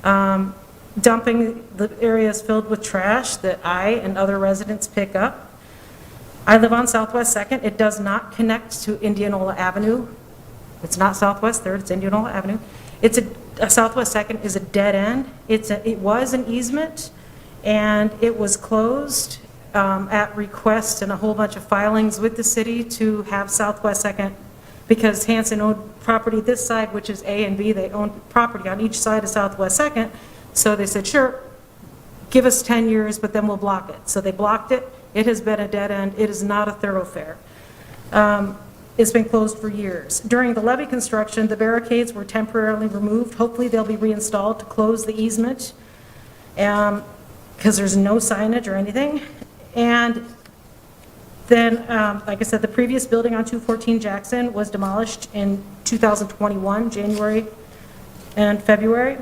U: dumping the areas filled with trash that I and other residents pick up. I live on Southwest 2nd. It does not connect to Indianola Avenue. It's not Southwest 3rd, it's Indianola Avenue. It's a Southwest 2nd is a dead end. It was an easement, and it was closed at request and a whole bunch of filings with the city to have Southwest 2nd, because Hanson owned property this side, which is A and B. They owned property on each side of Southwest 2nd. So they said, sure, give us 10 years, but then we'll block it. So they blocked it. It has been a dead end. It is not a thoroughfare. It's been closed for years. During the levee construction, the barricades were temporarily removed. Hopefully they'll be reinstalled to close the easement, because there's no signage or anything. And then, like I said, the previous building on 214 Jackson was demolished in 2021, January and February.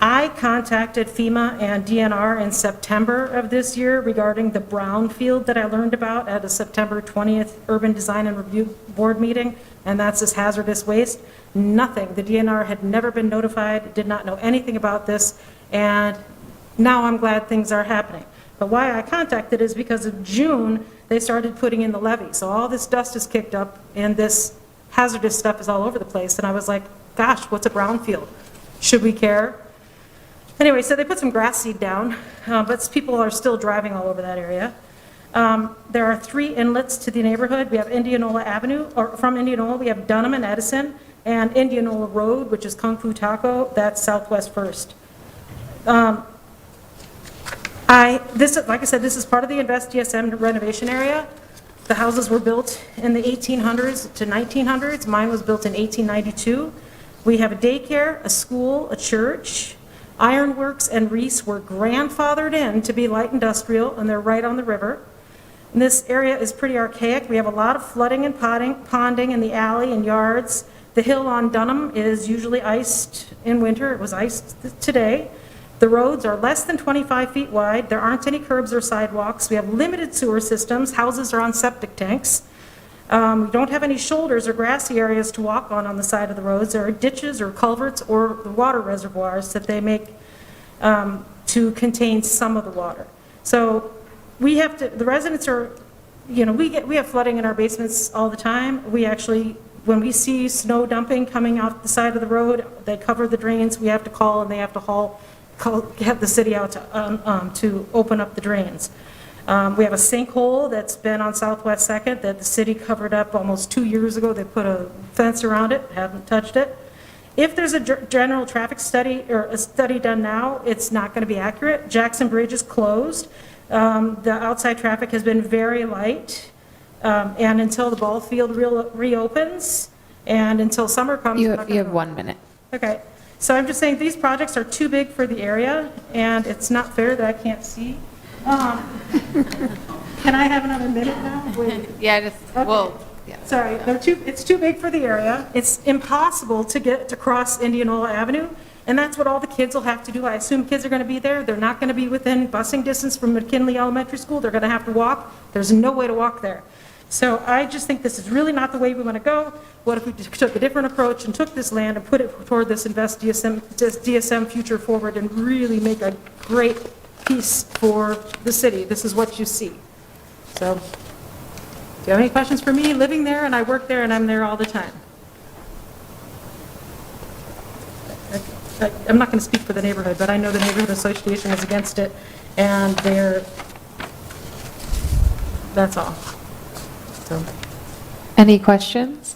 U: I contacted FEMA and DNR in September of this year regarding the brownfield that I learned about at a September 20th Urban Design and Review Board meeting, and that's this hazardous waste. Nothing. The DNR had never been notified, did not know anything about this, and now I'm glad things are happening. But why I contacted is because of June, they started putting in the levee. So all this dust is kicked up, and this hazardous stuff is all over the place, and I was like, gosh, what's a brownfield? Should we care? Anyway, so they put some grass seed down, but people are still driving all over that area. There are 3 inlets to the neighborhood. We have Indianola Avenue, or from Indianola, we have Dunham and Edison. and Indianola Road, which is Kung Fu Taco, that's Southwest First. Like I said, this is part of the Invest DSM renovation area. The houses were built in the 1800s to 1900s. Mine was built in 1892. We have a daycare, a school, a church. Ironworks and Reese were grandfathered in to be light industrial, and they're right on the river. And this area is pretty archaic. We have a lot of flooding and ponding in the alley and yards. The hill on Dunham is usually iced in winter. It was iced today. The roads are less than 25 feet wide. There aren't any curbs or sidewalks. We have limited sewer systems. Houses are on septic tanks. We don't have any shoulders or grassy areas to walk on the side of the roads. There are ditches or culverts or the water reservoirs that they make to contain some of the water. So we have to, the residents are, you know, we have flooding in our basements all the time. We actually, when we see snow dumping coming off the side of the road, they cover the drains. We have to call and they have to have the city out to open up the drains. We have a sinkhole that's been on Southwest 2nd that the city covered up almost 2 years ago. They put a fence around it, haven't touched it. If there's a general traffic study or a study done now, it's not going to be accurate. Jackson Bridge is closed. The outside traffic has been very light, and until the ball field reopens and until summer comes.
C: You have 1 minute.
U: Okay. So I'm just saying these projects are too big for the area, and it's not fair that I can't see. Can I have another minute now? Wait.
C: Yeah, just,
U: Okay.
C: well, yeah.
U: Sorry, it's too big for the area. It's impossible to get to cross Indianola Avenue, and that's what all the kids will have to do. I assume kids are going to be there. They're not going to be within busing distance from McKinley Elementary School. They're going to have to walk. There's no way to walk there. So I just think this is really not the way we want to go. What if we took a different approach and took this land and put it toward this Invest DSM future forward and really make a great piece for the city? This is what you see. So, do you have any questions for me? Living there, and I work there, and I'm there all the time. I'm not going to speak for the neighborhood, but I know the neighborhood association is against it, and that's all. So.
C: Any questions?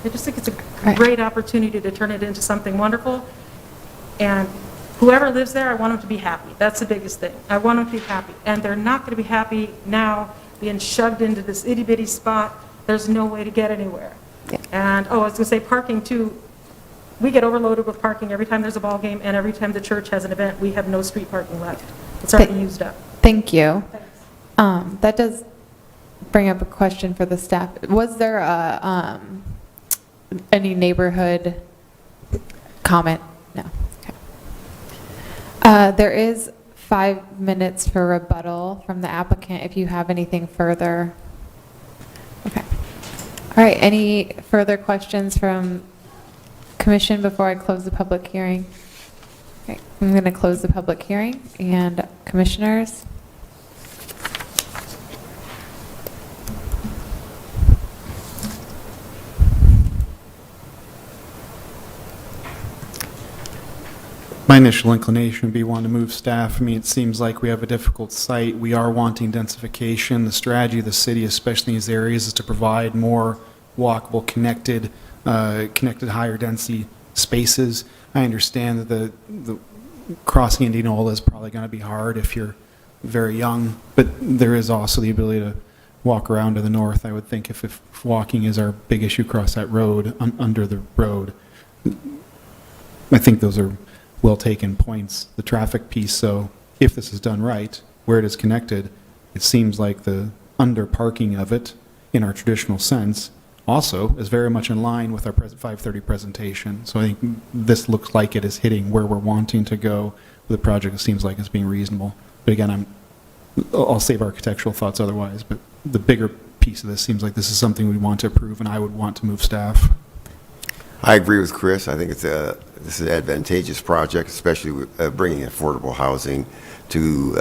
U: I just think it's a great opportunity to turn it into something wonderful, and whoever lives there, I want them to be happy. That's the biggest thing. I want them to be happy, and they're not going to be happy now being shoved into this itty-bitty spot. There's no way to get anywhere.
C: Yeah.
U: And, I was going to say parking, too. We get overloaded with parking every time there's a ball game, and every time the church has an event, we have no street parking left. It's already used up.
C: Thank you. That does bring up a question for the staff. Was there any neighborhood comment? No. Okay. There is 5 minutes for rebuttal from the applicant if you have anything further. Okay. All right. Any further questions from commission before I close the public hearing? Okay. I'm going to close the public hearing. And commissioners?
F: My initial inclination would be one to move staff. I mean, it seems like we have a difficult site. We are wanting densification. The strategy of the city, especially in these areas, is to provide more walkable, connected higher density spaces. I understand that the crossing Indianola is probably going to be hard if you're very young, but there is also the ability to walk around to the north. I would think if walking is our big issue across that road, under the road, I think those are well-taken points, the traffic piece. So if this is done right, where it is connected, it seems like the under-parking of it, in our traditional sense, also is very much in line with our 530 presentation. So I think this looks like it is hitting where we're wanting to go with the project. It seems like it's being reasonable. But again, I'll save architectural thoughts otherwise, but the bigger piece of this seems like this is something we want to approve, and I would want to move staff.
M: I agree with Chris. I think this is an advantageous project, especially with, bringing affordable housing to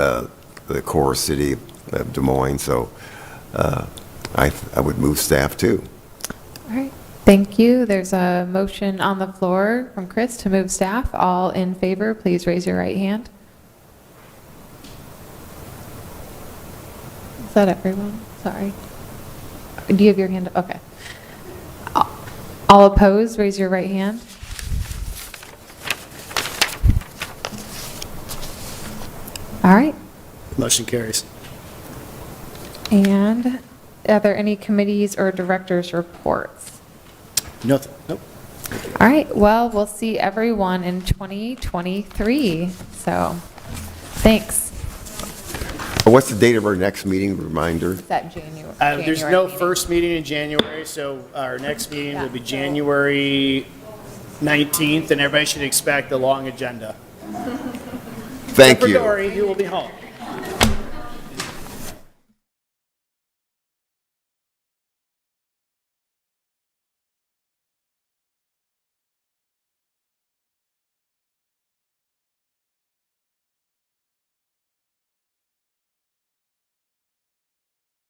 M: the core city of Des Moines. So I would move staff too.
C: All right. Thank you. There's a motion on the floor from Chris to move staff. All in favor, please raise your right hand. Is that everyone? Sorry. Do you have your hand up? Okay. All opposed, raise your right hand. All right.
B: Motion carries.
C: And are there any committees or directors' reports?
B: Nothing, nope.
C: All right, well, we'll see everyone in 2023, so, thanks.
M: What's the date of our next meeting, reminder?
C: Is that January?
B: There's no first meeting in January, so our next meeting will be January 19th, and everybody should expect a long agenda.
M: Thank
B: Except
M: you.
B: for Dory, who will be home.